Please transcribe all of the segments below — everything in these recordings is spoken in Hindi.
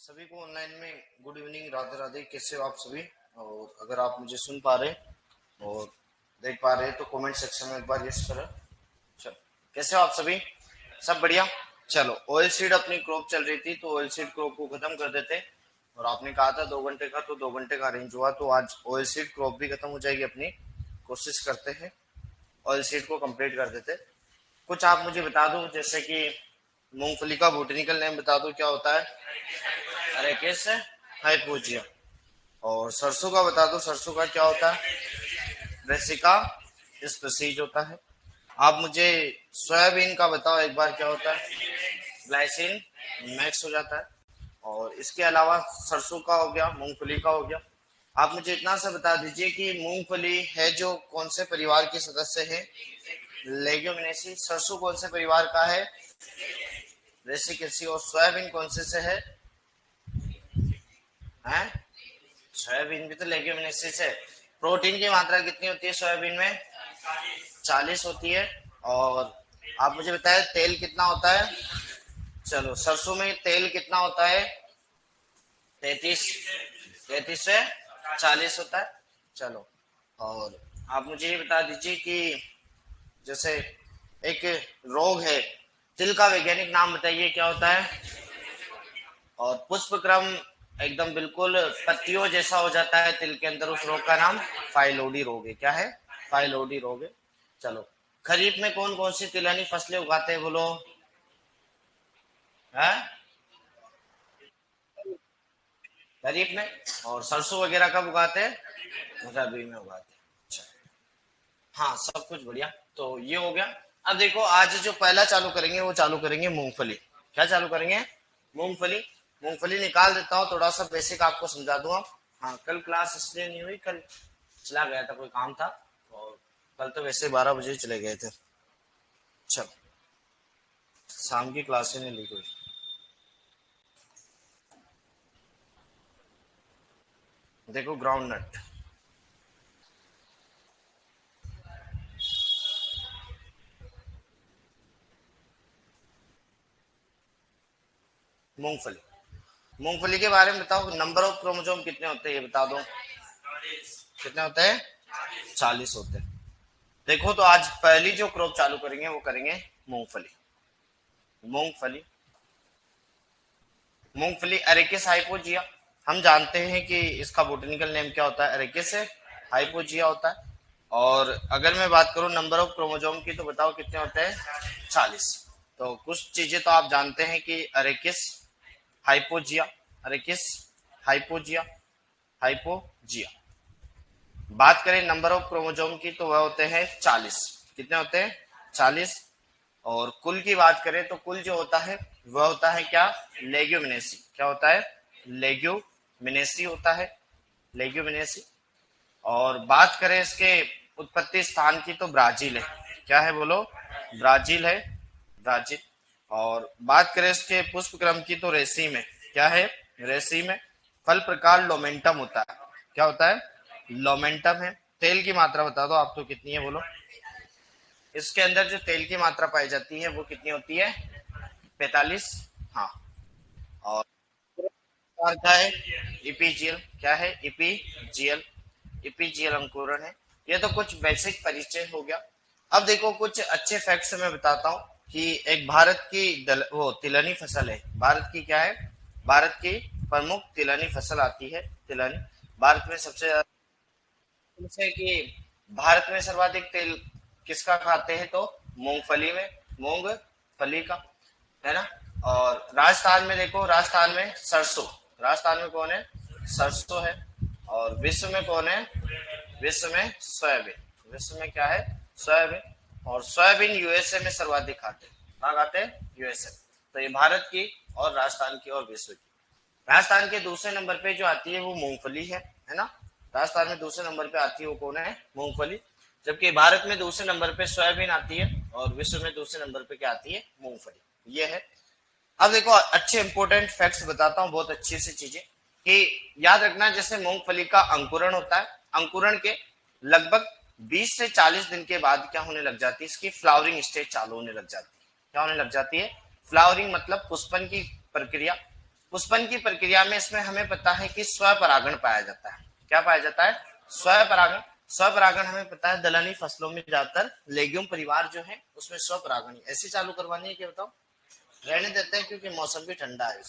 सभी को ऑनलाइन में गुड इवनिंग, राधे राधे। कैसे हो आप सभी? और अगर आप मुझे सुन पा रहे और देख पा रहे तो कमेंट सेक्शन में एक बार यस करें। चलो, कैसे हो आप सभी? सब बढ़िया। चलो, ऑयल सीड अपनी क्रॉप चल रही थी तो ऑयल सीड क्रॉप को खत्म कर देते। और आपने कहा था 2 घंटे का, तो 2 घंटे का अरेंज हुआ, तो आज ऑयल सीड क्रॉप भी खत्म हो जाएगी अपनी। कोशिश करते हैं ऑयल सीड को कंप्लीट कर देते। कुछ आप मुझे बता दो, जैसे कि मूंगफली का बोटेनिकल नेम बता दो क्या होता है? अरे कैसे? हाइपोजिया। और सरसों का बता दो, सरसों का क्या होता है? ब्रेसिका स्पीसीज होता है। आप मुझे सोयाबीन का बताओ एक बार, क्या होता है? ग्लाइसिन मैक्स हो जाता है। और इसके अलावा सरसों का हो गया, मूंगफली का हो गया। आप मुझे इतना सा बता दीजिए कि मूंगफली है जो कौन से परिवार के सदस्य है? लेग्यूमिनेसी। सरसों कौन से परिवार का है? ब्रेसिकेसी। और सोयाबीन कौन से है? हैं? सोयाबीन भी तो लेग्यूमिनेसी है। प्रोटीन की मात्रा कितनी होती है सोयाबीन में? 40 होती है। और आप मुझे बताएं तेल कितना होता है? चलो, सरसों में तेल कितना होता है? 33। 33 से 40 होता है। चलो, और आप मुझे ये बता दीजिए कि जैसे एक रोग है, तिल का वैज्ञानिक नाम बताइए क्या होता है? और पुष्प क्रम एकदम बिल्कुल पत्तियों जैसा हो जाता है तिल के अंदर, उस रोग का नाम फाइलोडी रोग है। क्या है? फाइलोडी रोग है। चलो, खरीफ में कौन कौन सी तिलहनी फसलें उगाते हैं बोलो? है खरीफ में। और सरसों वगैरह कब उगाते हैं? रबी में उगाते हैं। अच्छा, हाँ, सब कुछ बढ़िया। तो ये हो गया। अब देखो, आज जो पहला चालू करेंगे वो चालू करेंगे मूंगफली। क्या चालू करेंगे? मूंगफली। मूंगफली निकाल देता हूँ, थोड़ा सा बेसिक आपको समझा दूंगा। हाँ, कल क्लास इसलिए नहीं हुई, कल चला गया था, कोई काम था। और कल तो वैसे 12 बजे चले गए थे। चलो, शाम की क्लास ही नहीं ली कोई। देखो, ग्राउंड नट, मूंगफली। मूंगफली के बारे में बताओ, नंबर ऑफ क्रोमोसोम कितने होते हैं ये बता दो। कितने होते हैं? 40 होते हैं। देखो, तो आज पहली जो क्रॉप चालू करेंगे वो करेंगे मूंगफली। मूंगफली। मूंगफली एरेकिस हाइपोजिया। हम जानते हैं कि इसका बोटेनिकल नेम क्या होता है? एरेकिस हाइपोजिया होता है। और अगर मैं बात करूं नंबर ऑफ क्रोमोसोम की, तो बताओ कितने होते हैं? 40। तो कुछ चीजें तो आप जानते हैं कि एरेकिस हाइपोजिया, एरेकिस हाइपोजिया, हाइपोजिया। बात करें नंबर ऑफ क्रोमोसोम की, तो वह होते हैं 40। कितने होते हैं? 40। और कुल की बात करें तो कुल जो होता है वह होता है क्या? लेग्यूमिनेसी। क्या होता है? लेग्यूमिनेसी होता है। लेग्यूमिनेसी। और बात करें इसके उत्पत्ति स्थान की, तो ब्राजील है। क्या है बोलो? ब्राजील है। ब्राजील। और बात करें इसके पुष्प क्रम की, तो रेसी में। क्या है? रेसी में। फल प्रकार लोमेंटम होता है। क्या होता है? लोमेंटम है। तेल की मात्रा बता दो आप, तो कितनी है बोलो? इसके अंदर जो तेल की मात्रा पाई जाती है वो कितनी होती है? 45। हाँ। और क्या है? इपीजीएल। क्या है? इपीजीएल। इपीजीएल अंकुरण है। ये तो कुछ बेसिक परिचय हो गया। अब देखो, कुछ अच्छे फैक्ट्स मैं बताता हूँ कि एक भारत की वो तिलहनी फसल है। भारत की क्या है? भारत की प्रमुख तिलहनी फसल आती है, तिलहनी। भारत में सबसे ज्यादा है कि भारत में सर्वाधिक तेल किसका खाते हैं? तो मूंगफली में, मूंगफली का, है ना। और राजस्थान में देखो, राजस्थान में सरसों। राजस्थान में कौन है? सरसों है। और विश्व में कौन है? विश्व में सोयाबीन। विश्व में क्या है? सोयाबीन। और सोयाबीन यूएसए में सर्वाधिक खाते हैं। कहाँ खाते हैं? यूएसए। तो ये भारत की और राजस्थान की और विश्व की। राजस्थान के दूसरे नंबर पे जो आती है वो मूंगफली है ना। राजस्थान में दूसरे नंबर पे आती है वो कौन है? मूंगफली। जबकि भारत में दूसरे नंबर पे सोयाबीन आती है और विश्व में दूसरे नंबर पे क्या आती है? मूंगफली। ये है। अब देखो, अच्छे इंपोर्टेंट फैक्ट्स बताता हूँ, बहुत अच्छी सी चीजें कि याद रखना। जैसे मूंगफली का अंकुरण होता है, अंकुरण के लगभग 20 से 40 दिन के बाद क्या होने लग जाती है? इसकी फ्लावरिंग स्टेज चालू होने लग जाती है। क्या होने लग जाती है? फ्लावरिंग मतलब पुष्पन की प्रक्रिया। पुष्पन की प्रक्रिया में इसमें हमें पता है कि स्वपरागण पाया जाता है। क्या पाया जाता है? स्वपरागण। स्वपरागण हमें पता है दलहनी फसलों में ज्यादातर लेग्यूम परिवार जो है उसमें स्वपरागण ऐसी चालू करवानी है। क्या बताओ? रहने देते हैं क्योंकि मौसम भी ठंडा है।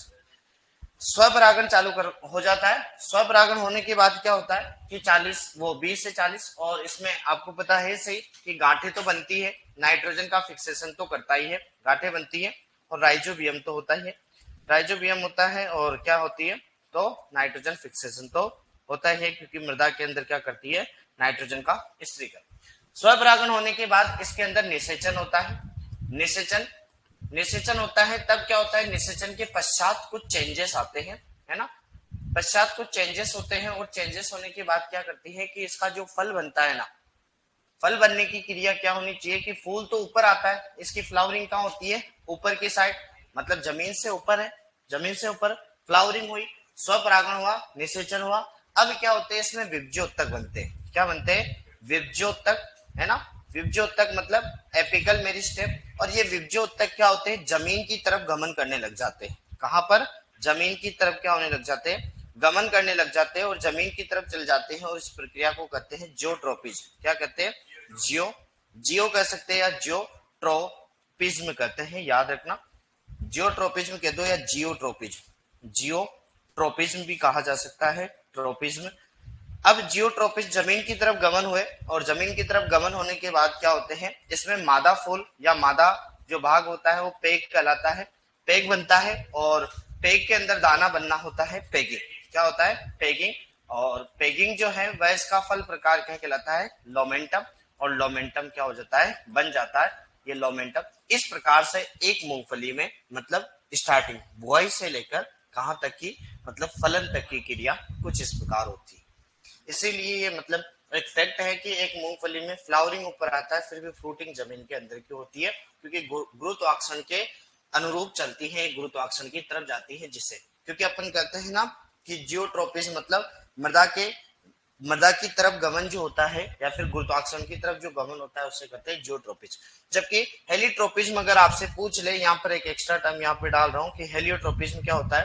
स्वपरागण चालू कर हो जाता है। स्वपरागण होने के बाद क्या होता है कि 20 से 40, और इसमें आपको पता है सही कि गांठें तो बनती है, नाइट्रोजन का फिक्सेशन तो करता ही है, गांठें बनती है, और राइजोबियम तो होता ही है। राइजोबियम होता है और क्या होती है तो नाइट्रोजन फिक्सेशन तो होता ही है, क्योंकि मृदा के अंदर क्या करती है नाइट्रोजन का स्त्रीकरण। स्वपरागण होने के बाद इसके अंदर निषेचन होता है। निषेचन निषेचन होता है तब क्या होता है, निषेचन के पश्चात कुछ चेंजेस आते हैं, है ना। पश्चात कुछ चेंजेस होते हैं, और चेंजेस होने के बाद क्या करती है कि इसका जो फल बनता है ना, फल बनने की क्रिया क्या होनी चाहिए कि फूल तो ऊपर आता है, इसकी फ्लावरिंग कहाँ होती है? ऊपर की साइड, मतलब जमीन से ऊपर है, जमीन से ऊपर फ्लावरिंग हुई, स्वपरागण हुआ, निषेचन हुआ। अब क्या होते हैं इसमें विभज्योतक बनते हैं। क्या बनते हैं? विभज्योतक, है ना। विभज्योतक मतलब एपिकल मेरिस्टेम, और ये विभज्योतक क्या होते हैं जमीन की तरफ गमन करने लग जाते हैं। कहां पर? जमीन की तरफ क्या होने लग जाते हैं? गमन करने लग जाते हैं और जमीन की तरफ चल जाते हैं, और इस प्रक्रिया को कहते हैं जियोट्रोपिज्म। क्या कहते हैं? जियो जियो कह सकते हैं या जियोट्रोपिज्म कहते हैं, याद रखना। जियोट्रोपिज्म कह दो या जियोट्रोपिज्म, जियोट्रोपिज्म भी कहा जा सकता है, ट्रोपिज्म। अब जियोट्रोपिस्ट जमीन की तरफ गमन हुए, और जमीन की तरफ गमन होने के बाद क्या होते हैं इसमें मादा फूल या मादा जो भाग होता है वो पेग कहलाता है, पेग बनता है, और पेग के अंदर दाना बनना होता है पेगिंग। क्या होता है? पेगिंग। और पेगिंग जो है वह इसका फल प्रकार क्या कहलाता है? लोमेंटम। और लोमेंटम क्या हो जाता है? बन जाता है ये लोमेंटम। इस प्रकार से एक मूंगफली में मतलब स्टार्टिंग बुआई से लेकर कहां तक की मतलब फलन तक की क्रिया कुछ इस प्रकार होती है। इसीलिए ये मतलब एक फैक्ट है कि एक मूंगफली में फ्लावरिंग ऊपर आता है फिर भी फ्रूटिंग जमीन के अंदर क्यों होती है? क्योंकि गुरुत्वाकर्षण के अनुरूप चलती है, गुरुत्वाकर्षण की तरफ जाती है, जिसे क्योंकि अपन कहते हैं ना कि जियोट्रोपिज्म मतलब मृदा की तरफ गमन जो होता है या फिर गुरुत्वाकर्षण की तरफ जो गमन होता है उससे कहते हैं जियोट्रोपिज्म। जबकि हेलियोट्रोपिज्म अगर आपसे पूछ ले, यहाँ पर एक एक्स्ट्रा टर्म यहाँ पे डाल रहा हूँ कि हेलियोट्रोपिज्म क्या होता है।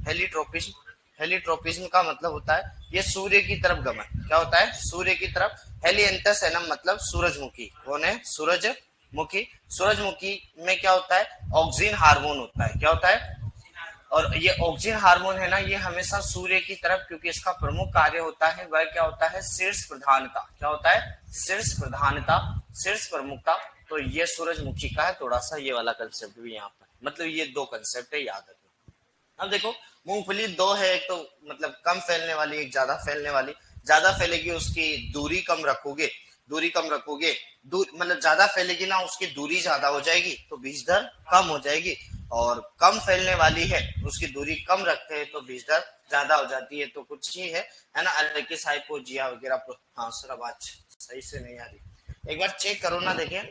हेलियोट्रोपिज्म हेलियोट्रोपिज्म का मतलब होता है ये सूर्य की तरफ गमन। क्या होता है? सूर्य की तरफ। हेलियंथस एनम मतलब सूरजमुखी। कौन है? सूरजमुखी। सूरजमुखी में क्या होता है? ऑक्सीजन हार्मोन होता है। क्या होता है? और ये ऑक्सीजन हार्मोन है ना, ये हमेशा सूर्य की तरफ, क्योंकि इसका प्रमुख कार्य होता है वह क्या होता है? शीर्ष प्रधानता। क्या होता है? शीर्ष प्रधानता, शीर्ष प्रमुखता। तो ये सूरजमुखी का है। थोड़ा सा ये वाला कंसेप्ट भी यहाँ पर, मतलब ये दो कंसेप्ट है, याद रखना। अब देखो मूंगफली दो है, एक तो मतलब कम फैलने वाली, एक ज्यादा फैलने वाली। ज्यादा फैलेगी उसकी दूरी कम रखोगे, दूरी कम रखोगे, दूर मतलब ज्यादा फैलेगी ना उसकी दूरी ज्यादा हो जाएगी तो बीज दर कम हो जाएगी, और कम फैलने वाली है उसकी दूरी कम रखते हैं तो बीज दर ज्यादा हो जाती है। तो कुछ ही है ना, अरेकिस हाइपोजिया वगैरह। हाँ सर आवाज सही से नहीं आ रही, एक बार चेक करो ना, देखिए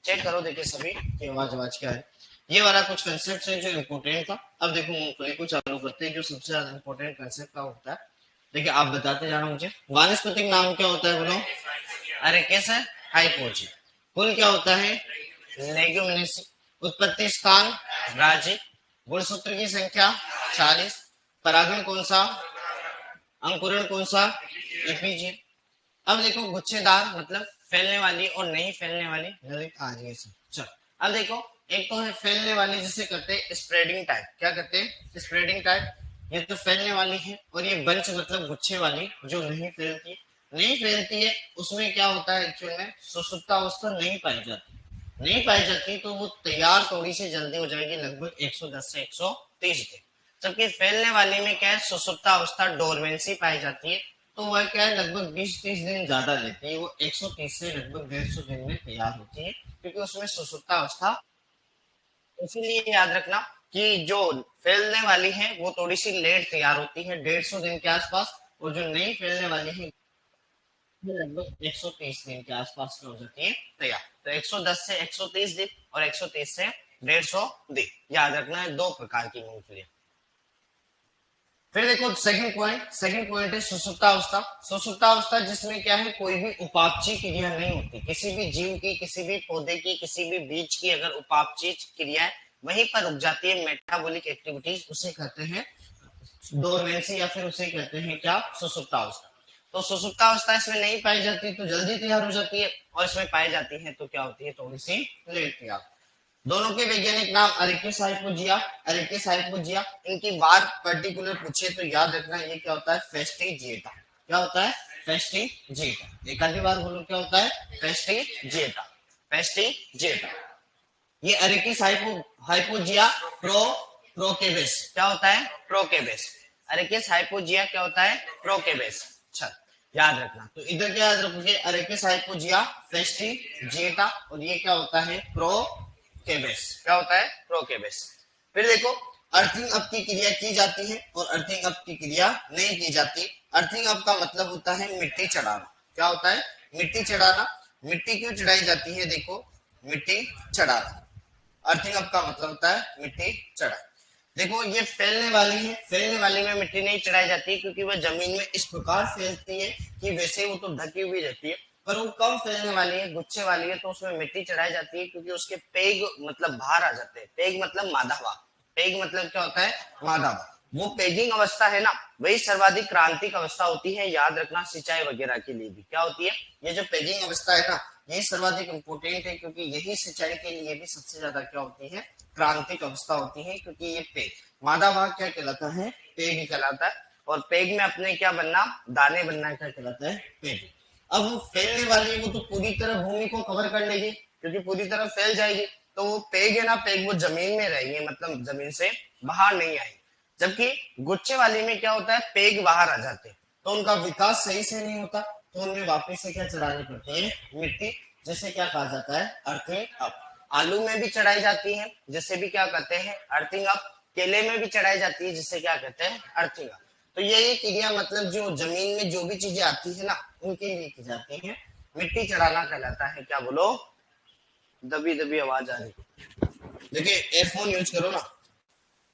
चेक करो, देखिए सभी की आवाज क्या है। ये वाला कुछ कंसेप्ट है जो इम्पोर्टेंट था। अब देखो मूंगफली को चालू करते हैं, जो सबसे ज्यादा इम्पोर्टेंट कंसेप्ट का होता है। देखिए आप बताते जाना मुझे, वानस्पतिक नाम क्या होता है बोलो? अरे कैसे? हाइपोजी। कुल क्या होता है? लेग्यूमिनेसी। उत्पत्ति स्थान राज्य। गुणसूत्र की संख्या 40। परागण कौन सा? अंकुरण कौन सा? एपीजी। अब देखो गुच्छेदार मतलब फैलने वाली और नहीं फैलने वाली। चलो अब देखो, एक तो है फैलने वाली जिसे कहते हैं स्प्रेडिंग टाइप। क्या कहते हैं? Spreading type. ये तो फैलने वाली है, और ये बंच मतलब गुच्छे वाली जो नहीं फैलती। नहीं फैलती है उसमें क्या होता है एक्चुअल में सुसुप्तावस्था नहीं पाई जाती। नहीं पाई जाती तो वो तैयार थोड़ी सी जल्दी हो जाएगी, लगभग 110 से 130 दिन। जबकि फैलने वाले में क्या है, सुसुप्ता अवस्था डोरमेंसी पाई जाती है, तो वह क्या है लगभग 20-30 दिन ज्यादा लेती है। वो 130 से लगभग 150 दिन में तैयार होती है, क्योंकि उसमें सुसुप्ता अवस्था। इसीलिए याद रखना कि जो फैलने वाली है वो थोड़ी सी लेट तैयार होती है, 150 दिन के आसपास, और जो नहीं फैलने वाली है लगभग 130 दिन के आसपास में हो जाती है तैयार। तो 110 से 130 दिन और 130 से 150 दिन, याद रखना है दो प्रकार की मूंगफली। फिर देखो सेकंड पॉइंट है सुसुप्तावस्था। सुसुप्तावस्था जिसमें क्या है कोई भी उपापचय क्रिया नहीं होती, किसी भी जीव की, किसी भी पौधे की, किसी भी बीज की अगर उपापचय क्रिया वहीं पर रुक जाती है मेटाबॉलिक एक्टिविटीज, उसे कहते हैं डोरमेंसी या फिर उसे कहते हैं क्या, सुसुप्तावस्था। तो सुसुप्तावस्था इसमें नहीं पाई जाती तो जल्दी तैयार हो जाती है, और इसमें पाई जाती है तो क्या होती है, थोड़ी सी लेट तैयार। दोनों के वैज्ञानिक नाम अरेकिस हाइपोजिया, अरेकिस हाइपोजिया। इनकी बार पर्टिकुलर पूछे तो याद रखना ये क्या होता है, फेस्टिजिएटा। क्या होता है, फेस्टिजिएटा। एक आधी बार बोलो क्या होता है, फेस्टिजिएटा, फेस्टिजिएटा। ये अरेकिस हाइपोजिया प्रोकेबेस क्या होता है, प्रोकेबेस। अरेकिस हाइपोजिया क्या होता है, प्रोकेबेस। अच्छा याद रखना, तो इधर क्या याद रखोगे, अरेकिस हाइपोजिया, फेस्टिजिएटा, और ये क्या होता है, प्रोकेबेस। क्या होता है, प्रोकेबेस। फिर देखो अर्थिंग अप की क्रिया की जाती है और अर्थिंग अप की क्रिया नहीं की जाती। अर्थिंग अप का मतलब होता है मिट्टी चढ़ाना। क्या होता है, मिट्टी चढ़ाना। मिट्टी क्यों चढ़ाई जाती है, देखो मिट्टी चढ़ाना। अर्थिंग अप का मतलब होता है मिट्टी चढ़ाना। देखो ये फैलने वाली है, फैलने वाली में मिट्टी नहीं चढ़ाई जाती क्योंकि वह जमीन में इस प्रकार फैलती है कि वैसे वो तो ढकी हुई रहती है, पर वो कम फैलने वाली है, गुच्छे वाली है, तो उसमें मिट्टी चढ़ाई जाती है क्योंकि उसके पेग मतलब बाहर आ जाते हैं। पेग मतलब मादा भाग, पेग मतलब क्या होता है, मादा भाग। वो पेगिंग अवस्था है ना, वही सर्वाधिक क्रांतिक अवस्था होती है, याद रखना सिंचाई वगैरह के लिए भी। क्या होती है, ये जो पेगिंग अवस्था है ना, यही सर्वाधिक इंपोर्टेंट है क्योंकि यही सिंचाई के लिए भी सबसे ज्यादा क्या होती है, क्रांतिक अवस्था होती है, क्योंकि ये पेग मादा भाग क्या कहलाता है, पेग कहलाता है। और पेग में अपने क्या बनना, दाने बनना क्या कहलाता है, पेग। अब वो फैलने वाली है, वो तो पूरी तरह भूमि को कवर कर लेगी क्योंकि पूरी तरह फैल जाएगी, तो वो पेग है ना, पेग वो जमीन में रहेंगे, मतलब जमीन से बाहर नहीं आएंगे। जबकि गुच्छे वाली में क्या होता है, पेग बाहर आ जाते हैं तो उनका विकास सही से नहीं होता, तो उनमें वापस से क्या चढ़ानी पड़ती है, मिट्टी, जिसे क्या कहा जाता है, अर्थिंग अप। आलू में भी चढ़ाई जाती है जिसे भी क्या कहते हैं, अर्थिंग अप। केले में भी चढ़ाई जाती है जिसे क्या कहते हैं, अर्थिंग अप। तो ये क्रिया मतलब जो जमीन में जो भी चीजें आती है ना, उनके लिए की जाती है। मिट्टी चढ़ाना कहलाता है, क्या बोलो, दबी दबी आवाज आ रही, देखिए एयरफोन यूज करो ना।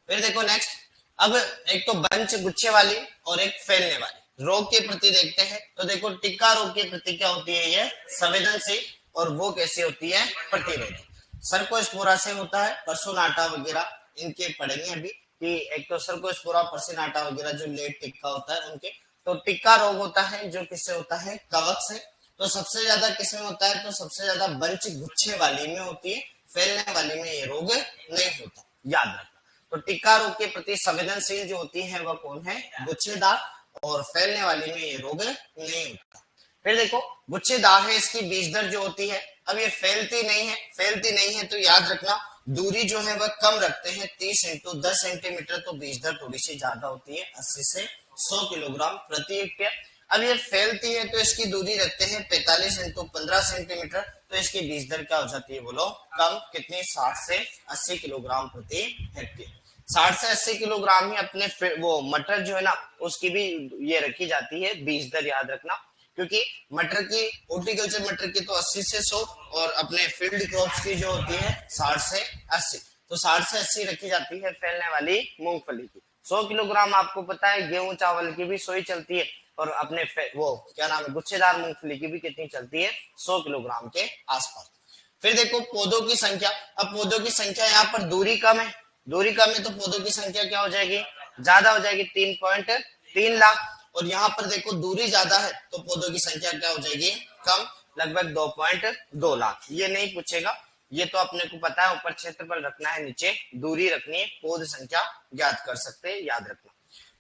फिर देखो नेक्स्ट, अब एक तो बंच गुच्छे वाली और एक फैलने वाली। रोग के प्रति देखते हैं तो देखो टिक्का रोग के प्रति क्या होती है, ये संवेदनशील, और वो कैसी होती है, प्रतिरोधी। सर्कोस्पोरा से होता है, पर्सोनाटा वगैरह इनके पढ़ेंगे अभी कि एक तो सर्कोस्पोरा, पर्सोनाटा वगैरह जो लेट टिक्का होता है उनके। तो टिक्का रोग होता है जो किससे होता है, कवक से। तो सबसे ज्यादा किसमें होता है, तो सबसे ज्यादा बंच गुच्छे वाली में होती है, फैलने वाली में ये रोग नहीं होता, याद रखना। तो टिक्का रोग के प्रति संवेदनशील जो होती है वह कौन है, गुच्छेदार, और फैलने वाली में ये रोग नहीं होता। फिर देखो गुच्छेदार है, इसकी बीज दर जो होती है, अब ये फैलती नहीं है, फैलती नहीं है तो याद रखना दूरी जो है वह कम रखते हैं, 30 इंटू 10 सेंटीमीटर, तो बीज दर थोड़ी सी ज्यादा होती है, 80 से 100 किलोग्राम प्रति हेक्टेयर। अब ये फैलती है तो इसकी दूरी रखते हैं 45 इंटू 15 सेंटीमीटर, तो इसकी बीज दर क्या हो जाती है, बोलो कम, कितनी, 60 से 80 किलोग्राम प्रति हेक्टेयर। 60 से 80 किलोग्राम ही अपने वो मटर जो है ना, उसकी भी ये रखी जाती है बीज दर, याद रखना। क्योंकि मटर की, हॉर्टिकल्चर मटर की तो 80 से 100, और अपने फील्ड क्रॉप्स की जो होती है 60 से 80, तो 60 से 80 रखी जाती है फैलने वाली मूंगफली की। 100 किलोग्राम आपको पता है गेहूं चावल की भी 100 ही चलती है, और अपने वो क्या नाम है, गुच्छेदार मूंगफली की भी कितनी चलती है, 100 किलोग्राम के आसपास। फिर देखो पौधों की संख्या, अब पौधों की संख्या यहाँ पर दूरी कम है, दूरी कम है तो पौधों की संख्या क्या हो जाएगी, ज्यादा हो जाएगी, 3.3 लाख। और यहाँ पर देखो दूरी ज्यादा है तो पौधों की संख्या क्या हो जाएगी, कम, लगभग 2.2 लाख। ये नहीं पूछेगा, ये तो अपने को पता है, ऊपर क्षेत्रफल रखना है, नीचे दूरी रखनी है, पौध संख्या ज्ञात कर सकते हैं, याद रखना।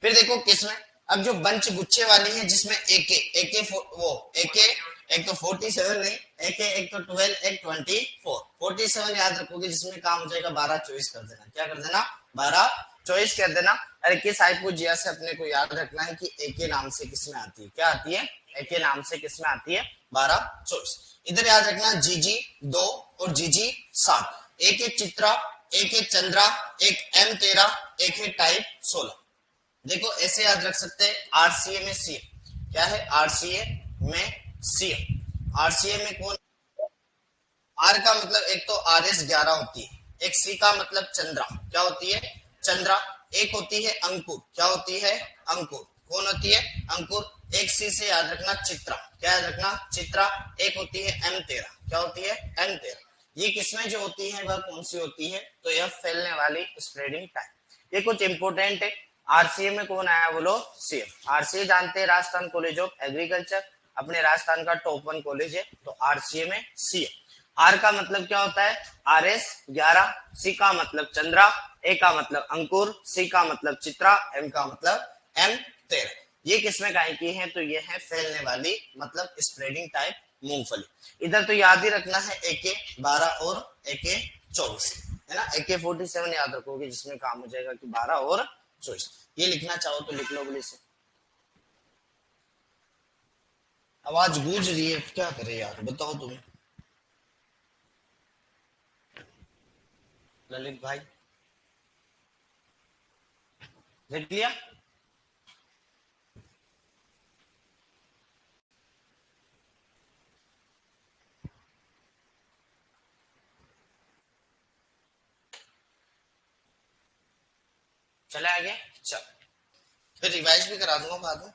फिर देखो किसमें, अब जो बंच गुच्छे वाली है जिसमें एक तो 47 नहीं, एक तो 12, एक 24, 47 याद रखोगे, जिसमें काम हो जाएगा 12 24 कर देना, क्या कर देना, 12 24 कर देना। अरे किस हाइपोजिया से अपने को याद रखना है कि एक नाम से किसमें आती है, क्या आती है, एक नाम से किसमें आती है, 12 24। इधर याद रखना जीजी 2 और जीजी 7, एक है चित्रा, एक है चंद्रा, एक M13, एक है टाइप 16। देखो ऐसे याद रख सकते हैं, आरसीए में सीएम क्या है, आरसीए में सीएम, आरसीए में कौन, आर का मतलब एक तो RS11 होती है, एक सी का मतलब चंद्रा, क्या होती है, चंद्रा। एक होती है अंकुर, क्या होती है, अंकुर, कौन होती है, अंकुर। एक सी से याद रखना चित्रा, क्या याद रखना, चित्रा। एक होती है M13, क्या होती है, M13। ये किसमें जो होती है वह कौन सी होती है, तो यह फैलने वाली स्प्रेडिंग टाइप। ये कुछ इंपोर्टेंट है। आरसीए में कौन आया बोलो, सीएफ। आरसीए जानते हैं राजस्थान कॉलेज ऑफ एग्रीकल्चर, अपने राजस्थान का टॉप 1 कॉलेज है, तो आरसीए में सीएफ। आर का मतलब क्या होता है, आरएस 11, सी का मतलब चंद्रा, ए का मतलब अंकुर, सी का मतलब चित्रा, एम का मतलब एम 13। ये किसमें काय की है, तो ये है फैलने वाली मतलब स्प्रेडिंग टाइप मूंगफली। इधर तो याद ही रखना है AK 12 और AK 24 है ना। AK 47 याद रखोगे जिसमें काम हो जाएगा कि 12 और 24। ये लिखना चाहो तो लिख लो बोले से। आवाज गूंज रही है, क्या करे यार, बताओ तुम्हें। ललित भाई लिख लिया। चले आगे, चल फिर रिवाइज भी करा दूंगा बाद में।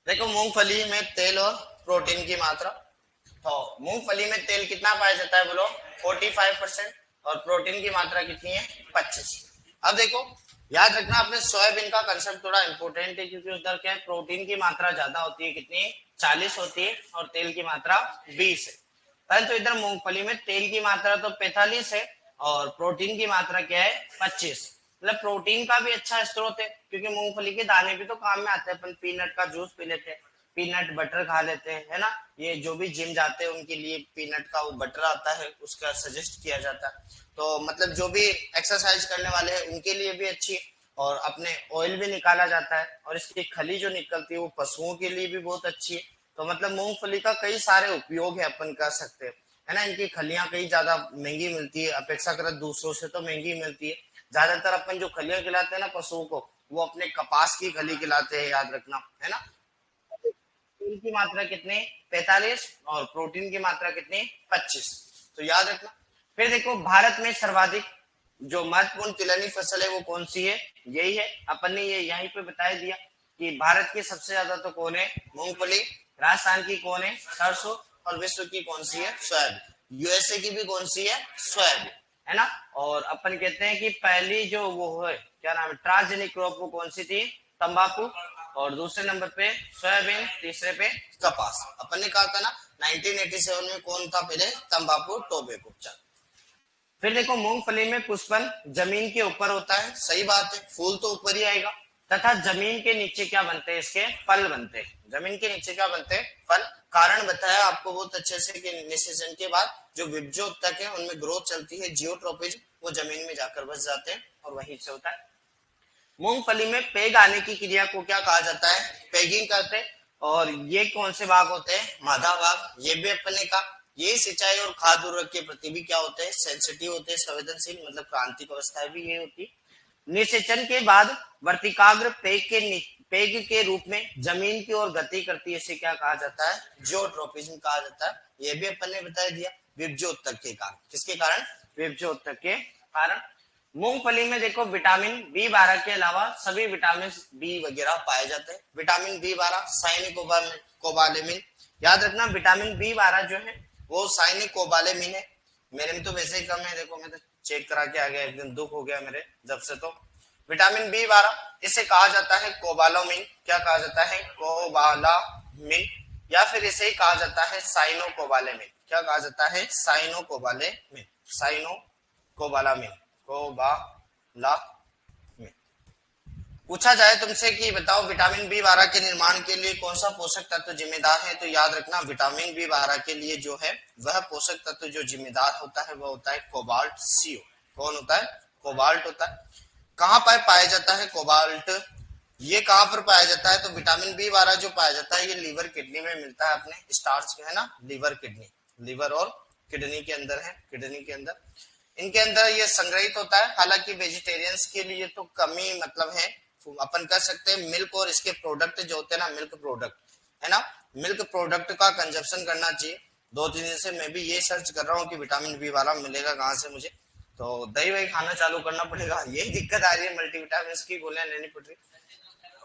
देखो मूंगफली में तेल और प्रोटीन की मात्रा, तो मूंगफली में तेल कितना पाया जाता है बोलो, 45%, और प्रोटीन की मात्रा कितनी है, 25। अब देखो याद रखना अपने सोयाबीन का कंसेप्ट थोड़ा इंपॉर्टेंट है, क्योंकि उधर क्या है प्रोटीन की मात्रा ज्यादा होती है, कितनी 40 होती है, और तेल की मात्रा 20 है। परंतु इधर मूंगफली में तेल की मात्रा तो 45 है और प्रोटीन की मात्रा क्या है, 25। मतलब प्रोटीन का भी अच्छा स्रोत है, क्योंकि मूंगफली के दाने भी तो काम में आते हैं। अपन पीनट का जूस पी लेते हैं, पीनट बटर खा लेते हैं, है ना। ये जो भी जिम जाते हैं उनके लिए पीनट का वो बटर आता है, उसका सजेस्ट किया जाता है। तो मतलब जो भी एक्सरसाइज करने वाले हैं उनके लिए भी अच्छी है। और अपने ऑयल भी निकाला जाता है, और इसकी खली जो निकलती है वो पशुओं के लिए भी बहुत अच्छी है। तो मतलब मूंगफली का कई सारे उपयोग है, अपन कर सकते हैं, है ना। इनकी खलियां कई ज्यादा महंगी मिलती है, अपेक्षाकृत दूसरों से तो महंगी मिलती है। ज्यादातर अपन जो खलियां खिलाते हैं ना पशुओं को, वो अपने कपास की खली खिलाते हैं, याद रखना, है ना। तेल की मात्रा कितने, 45, और प्रोटीन की मात्रा कितनी, 25, तो याद रखना। फिर देखो भारत में सर्वाधिक जो महत्वपूर्ण तिलहनी फसल है वो कौन सी है, यही है। अपन ने ये यहीं पे बता दिया कि भारत की सबसे ज्यादा तो कौन है, मूंगफली। राजस्थान की कौन है, सरसों। और विश्व की कौन सी है, सोयाबीन। यूएसए की भी कौन सी है, सोयाबीन, है ना। और अपन कहते हैं कि पहली जो वो है क्या नाम है ट्रांसजेनिक क्रॉप, वो कौन सी थी, तंबाकू। और दूसरे नंबर पे सोयाबीन, तीसरे पे कपास। अपन ने कहा था ना 1987 में कौन था पहले, तंबाकू टोबैको। फिर देखो मूंगफली में पुष्पन जमीन के ऊपर होता है, सही बात है, फूल तो ऊपर ही आएगा। तथा जमीन के नीचे क्या बनते हैं, इसके फल बनते हैं। जमीन के नीचे क्या बनते हैं, फल। कारण बताया आपको बहुत अच्छे से कि निषेचन के बाद जो विभज्योतक है उनमें ग्रोथ चलती है, जियोट्रोपिज्म, वो जमीन में जाकर बस जाते हैं और वहीं से होता है। मूंगफली में पेग आने की क्रिया को क्या कहा जाता है, पेगिंग करते हैं। और ये कौन से भाग होते हैं, मादा भाग। ये भी अपने का, ये सिंचाई और खाद उर्वरक के प्रति भी क्या होते हैं, सेंसिटिव होते हैं, संवेदनशील, मतलब क्रांतिक अवस्थाएं भी ये होती है। निषेचन के बाद वर्तिकाग्र पेग के रूप में जमीन की ओर गति करती है, इसे क्या कहा जाता है, जियोट्रोपिज्म कहा जाता है। ये भी अपन ने बता दिया विभज्योतक के कारण। किसके कारण, विभज्योतक के कारण। मूंगफली में देखो विटामिन B12 के अलावा सभी विटामिन बी वगैरह पाए जाते हैं। विटामिन B12 साइनिक कोबालेमिन, याद रखना विटामिन B12 जो है वो साइनिक कोबालेमिन है। मेरे में तो वैसे ही कम है, देखो मैं तो चेक करा के आ गया, एक दिन दुख हो गया मेरे जब से। तो विटामिन B12 इसे कहा जाता है कोबालोमिन, क्या कहा जाता है, कोबालामिन, या फिर इसे ही कहा जाता है साइनो कोबालेमिन। क्या कहा जाता है, साइनो कोबालेमिन, साइनो कोबालामिन, कोबाला। पूछा जाए तुमसे कि बताओ विटामिन B12 के निर्माण के लिए कौन सा पोषक तत्व जिम्मेदार है, तो याद रखना विटामिन B12 के लिए जो है वह पोषक तत्व जो जिम्मेदार होता है वह होता है कोबाल्ट CO। कौन होता है, कोबाल्ट होता है। कहां पर पाया जाता है कोबाल्ट, ये कहां पर पाया जाता है, तो विटामिन B12 जो पाया जाता है ये लीवर किडनी में मिलता है, अपने स्टार्च है ना, लीवर किडनी, लीवर और किडनी के अंदर है, किडनी के अंदर इनके अंदर ये संग्रहित होता है। हालांकि वेजिटेरियंस के लिए तो कमी मतलब है, अपन कर सकते हैं मिल्क और इसके प्रोडक्ट जो होते हैं ना, मिल्क प्रोडक्ट, है ना, मिल्क प्रोडक्ट का कंजप्शन करना चाहिए। 2-3 दिन से मैं भी ये सर्च कर रहा हूँ कि विटामिन B12 मिलेगा कहाँ से मुझे, तो दही वही खाना चालू करना पड़ेगा। यही दिक्कत आ रही है, मल्टीविटामिन की गोलियां लेनी पड़ रही।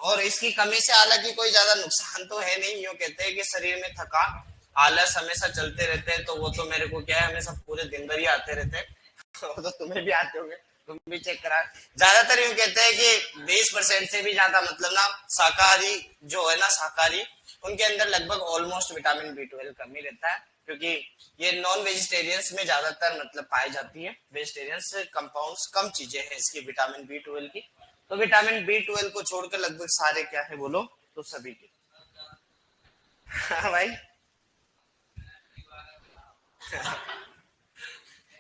और इसकी कमी से हालांकि कोई ज्यादा नुकसान तो है नहीं, यूं कहते हैं कि शरीर में थकान आलस हमेशा चलते रहते हैं, तो वो तो मेरे को क्या है हमेशा पूरे दिन भर ही आते रहते हैं। तो तुम्हें भी आते होंगे, तुम भी चेक करा। ज्यादातर यूं कहते हैं कि 20% से भी ज्यादा मतलब ना शाकाहारी जो है ना, शाकाहारी उनके अंदर लगभग ऑलमोस्ट विटामिन बी 12 कम ही रहता है, क्योंकि ये नॉन वेजिटेरियंस में ज्यादातर मतलब पाई जाती है। वेजिटेरियंस कंपाउंड्स कम चीजें हैं इसकी विटामिन बी 12 की। तो विटामिन बी 12 को छोड़कर लगभग सारे क्या है बोलो, तो सभी के। हाँ भाई।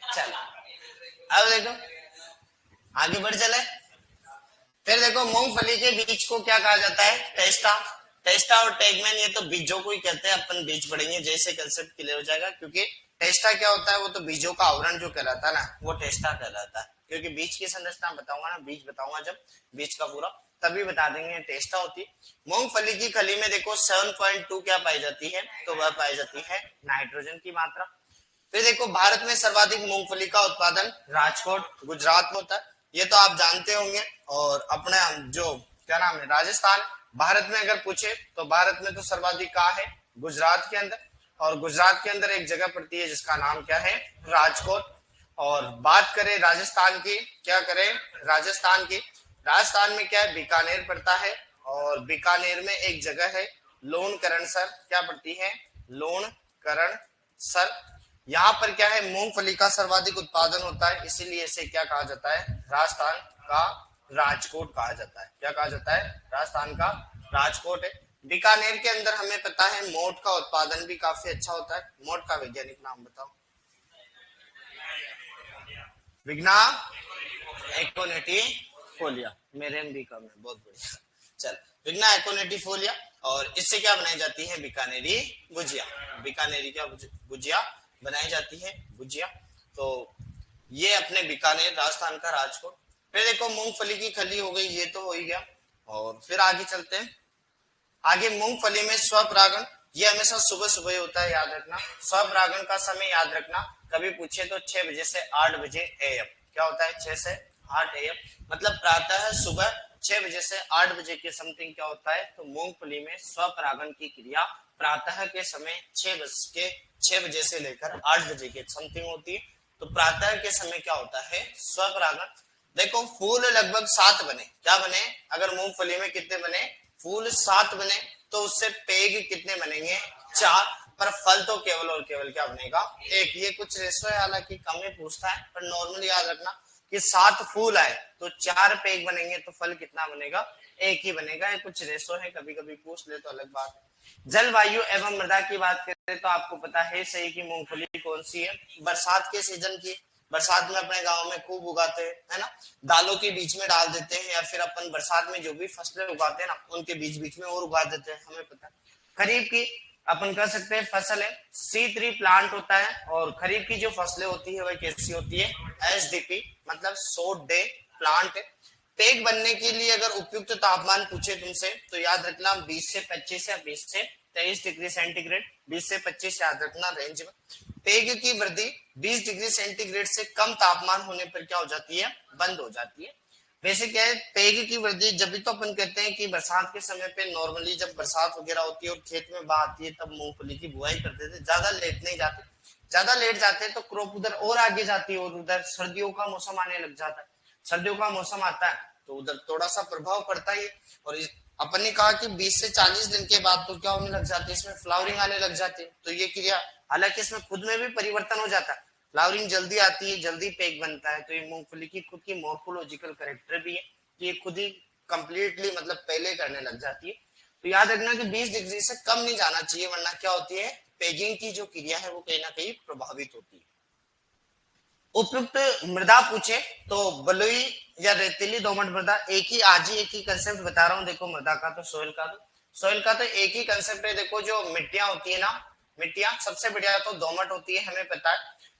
चलो अब देखो, आगे बढ़ चले। फिर देखो मूंगफली के बीज को क्या कहा जाता है, टेस्टा। टेस्टा और टेगमेन ये तो बीजों को ही कहते हैं, अपन बीज पढ़ेंगे जैसे कंसेप्ट क्लियर हो जाएगा। क्योंकि टेस्टा क्या होता है, वो तो बीजों का आवरण जो कहलाता है ना, वो टेस्टा कहलाता है। क्योंकि बीज की संरचना बताऊंगा ना, बीज बताऊंगा जब बीज का पूरा, तभी बता देंगे टेस्टा होती है। मूंगफली की खली में देखो 7.2 क्या पाई जाती है, तो वह पाई जाती है नाइट्रोजन की मात्रा। फिर देखो भारत में सर्वाधिक मूंगफली का उत्पादन राजकोट गुजरात में होता है, ये तो आप जानते होंगे। और अपने जो क्या नाम है, राजस्थान। भारत में अगर पूछे तो भारत में तो सर्वाधिक कहाँ है, गुजरात के अंदर। और गुजरात के अंदर एक जगह पड़ती है जिसका नाम क्या है, राजकोट। और बात करें राजस्थान की, क्या करें राजस्थान की, राजस्थान में क्या है, बीकानेर पड़ता है। और बीकानेर में एक जगह है लोणकरण सर, क्या पड़ती है, लोणकरण सर। यहाँ पर क्या है, मूंगफली का सर्वाधिक उत्पादन होता है, इसीलिए इसे क्या कहा जाता है, राजस्थान का राजकोट कहा जाता है। क्या कहा जाता है, राजस्थान का राजकोट है। बीकानेर के अंदर हमें पता है मोठ का उत्पादन भी काफी अच्छा होता है। मोठ का वैज्ञानिक नाम बताओ। विग्ना एकोनेटिफोलिया, मेरे में भी कम है, बहुत बढ़िया। चल, विग्ना एकोनेटिफोलिया। और इससे क्या बनाई जाती है, बीकानेरी गुजिया। बीकानेरी क्या गुजिया बनाई जाती है, गुजिया। तो ये अपने बीकानेर राजस्थान का राजकोट। फिर देखो मूंगफली की खली हो गई, ये तो हो ही गया। और फिर आगे चलते हैं। आगे मूंगफली में स्वपरागण, ये हमेशा सुबह सुबह होता है, याद रखना। स्वपरागण का समय याद रखना, कभी पूछे तो 6 बजे से 8 बजे एएम। क्या होता है, 6 से 8 एएम, मतलब प्रातः सुबह 6 बजे से 8 बजे के समथिंग क्या होता है, तो मूंगफली में स्वपरागण की क्रिया प्रातः के समय 6 बजे से लेकर 8 बजे के समथिंग होती है। तो प्रातः के समय क्या होता है, स्वपरागण। देखो फूल लगभग 7 बने, क्या बने, अगर मूंगफली में कितने बने, फूल 7 बने, तो उससे पेग कितने बनेंगे, 4। पर फल तो केवल और केवल क्या बनेगा, एक। ये कुछ रेशो है, हालांकि कम में पूछता है, पर नॉर्मली याद रखना कि 7 फूल आए तो 4 पेग बनेंगे, तो फल कितना बनेगा, एक ही बनेगा। ये कुछ रेशो है, कभी कभी पूछ ले तो अलग बात है। जलवायु एवं मृदा की बात करें तो आपको पता है सही कि मूंगफली कौन सी है, बरसात के सीजन की। बरसात में अपने गांव में खूब उगाते हैं, है ना, दालों के बीच में डाल देते हैं, या फिर अपन बरसात में जो भी फसलें उगाते हैं ना, उनके बीच बीच में और उगा देते हैं, हमें पता है। खरीफ की अपन कह सकते हैं फसल है, C3 प्लांट होता है। और खरीफ की जो फसलें होती है वह कैसी होती है, SDP, मतलब शॉर्ट डे प्लांट है। पेग बनने के लिए अगर उपयुक्त तापमान पूछे तुमसे, तो याद रखना 20 से 25 या 20 से 23 डिग्री सेंटीग्रेड, 20 से 25 याद रखना रेंज में। पेग की वृद्धि 20 डिग्री सेंटीग्रेड से कम तापमान होने पर क्या हो जाती है, बंद हो जाती है। वैसे क्या है, पेग की वृद्धि जब भी तो अपन कहते हैं कि बरसात के समय पे नॉर्मली जब बरसात वगैरह होती है और खेत में बहाव आती है, तब मूंगफली की बुआई करते थे, ज्यादा लेट नहीं जाते। ज्यादा लेट जाते हैं तो क्रॉप उधर और आगे जाती है, और उधर सर्दियों का मौसम आने लग जाता है। सर्दियों का मौसम आता है तो उधर थोड़ा सा प्रभाव पड़ता ही। और अपन ने कहा कि 20 से 40 दिन के बाद तो क्या होने लग जाती है, इसमें फ्लावरिंग आने लग जाती है। तो ये क्रिया, हालांकि इसमें खुद में भी परिवर्तन हो जाता है, फ्लावरिंग जल्दी आती है, जल्दी पेग बनता है। तो ये मूंगफली की खुद की मॉर्फोलॉजिकल कैरेक्टर भी है कि ये खुद ही कंप्लीटली मतलब पहले करने लग जाती है। तो याद रखना कि 20 डिग्री से कम नहीं जाना चाहिए, वरना क्या होती है, पेगिंग की जो क्रिया है वो कहीं ना कहीं प्रभावित होती है। उपयुक्त मृदा पूछे तो बलुई या रेतीली दोमट मृदा, एक ही आज ही एक ही कंसेप्ट बता रहा हूँ। देखो मृदा का तो सोइल का तो एक ही कंसेप्ट है। देखो जो मिट्टियां होती है ना, मिट्टियां सबसे बढ़िया तो दोमट होती है, हमें पता है।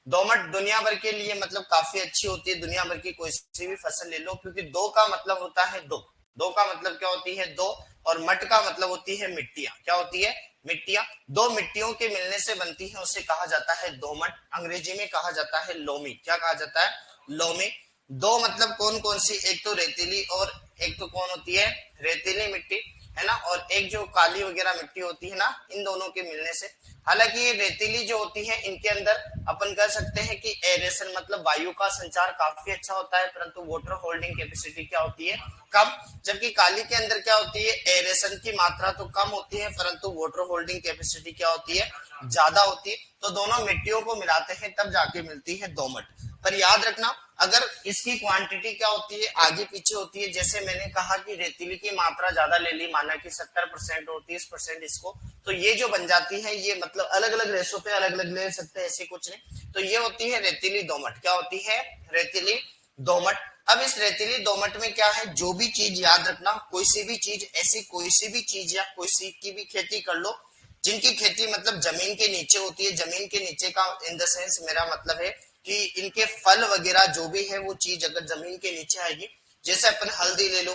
दोमट दुनिया भर के लिए मतलब काफी अच्छी होती है, दुनिया भर की कोई सी भी फसल ले लो, क्योंकि दो का मतलब होता है दो। दो का मतलब क्या होती है, दो। और मट का मतलब होती है मिट्टियां, क्या होती है, मिट्टियां। दो मिट्टियों के मिलने से बनती है, उसे कहा जाता है दोमट। अंग्रेजी में कहा जाता है लोमी, क्या कहा जाता है, लोमी। दो मतलब कौन कौन सी, एक तो रेतीली और एक तो कौन होती है, रेतीली मिट्टी। है ना, और एक जो काली वगैरह मिट्टी होती है ना, इन दोनों के मिलने से, हालांकि ये रेतीली जो होती है इनके अंदर अपन कह सकते हैं कि एरेशन मतलब वायु का संचार काफी अच्छा होता है, परंतु वाटर होल्डिंग कैपेसिटी क्या होती है, कम। जबकि काली के अंदर क्या होती है, एरेशन की मात्रा तो कम होती है परंतु वाटर होल्डिंग कैपेसिटी क्या होती है, ज्यादा होती है। तो दोनों मिट्टियों को मिलाते हैं तब जाके मिलती है दोमट। पर याद रखना अगर इसकी क्वांटिटी क्या होती है, आगे पीछे होती है। जैसे मैंने कहा कि रेतीली की मात्रा ज्यादा ले ली, माना कि 70% और 30% इसको, तो ये जो बन जाती है ये मतलब अलग अलग रेशो पे अलग अलग ले सकते हैं, ऐसी कुछ नहीं। तो ये होती है रेतीली दोमट। क्या होती है, रेतीली दोमट। अब इस रेतीली दोमट में क्या है, जो भी चीज याद रखना, कोई सी भी चीज ऐसी, कोई सी भी चीज या कोई सी की भी खेती कर लो जिनकी खेती मतलब जमीन के नीचे होती है। जमीन के नीचे का इन द सेंस मेरा मतलब है कि इनके फल वगैरह जो भी है वो चीज अगर जमीन के नीचे आएगी, जैसे अपन हल्दी ले लो,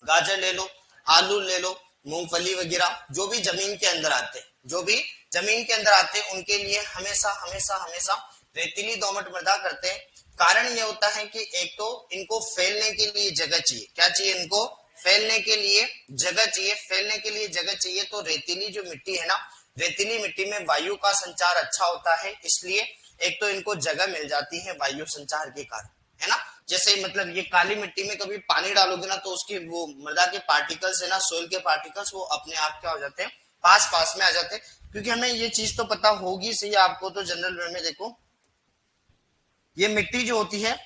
गाजर ले लो, आलू ले लो, मूंगफली वगैरह, जो भी जमीन के अंदर आते हैं, जो भी जमीन के अंदर आते हैं उनके लिए हमेशा हमेशा हमेशा रेतीली दोमट मृदा करते हैं। कारण ये होता है कि एक तो इनको फैलने के लिए जगह चाहिए। क्या चाहिए इनको, फैलने के लिए जगह चाहिए। फैलने के लिए जगह चाहिए तो रेतीली जो मिट्टी है ना, रेतीली मिट्टी में वायु का संचार अच्छा होता है, इसलिए एक तो इनको जगह मिल जाती है वायु संचार के कारण, है ना। जैसे मतलब ये काली मिट्टी में कभी पानी डालोगे ना तो उसकी वो मृदा के पार्टिकल्स है ना, सोइल के पार्टिकल्स, वो अपने आप क्या हो जाते हैं, पास पास में आ जाते हैं। क्योंकि हमें ये चीज तो पता होगी सही आपको, तो जनरल वे में देखो ये मिट्टी जो होती है,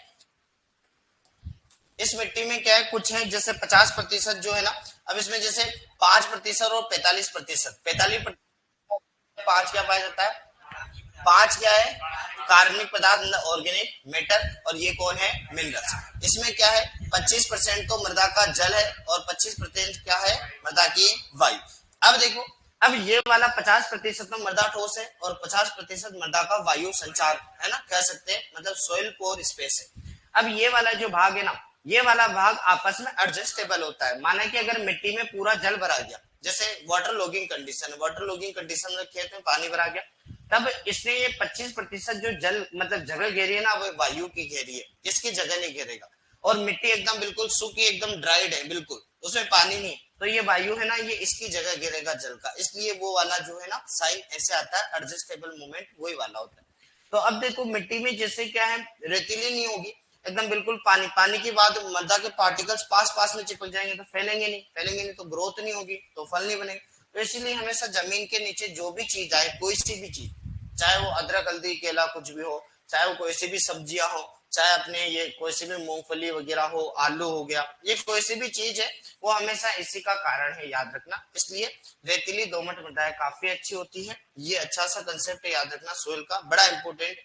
इस मिट्टी में क्या है, कुछ है जैसे 50% जो है ना, अब इसमें जैसे 5% और 45%, 45 5 क्या पाया जाता है, 5 क्या है, कार्बनिक पदार्थ ऑर्गेनिक मैटर, और ये कौन है, मिनरल्स। इसमें क्या है, 25% तो मृदा का जल है और 25% क्या है, मृदा की वायु। अब देखो, अब ये वाला 50% तो मृदा ठोस है और 50% मृदा का वायु संचार है ना, कह सकते हैं मतलब सोइल पोर स्पेस है। अब ये वाला जो भाग है ना, ये वाला भाग आपस में एडजस्टेबल होता है। माना कि अगर मिट्टी में पूरा जल भरा गया, जैसे water logging condition, water logging condition में खेत में पानी भरा गया, तब इसने ये 25% जो जल मतलब जगह घेरी है ना, वो वायु की घेरी है, इसकी जगह नहीं घेरेगा। और मिट्टी एकदम बिल्कुल सूखी, एकदम ड्राइड है, बिल्कुल उसमें पानी नहीं, तो ये वायु है ना, ये इसकी जगह घेरेगा जल का। इसलिए वो वाला जो है ना साइन ऐसे आता है, एडजस्टेबल मूवमेंट वही वाला होता है। तो अब देखो मिट्टी में जैसे क्या है, रेतीली नहीं होगी, एकदम बिल्कुल पानी, पानी की बात, मृदा के पार्टिकल्स पास पास में चिपक जाएंगे तो फैलेंगे नहीं, फैलेंगे नहीं तो ग्रोथ नहीं होगी, तो फल नहीं बनेंगे। तो इसीलिए हमेशा जमीन के नीचे जो भी चीज आए, कोई सी भी चीज, चाहे वो अदरक हल्दी केला कुछ भी हो, चाहे वो कोई सी भी सब्जियां हो, चाहे अपने ये कोई सी भी मूंगफली वगैरह हो, आलू हो गया, ये कोई सी भी चीज है, वो हमेशा इसी का कारण है, याद रखना। इसलिए रेतीली दोमट मृदाएं काफी अच्छी होती है। ये अच्छा सा कंसेप्ट है, याद रखना, सोइल का बड़ा इंपॉर्टेंट।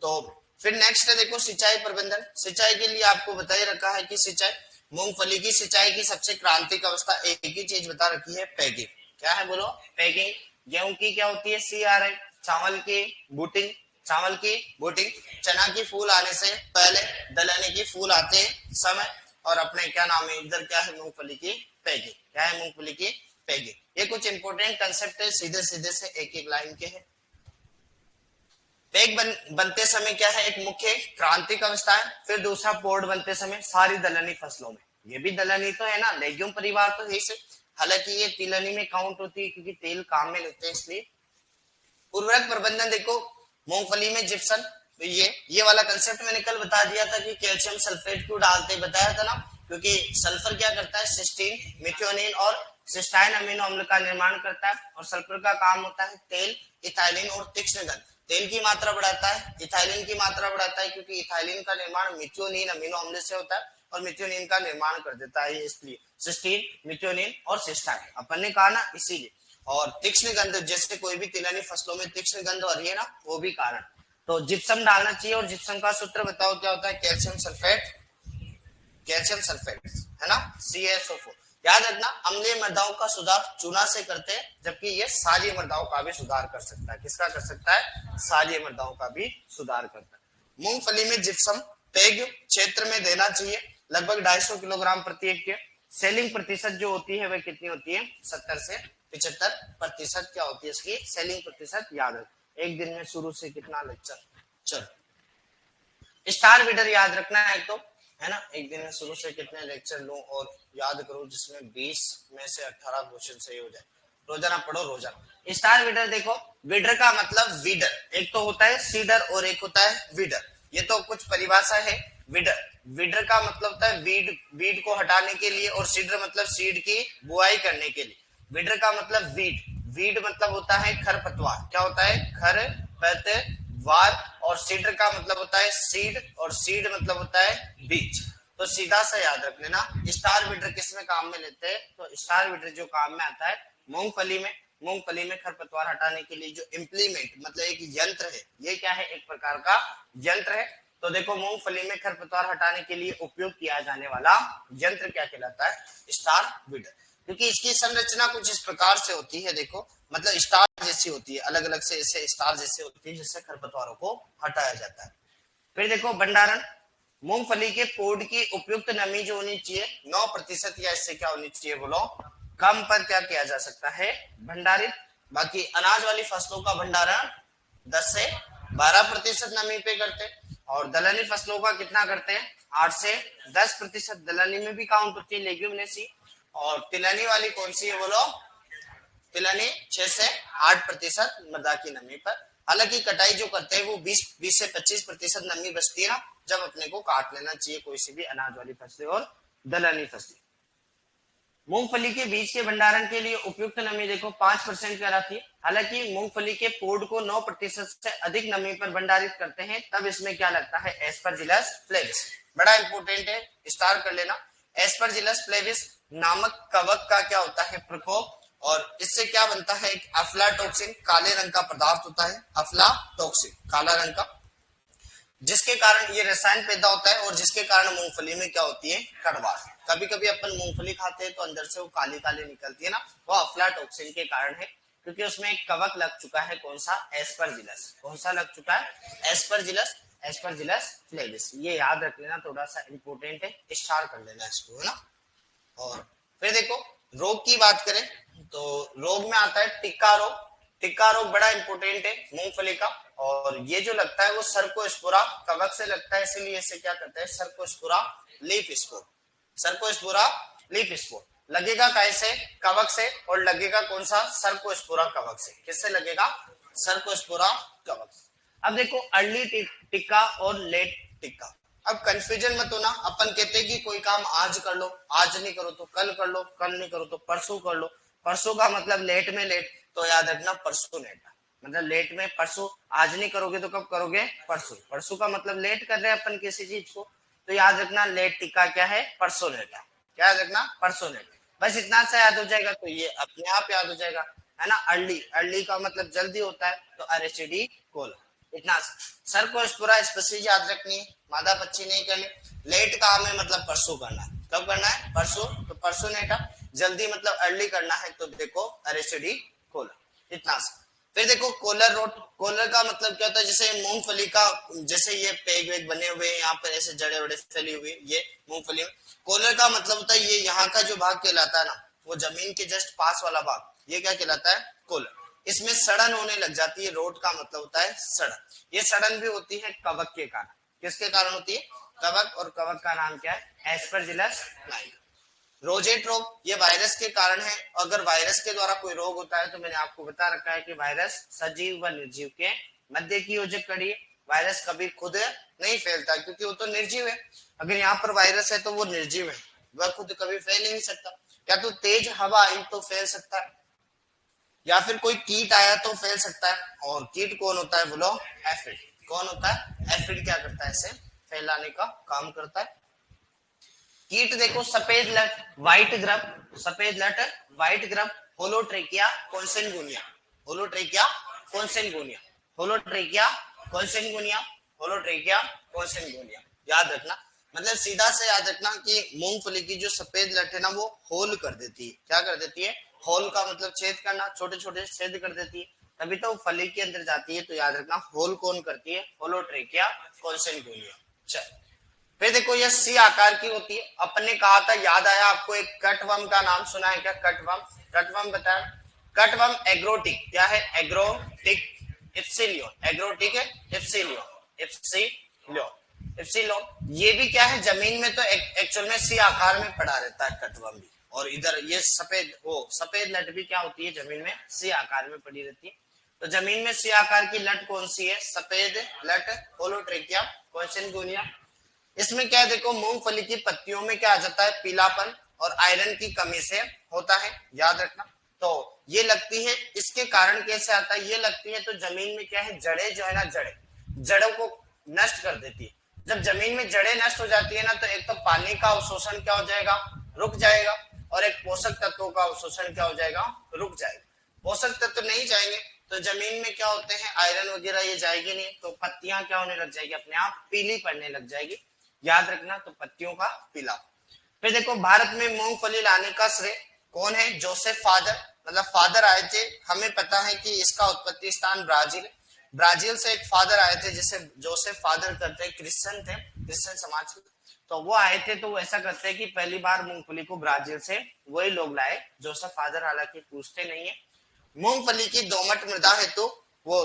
तो फिर नेक्स्ट है देखो सिंचाई प्रबंधन। सिंचाई के लिए आपको बता ही रखा है कि सिंचाई, मूंगफली की सिंचाई की सबसे क्रांतिक अवस्था एक ही चीज बता रखी है, पैगिंग। क्या है बोलो, पैगिंग। गेहूं की क्या होती है, CRI। चावल की बूटिंग, चावल की बूटिंग। चना की फूल आने से पहले दलहनी की फूल आते समय, और अपने क्या नाम है इधर, क्या है, मूंगफली की पैगिंग। क्या है, मूंगफली की पैगिंग। ये कुछ इंपोर्टेंट कंसेप्ट है, सीधे सीधे से एक एक लाइन के है। पैग बनते समय क्या है, एक मुख्य क्रांतिक अवस्था है। फिर दूसरा पोर्ट बनते समय सारी दलहनी फसलों में, ये भी दलहनी तो है ना, लेग्यूम परिवार तो है से, हालांकि ये तिलहनी में काउंट होती है क्योंकि तेल काम में लेते हैं इसलिए। उर्वरक प्रबंधन देखो, मूंगफली में जिप्सम, तो ये वाला कंसेप्ट मैंने कल बता दिया था कि कैल्शियम सल्फेट क्यों डालते, बताया था ना, क्योंकि सल्फर क्या करता है, सिस्टीन मिथ्योनिन और सिस्टाइन अमीनो अम्ल का निर्माण करता है, और सल्फर का काम होता है तेल, इथाइलिन और तीक्ष्ण गंध। तेल की मात्रा बढ़ाता है, इथाइलिन की मात्रा बढ़ाता है, क्योंकि इथाइलिन का निर्माण मिथ्योनिन अमीनो अम्ल से होता है और मिथ्योनिन का निर्माण कर देता है, इसलिए सिस्टीन मिथ्योनिन और सिस्टाइन अपन ने कहा ना, इसीलिए। और तीक्ष्ण गंध, जैसे कोई भी तिलहनी फसलों में तीक्ष्ण गंध हो रही है ना, वो भी कारण। तो जिप्सम डालना चाहिए, और जिप्सम का सूत्र बताओ क्या होता है, कैल्शियम सल्फेट, कैल्शियम सल्फेट है ना, CaSO4। याद रखना, अम्लीय मृदाओं का सुधार चूना से करते हैं, जबकि ये क्षारीय मृदाओं का भी सुधार कर सकता है। किसका कर सकता है, क्षारीय मृदाओं का भी सुधार करता है। मूंगफली में जिप्सम पेग क्षेत्र में देना चाहिए, लगभग 250 किलोग्राम प्रति हेक्टेयर। सेलिंग प्रतिशत जो होती है वह कितनी होती है, 70 से 75% क्या होती है इसकी सेलिंग प्रतिशत, याद रख। एक दिन में शुरू से कितना लेक्चर, चलो। स्टार वीडर याद रखना है, तो है ना। एक दिन में शुरू से कितने लेक्चर लूं और याद करूं जिसमें 20 में से 18 क्वेश्चन सही हो जाए। रोजाना पढ़ो रोजाना। स्टार वीडर देखो, वीडर का मतलब वीडर, एक तो होता है सीडर और एक होता है वीडर। ये तो कुछ परिभाषा है। वीडर, वीडर का मतलब होता है वीड को हटाने के लिए, और सीडर मतलब सीड की बुआई करने के लिए। वीडर का मतलब वीड मतलब होता है खरपतवार। क्या होता है? खरपतवार। और सीडर का मतलब होता है सीड, और सीड मतलब होता है बीज। तो सीधा सा याद रख लेना। स्टार वीडर किस में काम में लेते हैं? तो स्टार वीडर जो काम में आता है मूंगफली में। मूंगफली में खरपतवार हटाने के लिए जो इम्प्लीमेंट मतलब एक यंत्र है, ये क्या है? एक प्रकार का यंत्र है। तो देखो मूंगफली में खरपतवार हटाने के लिए उपयोग किया जाने वाला यंत्र क्या कहलाता है? Star weeder. क्योंकि इसकी संरचना कुछ इस प्रकार से होती है, देखो मतलब स्टार जैसी होती है, अलग अलग से ऐसे स्टार जैसे होती है जिससे खरपतवारों को हटाया जाता है। फिर देखो भंडारण, मूंगफली के पोड की उपयुक्त नमी जो होनी चाहिए 9% या इससे क्या होनी चाहिए बोलो? कम पर क्या किया जा सकता है? भंडारित। बाकी अनाज वाली फसलों का भंडारण 10 से 12% नमी पे करते हैं, और दलहनी फसलों का कितना करते हैं? 8 से 10%। दलहनी में भी काउंट होती है लेग्यूमिनेसी। और तिलहनी वाली कौन सी है बोलो? तिलहनी 6 से 8% मृदा की नमी पर। हालांकि कटाई जो करते हैं वो 20 से 25% नमी बचती है ना, जब अपने को काट लेना चाहिए कोई सी भी अनाज वाली फसलें और दलहनी फसलें। मूंगफली के बीज के भंडारण के लिए उपयुक्त नमी देखो 5% कहलाती है। हालांकि मूंगफली के पोड को 9% से अधिक नमी पर भंडारित करते हैं, तब इसमें क्या लगता है? एस्परजिलस फ्लेविस। बड़ा इंपॉर्टेंट है, स्टार कर लेना। एस्परजिलस फ्लेविस नामक कवक का क्या होता है? प्रकोप। और इससे क्या बनता है? एक अफ्लाटोक्सिन, काले रंग का पदार्थ होता है अफ्लाटोक्सिन, काला रंग का, जिसके कारण ये रसायन पैदा होता है और जिसके कारण मूंगफली में क्या होती है? कड़वाहट। कभी कभी अपन मूंगफली खाते हैं तो अंदर से वो काली काली निकलती है ना, वो अफ्लाटोक्सिन के कारण है, क्योंकि उसमें एक कवक लग चुका है। कौन सा? एस्परजिलस। कौन सा लग चुका है? एस्परजिलस। एस्परजिलस फ्लेविस, ये याद रख लेना, थोड़ा सा इंपोर्टेंट है, स्टार कर लेना इसको, है ना। और फिर देखो रोग की बात करें तो रोग में आता है टिक्का रोग। टिक्का रोग बड़ा इंपॉर्टेंट है मूंगफली का, और ये जो लगता है वो सर्कोस्पोरा कवक से लगता है, इसीलिए इसे क्या कहते हैं? Cercospora leaf spore. Cercospora leaf spore लगेगा कैसे? कवक से। और लगेगा कौन सा? सर्कोस्पोरा कवक से। किससे लगेगा? सर्कोस्पोरा कवक से। अब देखो अर्ली टिक्का और लेट टिक्का। अब कंफ्यूजन मत होना, अपन कहते हैं कि कोई काम आज कर लो, आज नहीं करो तो कल कर लो, कल नहीं करो तो परसों कर लो। परसों का मतलब लेट में लेट, तो याद रखना परसों लेट, मतलब लेट में परसों। आज नहीं करोगे तो कब करोगे? परसों। परसों का मतलब लेट कर रहे हैं अपन किसी चीज को, तो याद रखना लेट टिक्का क्या है? परसों लेटा। क्या याद रखना? परसों लेट। बस इतना सा याद हो जाएगा तो ये अपने आप याद हो जाएगा, है ना। अर्ली, अर्ली का मतलब जल्दी होता है, तो अरेसिडी कोल। इतना सर को इस पूरा स्पेशली याद रखनी है, मादा पच्ची नहीं करनी। लेट का हमें मतलब परसों करना है। कब करना है? परसों। तो परसों नेटा। जल्दी मतलब अर्ली करना है, तो देखो अरेसिडी कोलर। इतना सा। फिर देखो कोलर रोट। कोलर का मतलब क्या होता है? जैसे मूंगफली का, जैसे ये पेग वेग बने हुए हैं यहाँ पर, ऐसे जड़े वड़े फैली हुई, ये मूंगफली में। कोलर का मतलब होता है ये यहाँ का जो भाग कहलाता है ना, वो जमीन के जस्ट पास वाला भाग, ये क्या कहलाता है? कोलर। इसमें सड़न होने लग जाती है। रोट का मतलब होता है सड़न। ये सड़न भी होती है कवक के कारण। किसके कारण होती है? कवक। और कवक का नाम क्या है? Aspergillus Niger. रोजेट रोग, ये वायरस के कारण है। अगर वायरस के द्वारा कोई रोग होता है तो मैंने आपको बता रखा है कि वायरस सजीव व निर्जीव के मध्य की योजक कड़ी है। वायरस कभी खुद नहीं फैलता क्योंकि वो तो निर्जीव है। अगर यहाँ पर वायरस है तो वो निर्जीव है, वह खुद कभी फैल नहीं सकता। या तो तेज हवा आई तो फैल सकता है, या फिर कोई कीट आया तो फैल सकता है। और कीट कौन होता है बोलो? एफिड। कौन होता है? एफिड क्या करता है? इसे फैलाने का काम करता है। कीट देखो सफेद लट, व्हाइट ग्रब, सफेद लट, व्हाइट ग्रब, होलोट्रेकिया, कॉन्सेनगुनिया, होलोट्रेकिया, कॉन्सेनगुनिया, होलोट्रेकिया, कॉन्सेनगुनिया, होलोट्रेकिया, कॉन्सेनगुनिया। याद रखना, मतलब सीधा से याद रखना कि मूंगफली की जो सफेद लट है ना, वो होल कर देती है। क्या कर देती है? होल का मतलब छेद करना, छोटे छोटे छेद कर देती है, तभी तो फली के अंदर जाती है। तो याद रखना होल कौन करती है? होलोट्रेकिया कॉन्सेनगुनिया। चल फिर देखो ये सी आकार की होती है। अपन ने कहा था, याद आया आपको, एक कटवर्म का नाम सुना है क्या? कटवर्म। कटवर्म बताया। कटवर्म एग्रोटिक। क्या है? एग्रोटिक इप्सिलियो। एग्रोटिक है इप्सिलियो, इप्सिलियो। एप्सिलॉन। ये भी क्या है, जमीन में तो एक्चुअल में सी आकार में पड़ा रहता है कटवर्म भी, और इधर ये सफेद लट भी क्या होती है, जमीन में सी आकार में पड़ी रहती है। तो जमीन में सी आकार की लट कौन सी है, सफेद लट होलोट्रेकिया क्वेश्चनगोनिया। इसमें क्या है, देखो मूंगफली की पत्तियों में क्या आ जाता है, पीलापन और आयरन की कमी से होता है, याद रखना। तो ये लगती है, इसके कारण कैसे आता है, ये लगती है तो जमीन में क्या है, जड़ें जो है ना, जड़ों को नष्ट कर देती है। जब जमीन में जड़ें नष्ट हो जाती है ना, तो एक तो पानी का अवशोषण क्या हो जाएगा, रुक जाएगा, और एक पोषक तत्वों का अवशोषण क्या हो जाएगा, रुक जाएगा। पोषक तत्व नहीं जाएंगे तो जमीन में क्या होते हैं, आयरन वगैरह ये जाएगी नहीं, तो पत्तियां क्या होने लग जाएगी, अपने आप पीली पड़ने लग जाएगी, याद रखना। तो पत्तियों का पीला। फिर देखो भारत में मूंगफली लाने का श्रेय कौन है, जोसेफ फादर, मतलब फादर आए थे। हमें पता है कि इसका उत्पत्ति स्थान ब्राजील, ब्राजील से एक फादर आए थे जिसे जोसेफ फादर करते हैं, क्रिश्चियन थे, क्रिश्चियन समाज के। तो वो आए थे, तो वो ऐसा करते हैं कि पहली बार मूंगफली को ब्राजील से वही लोग लाए, जोसेफ फादर, हालांकि पूछते नहीं है। मूंगफली की दोमट मृदा है तो वो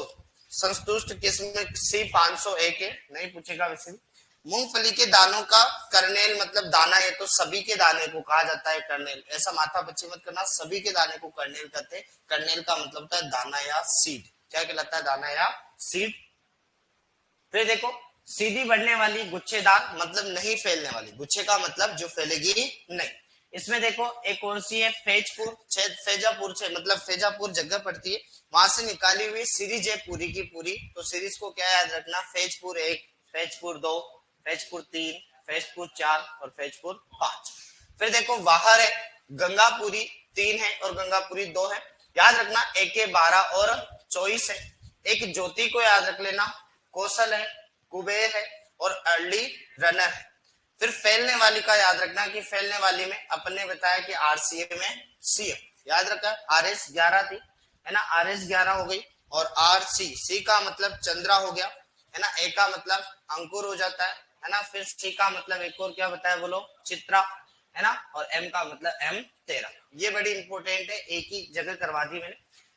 संतुष्ट किस्म C501 है, नहीं पूछेगा वैसे भी। मूंगफली के दानों का कर्नेल, मतलब दाना है तो सभी के दाने को कहा जाता है कर्नेल, ऐसा माथा पच्ची मत करना, सभी के दाने को कर्नेल कहते हैं। कर्नेल का मतलब होता है दाना या सीड, क्या कहलाता है, दाना या सीड। फिर देखो सीधी बढ़ने वाली, गुच्छेदार मतलब नहीं फैलने वाली, गुच्छे का मतलब जो फैलेगी नहीं। इसमें देखो एक कौन सी है, फैजपुर, फैजापुर से, मतलब फैजापुर जगह पड़ती है, वहां से निकाली हुई सीरीज है पूरी की पूरी। तो सीरीज को क्या याद रखना, फैजपुर 1, फैजपुर 2, फैजपुर 3, फैजपुर 4 और फैजपुर 5। फिर देखो बाहर है, गंगापुरी 3 है और गंगापुरी 2 है, याद रखना। एक 12 और 24 है। एक ज्योति को याद रख लेना, कौशल है, कुबेर है और अर्ली रनर है। फिर फैलने वाली का याद रखना कि फैलने वाली में अपने बताया कि आरसीए में सी है, याद रखा, RS 11 थी, है ना, RS 11 हो गई, और सी का मतलब चंद्रा हो गया, है ना, ए का मतलब अंकुर हो जाता है ना, फिर सी का मतलब एक और क्या बताया बोलो, चित्रा, है ना, और एम का मतलब M13। ये बड़ी इंपॉर्टेंट है, एक ही जगह करवा दी मैंने।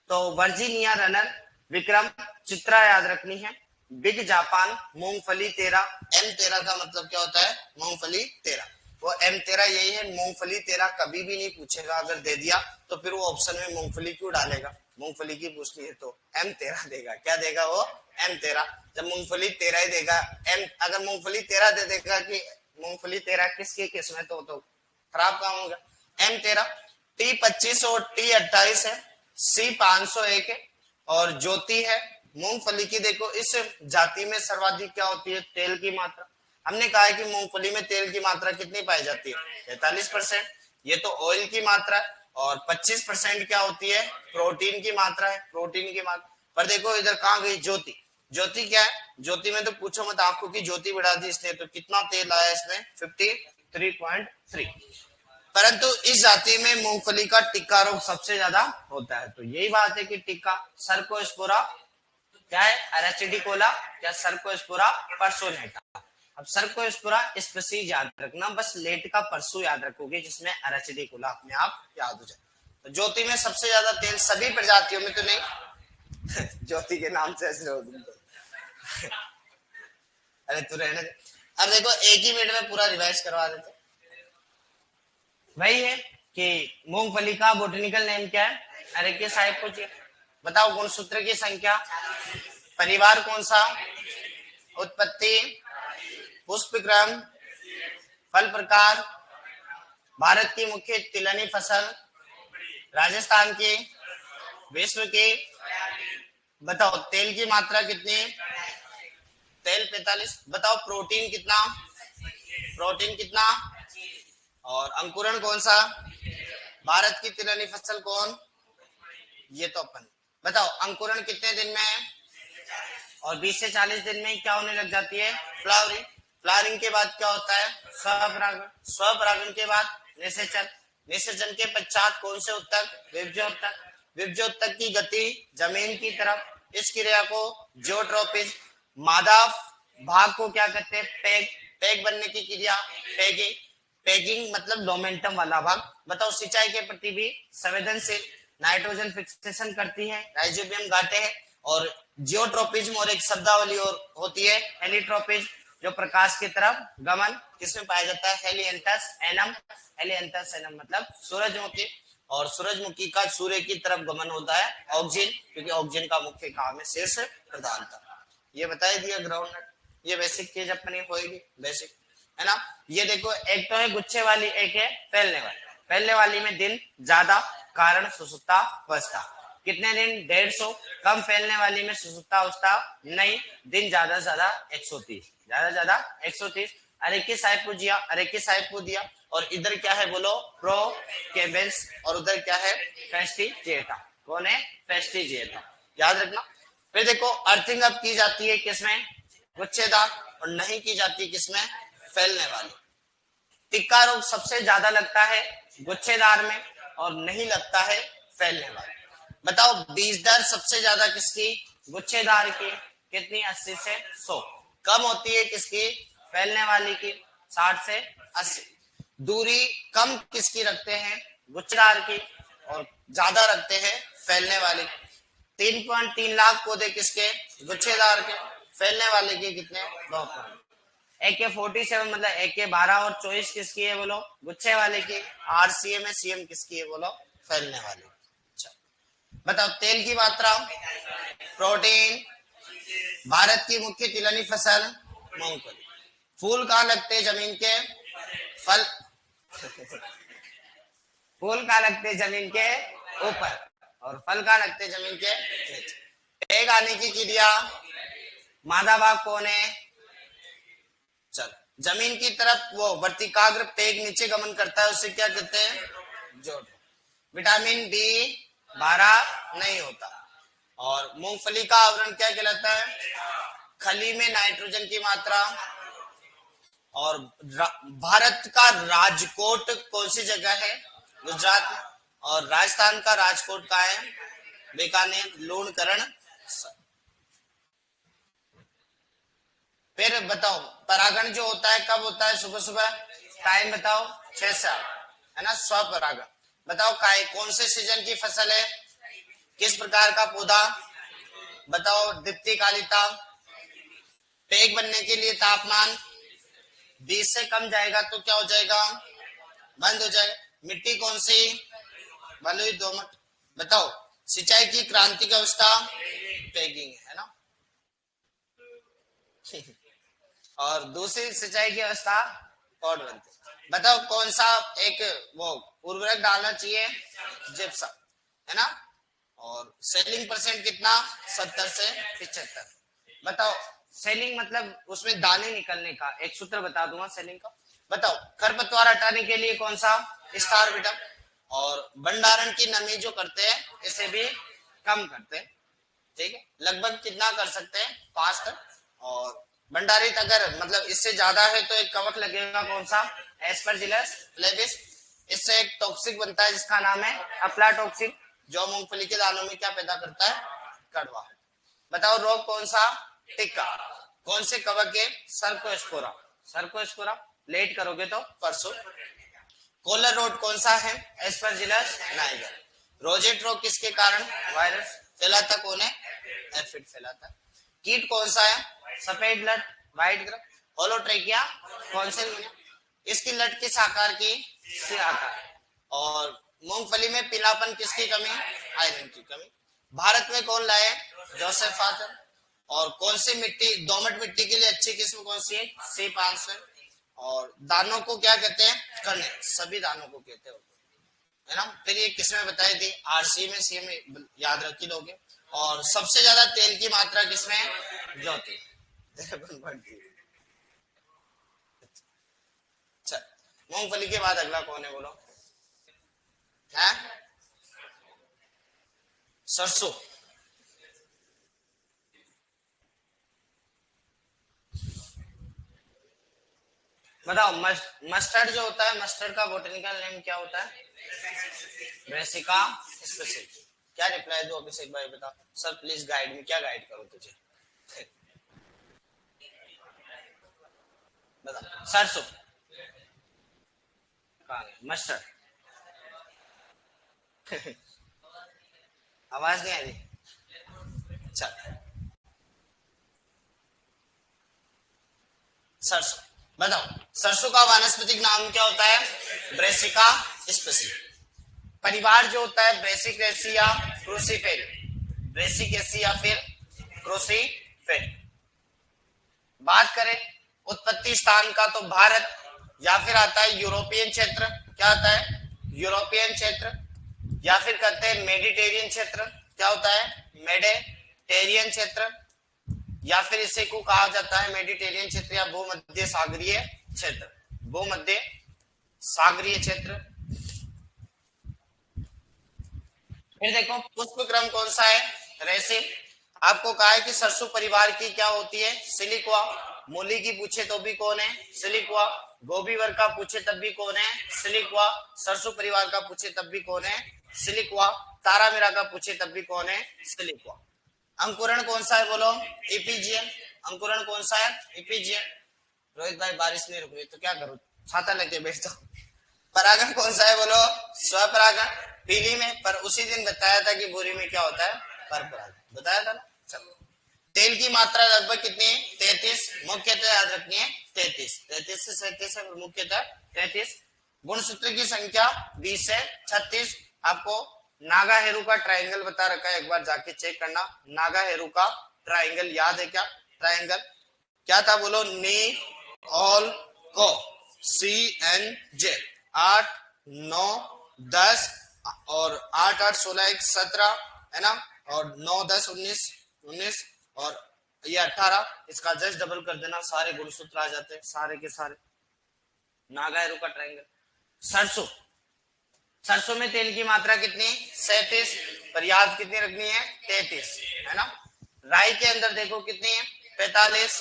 तो वर्जीनिया रनर, विक्रम, चित्रा याद रखनी है, बिग जापान, मूंगफली 13, M13 का मतलब क्या होता है, मूंगफली 13, वो M13 यही है। मूंगफली 13 कभी भी नहीं पूछेगा, अगर दे दिया तो फिर वो ऑप्शन में मूंगफली क्यों डालेगा, मूंगफली की पूछनी है तो M13 देगा, क्या देगा वो, M13। जब मूंगफली 13 ही देगा, अगर मूंगफली 13 दे देगा कि मूंगफली 13 किसकी किस्म है, तो खराब काम होगा। M13, T25 और T28 है, C501 है, और ज्योति है। मूंगफली की देखो इस जाति में सर्वाधिक क्या होती है, तेल की मात्रा। हमने कहा है कि मूंगफली में तेल की मात्रा कितनी पाई जाती है, 43%। ये तो ऑयल की मात्रा है, और 25% क्या होती है, प्रोटीन की मात्रा है, प्रोटीन की मात्रा। पर देखो इधर कहाँ गई ज्योति, ज्योति क्या है, ज्योति में तो पूछो मत, आंखों की ज्योति बढ़ा दी इसने, तो कितना तेल आया इसमें, 53.3। परंतु इस जाति में मूंगफली का टिक्का रोग सबसे ज्यादा होता है। तो यही बात है कि टिक्का, सर्कोस्पोरा क्या है, एराचिडिकोला, क्या सर्कोस्पोरा पर्सोनेटा। अब सर्कोस्पोरा स्पीशीज याद रखना, बस लेट का परसू याद रखोगे जिसमें एराचिडिकोला अपने आप याद हो जाए। तो ज्योति में सबसे ज्यादा तेल, सभी प्रजातियों में तो नहीं ज्योति के नाम से ऐसे हो अरे तू रहने दे। अब देखो एक ही मिनट में पूरा रिवाइज करवा देते। वही है कि मूंगफली का बोटेनिकल नेम क्या है, अरे के साहिब पूछिए, बताओ गुणसूत्र की संख्या, परिवार कौन सा, उत्पत्ति, पुष्पक्रम, फल प्रकार, भारत की मुख्य तिलहनी फसल, राजस्थान की, विश्व की, बताओ तेल की मात्रा कितनी, तेल 45, बताओ प्रोटीन कितना, प्रोटीन कितना, और अंकुरण कौन सा, भारत की तिलहनी फसल कौन, ये तो अपन। बताओ अंकुरण कितने दिन में है, और 20 से 40 दिन में क्या होने लग जाती है, फ्लावरिंग। फ्लावरिंग के बाद क्या होता है, स्वपरागण, स्वपरागण के बाद निषेचन, निषेचन के पश्चात कौन से उत्तक, विभज्योत्तक, विभज्योत्तक की गति जमीन की तरफ, इस क्रिया को जियोट्रोपिज्म, मादा भाग को क्या कहते हैं, पेग, पेग बनने की क्रिया पेगिंग, पेगिंग मतलब मोमेंटम वाला भाग। बताओ सिंचाई के प्रति भी संवेदनशील, नाइट्रोजन फिक्सेशन करती है, राइजोबियम गांठे है, और जियोट्रोपिज्म और एक शब्दावली और होती है हेलिट्रोपिज्म, जो प्रकाश की तरफ गमन किसमें पाया जाता है? Helianthus annuus. हेलियंथस एनम मतलब सूरजमुखी। और सूरजमुखी का सूर्य की तरफ गमन होता है ऑक्सीजन, क्योंकि ऑक्सीजन का मुख्य काम है शीर्ष प्रधानता। ये बता दिया ग्राउंड नट। ये बेसिक चीज अपनी होगी, बेसिक है ना। ये देखो, एक तो है गुच्छे वाली, एक है फैलने वाली। फैलने वाली में दिन ज्यादा, कारण सुसुप्तावस्था। कितने दिन? 150। कम फैलने वाली में सुसुप्तावस्था नहीं, दिन ज्यादा 130, ज्यादा 130। अरेकिस हाइपोजिया, अरेकिस हाइपोजिया। और इधर क्या है बोलो? प्रोकेबेंस। और उधर क्या है? फेस्टिजिएटा। कौन है? फेस्टिजिएटा, याद रखना। फिर देखो, अर्थिंग अब की जाती है किसमें? गुच्छेदार। और नहीं की जाती किसमें? फैलने वाली। टिक्का रोग सबसे ज्यादा लगता है गुच्छेदार में और नहीं लगता है फैलने वाले। बताओ, बीज दर सबसे ज्यादा किसकी? गुच्छेदार की। कितनी? 80 से 100। कम होती है किसकी? फैलने वाली की, 60 से 80। दूरी कम किसकी रखते हैं? गुच्छेदार की। और ज्यादा रखते हैं फैलने वाली। 3.3 लाख पौधे किसके? गुच्छेदार के। फैलने वाले के कितने? 2 पॉइंट। AK-47 मतलब AK-12 और 24 किसकी है बोलो? गुच्छे वाले की। RCM में CM किसकी है बोलो? फैलने वाली। अच्छा, बताओ, तेल की मात्रा? प्रोटीन। भारत की मुख्य तिलहनी फसल? मूंगफली। फूल कहाँ लगते हैं जमीन के? फल फूल कहाँ लगते हैं जमीन के ऊपर, और फल कहाँ लगते हैं जमीन के नीचे। पेग आने की क्रिया? मादा भाग कौन है? चल, जमीन की तरफ वो वर्तिकाग्र पेग नीचे गमन करता है, उसे क्या कहते हैं? जोड़। विटामिन B12 नहीं होता। और मूंगफली का आवरण क्या कहलाता है? खली में नाइट्रोजन की मात्रा। और भारत का राजकोट कौन सी जगह है? गुजरात में। और राजस्थान का राजकोट का है? बीकानेर। लूणकरण। फिर बताओ, परागण जो होता है कब होता है? सुबह सुबह। टाइम बताओ? 6 से 8, है ना, स्वपरागण। बताओ, काय कौन से सीजन की फसल है? किस प्रकार का पौधा? बताओ, दीप्तिकालिता। पेग बनने के लिए तापमान 20 से कम जाएगा तो क्या हो जाएगा? बंद हो जाएगा। मिट्टी कौन सी? बलुई दोमट। बताओ, सिंचाई की क्रांतिक अवस्था? पेगिंग, है ना। और दूसरी सिंचाई की अवस्था पॉट बनती। बताओ, कौन सा एक वो उर्वरक डालना चाहिए? जिप्सम, है ना। और सेलिंग परसेंट कितना? 70 से 75। बताओ, सेलिंग मतलब उसमें दाने निकलने का एक सूत्र बता दूंगा सेलिंग का। बताओ, खरपतवार हटाने के लिए कौन सा? स्टार विटम। और भंडारण की नमी जो करते हैं इसे भी कम करते हैं। ठीक है, लगभग कितना कर सकते हैं? 5 तक। और भंडारित अगर मतलब इससे ज्यादा है तो एक कवक लगेगा, कौन सा? एस्परजिलस फ्लेविस। इससे एक टॉक्सिक बनता है जिसका नाम है अफ्लाटॉक्सिन, जो मूंगफली के दानों में क्या पैदा करता है? कड़वा। बताओ, रोग कौन सा? टिक्का। कौन से कवक के? सर्कोस्पोरा। सर्कोस्पोरा। लेट करोगे तो परसों। कोलर रोड कौन सा है? Aspergillus Niger. रोजेट रोग किसके कारण? वायरस। फैलाता कौन है? एफिड फैलाता। कीट कौन सा है? सफेद लट, व्हाइट ग्रब। होलोट्रेकिया कौन से? इसकी लट किस आकार की? सी आकार। और मूंगफली में पीलापन किसकी कमी? आयरन की कमी। भारत में कौन लाए? Joseph father. और कौन सी मिट्टी दोमट मिट्टी के लिए अच्छी किस्म कौन सी है? C500। और दानों को क्या कहते हैं? कणे। सभी दानों को कहते हैं, है ना। फिर ये किसमें बताई थी? RC में, CM में, याद रख ही लोगे। और सबसे ज्यादा तेल की मात्रा किसमें? ज्योति। अच्छा, मूंगफली के बाद अगला कौन है बोलो? है सरसों। बताओ, मस्टर्ड जो होता है, मस्टर्ड का बोटेनिकल नेम क्या होता है? ब्रेसिका स्पेसिल। क्या रिप्लाई दो अभिषेक भाई? बताओ सर, प्लीज गाइड में, क्या गाइड करो तुझे? बता। सरसों कहाँ गया? मस्टर्ड। आवाज नहीं आ रही? अच्छा, सरसों। बताओ सरसों का वानस्पतिक नाम क्या होता है? Brassica species. परिवार जो होता है ब्रेसिकेसी या क्रूसीफेरी, ब्रेसिकेसी या फिर क्रूसीफेरी। बात करें उत्पत्ति स्थान का तो भारत, या फिर आता है यूरोपियन क्षेत्र, क्या आता है? यूरोपियन क्षेत्र, या फिर कहते हैं मेडिटेरियन क्षेत्र, क्या होता है? मेडिटेरियन क्षेत्र, या फिर इसे को कहा जाता है मेडिटेरियन क्षेत्र या भूमध्य सागरीय क्षेत्र, भूमध्य सागरीय क्षेत्र। फिर देखो पुष्प क्रम कौन सा है? रेसिम। आपको कहा है कि सरसों परिवार की क्या होती है? सिलिक्वा। मूली की पूछे तो भी कौन है? सिलिक्वा। गोभी वर्ग का पूछे तब भी कौन है? सिलिक्वा। सरसों परिवार का पूछे तब भी कौन है? सिलिक्वा। तारामीरा का पूछे तब भी कौन है? सिलिक्वा। अंकुरण कौन सा है बोलो? इपीजियन। अंकुरण कौन सा है? इपीजियन। रोहित भाई बारिश नहीं रुक रही तो क्या करूं, छाता लेके बैठ जाओ। परागण कौन सा है बोलो? स्वपरागण। पीली में, पर उसी दिन बताया था कि बोरी में क्या होता है? पर परागण बताया था ना। चलो तेल की मात्रा लगभग कितनी है? 33। मुख्यतः याद रखनी है 33, 33 से 37 है, मुख्यतः 33। गुणसूत्र की संख्या 20 से 36। आपको नागा हेरू का ट्राइंगल बता रखा है, एक बार जाके चेक करना। नागा हेरू का ट्राइंगल याद है क्या? ट्राइंगल क्या था बोलो? नी ऑल को CNJ 8 9 10 और 8 8 16 1 17 है ना, और 9 10 19 19 और ये 18। इसका जस्ट डबल कर देना, सारे गुणसूत्र आ जाते हैं सारे के सारे। नागायरू का ट्रायंगल। सरसों, सरसों में तेल की मात्रा कितनी? 37। पर याद कितनी रखनी है? 33 है ना। राई के अंदर देखो कितनी है? 45।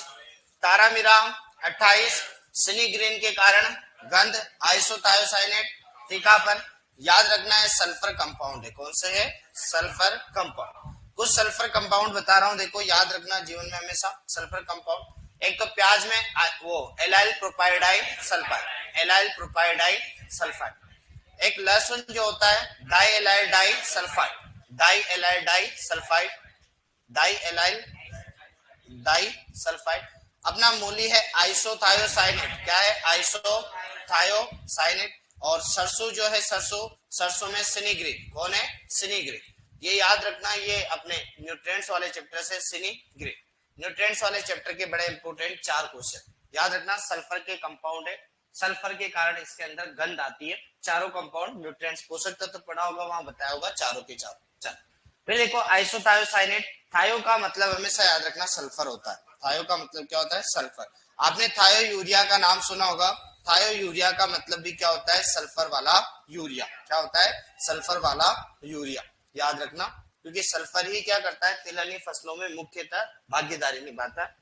तारामीरा 28। सिनी ग्रीन के कारण गंध, आइसोथायोसाइनेट, तीखापन। याद रखना है सल्फर कंपाउंड है। कौन से है? Sulphur compound. कुछ सल्फर कंपाउंड बता रहा हूं, देखो याद रखना जीवन में हमेशा सल्फर कंपाउंड। एक तो प्याज में वो allyl propylidene sulphide, allyl propylidene sulphide. एक लहसुन जो होता है di allyl di sulphide, di allyl di sulphide, di allyl di sulphide. अपना मूली है आइसोथायोसाइनेट, क्या है? आइसोथायोसाइनेट। और सरसों जो है सरसों, सरसों में सिनीग्रीन, कौन है? सिनीग्रीन। ये याद रखना, ये अपने न्यूट्रिएंट्स वाले चैप्टर से सिनीग्रीन, न्यूट्रिएंट्स वाले चैप्टर के बड़े इंपोर्टेंट 4 क्वेश्चन याद रखना। सल्फर के कंपाउंड है, सल्फर के कारण इसके अंदर गंध आती है। चारों कंपाउंड न्यूट्रिएंट्स, पोषक तत्व पढ़ा होगा वहां बताया होगा चारों के चारों। चल फिर देखो आइसोथायोसाइनेट, थायो का मतलब हमेशा याद रखना सल्फर होता है। थायो का मतलब क्या होता है? सल्फर। आपने थायो यूरिया का नाम सुना होगा। थायो यूरिया का मतलब भी क्या होता है? सल्फर वाला यूरिया। क्या होता है? सल्फर वाला यूरिया। याद रखना, क्योंकि सल्फर ही क्या करता है? तिलहनी फसलों में मुख्यतः भागीदारी निभाता है।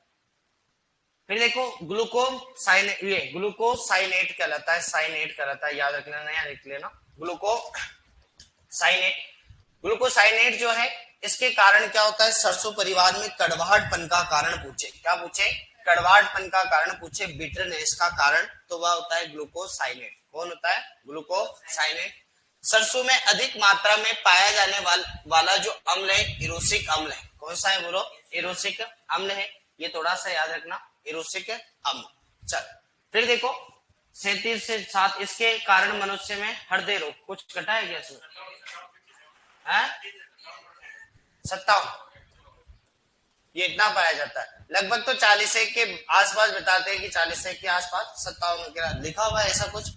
फिर देखो ग्लूकोसाइनेट, ये ग्लूकोसाइनेट कहलाता है, साइनेट कहलाता है, याद रखना, नया लिख लेना ग्लूकोसाइनेट। ग्लूकोसाइनेट जो है इसके कारण क्या होता है? सरसों परिवार में कड़वाहटपन का कारण पूछे, क्या पूछे? कड़वाहटपन का कारण पूछे, बिटरनेस का कारण, तो वह होता है ग्लूकोसाइनेट। कौन होता है? ग्लूकोसाइनेट। सरसों में अधिक मात्रा में पाया जाने वाला जो अम्ल है इरोसिक अम्ल है। कौन सा है बोलो? इरोसिक अम्ल है। ये थोड़ा सा याद रखना, इरोसिक अम्ल। चल फिर देखो 37 से 7, इसके कारण मनुष्य में हृदय रोग, कुछ कटा है क्या इसमें? 57, ये इतना पाया जाता है। लगभग तो 41 के आसपास बताते हैं कि 41 के आसपास, 57 के लिखा हुआ है ऐसा कुछ,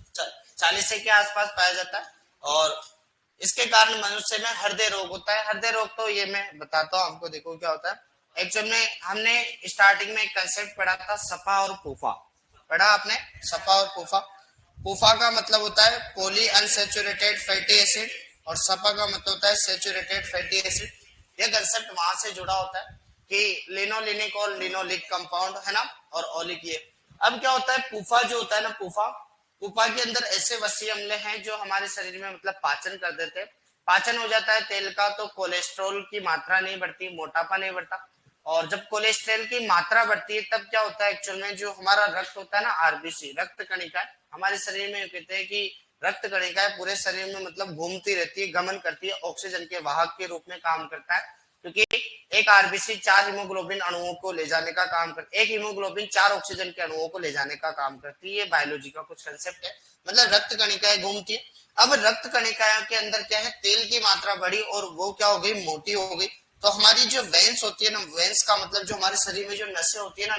40 के आसपास पाया जाता है। और इसके कारण मनुष्य में हृदय रोग होता है। हृदय रोग तो ये मैं बताता हूँ आपको, देखो क्या होता है। एक्चुअल में हमने स्टार्टिंग में एक कंसेप्ट पढ़ा था, सपा और पूफा। पढ़ा आपने? सपा और पूफा। पूफा का मतलब होता है पॉली अनसेचुरेटेड फैटी एसिड, और सपा का मतलब होता है सेचुरेटेड फैटी एसिड। यह कंसेप्ट वहां से जुड़ा होता है कि लिनोलिनिक और लिनोलिक कंपाउंड है ना, और ओलिक ये। अब क्या होता है? पूफा जो होता है ना, पूफा, पूफा के अंदर ऐसे वसीय अम्ल हैं जो हमारे शरीर में मतलब पाचन कर देते हैं। पाचन हो जाता है तेल का तो कोलेस्ट्रॉल की मात्रा नहीं बढ़ती, मोटापा नहीं बढ़ता। और जब कोलेस्ट्रॉल की मात्रा बढ़ती है तब क्या होता है? एक्चुअल में जो हमारा रक्त होता है ना, आरबीसी, रक्त कणिका, हमारे शरीर में कहते हैं कि रक्त कणिका पूरे शरीर में मतलब घूमती रहती है, गमन करती है, ऑक्सीजन के वाहक के रूप में काम करता है। क्योंकि एक आरबीसी 4 हीमोग्लोबिन अणुओं को ले जाने का काम कर, एक हीमोग्लोबिन 4 ऑक्सीजन के अणुओं को ले जाने का काम करती है। ये बायोलॉजी का कुछ कंसेप्ट है, मतलब रक्त कणिकाएं घूमती है। अब रक्त कणिकाओं के अंदर क्या है, तेल की मात्रा बढ़ी और वो क्या हो गई, मोटी हो गई। तो हमारी जो वेंस होती है ना, वेंस का मतलब जो हमारे शरीर में जो नसें होती है ना,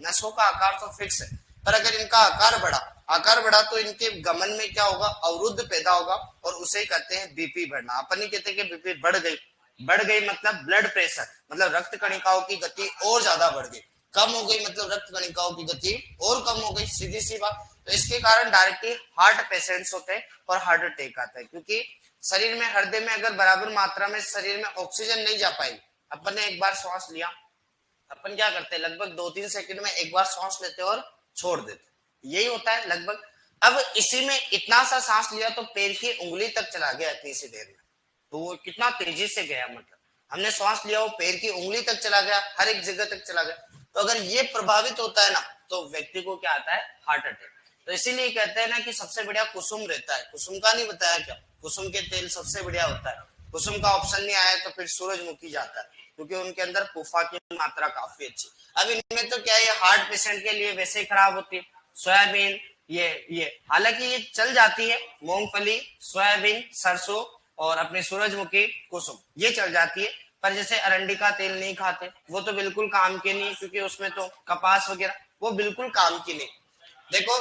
नसों का आकार तो फिक्स है, पर अगर इनका आकार बढ़ा तो इनके गमन में क्या होगा, अवरुद्ध पैदा होगा और उसे कहते हैं बीपी बढ़ना। अपन ही कहते हैं कि बीपी बढ़ गई मतलब ब्लड प्रेशर, मतलब रक्त कणिकाओं की गति और ज्यादा बढ़ गई। कम हो गई मतलब रक्त कणिकाओं की गति और कम हो गई, सीधी सी बात। तो इसके कारण डायरेक्टली हार्ट पेशेंट्स होते हैं और हार्ट अटैक आता है, क्योंकि शरीर में, हृदय में अगर बराबर मात्रा में शरीर में ऑक्सीजन नहीं जा पाएगी, अपन ने एक बार श्वास लिया, अपन क्या करते हैं, लगभग 2-3 सेकंड में एक बार सांस लेते और छोड़ देते, यही होता है लगभग। अब इसी में इतना सा सांस लिया तो पैर की उंगली तक चला गया इतनी सी देर में, तो वो कितना तेजी से गया, मतलब हमने सांस लिया वो पैर की उंगली तक चला गया, हर एक जगह तक चला गया। तो अगर ये प्रभावित होता है ना, तो व्यक्ति को क्या आता है, हार्ट अटैक। तो इसीलिए कहते हैं ना कि सबसे बढ़िया कुसुम रहता है। कुसुम का नहीं बताया क्या, कुसुम के तेल सबसे बढ़िया होता है। कुसुम का ऑप्शन नहीं आया तो फिर सूरजमुखी जाता है, क्योंकि उनके अंदर पुफा की मात्रा काफी अच्छी। अब इनमें तो क्या है, हार्ट पेशेंट के लिए वैसे ही खराब होती है। सोयाबीन, ये हालांकि ये चल जाती है, मूंगफली, सोयाबीन, सरसों और अपने सूरजमुखी, कुसुम, ये चल जाती है। पर जैसे अरंडी का तेल नहीं खाते, वो तो बिल्कुल काम के नहीं, क्योंकि उसमें तो कपास वगैरह, वो बिल्कुल काम की नहीं। देखो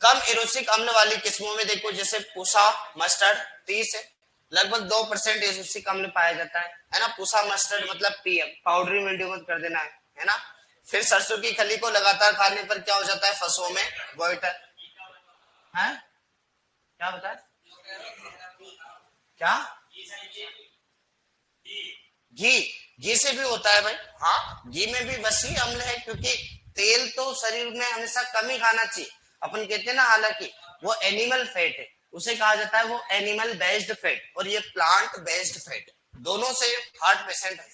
कम एरोसिक अम्ल वाली किस्मों में देखो, जैसे पूसा मस्टर्ड 30 है, लगभग 2% एरोसिक अम्ल पाया जाता है ना। पूसा मस्टर्ड मतलब पीएम, पाउडरी मिल्ड्यू मत कर देना है ना। फिर सरसों की खली को लगातार खाने पर क्या हो जाता है, फसलों में गोइटर है, क्या बताए, क्या, घी, घी से भी होता है भाई, हाँ घी में भी वसी अम्ल है, क्योंकि तेल तो शरीर में हमेशा कम ही खाना चाहिए। अपन कहते हैं ना, हालांकि वो एनिमल फैट है, उसे कहा जाता है वो एनिमल बेस्ड फैट, और ये प्लांट बेस्ड फैट, दोनों से हार्ट पेशेंट है।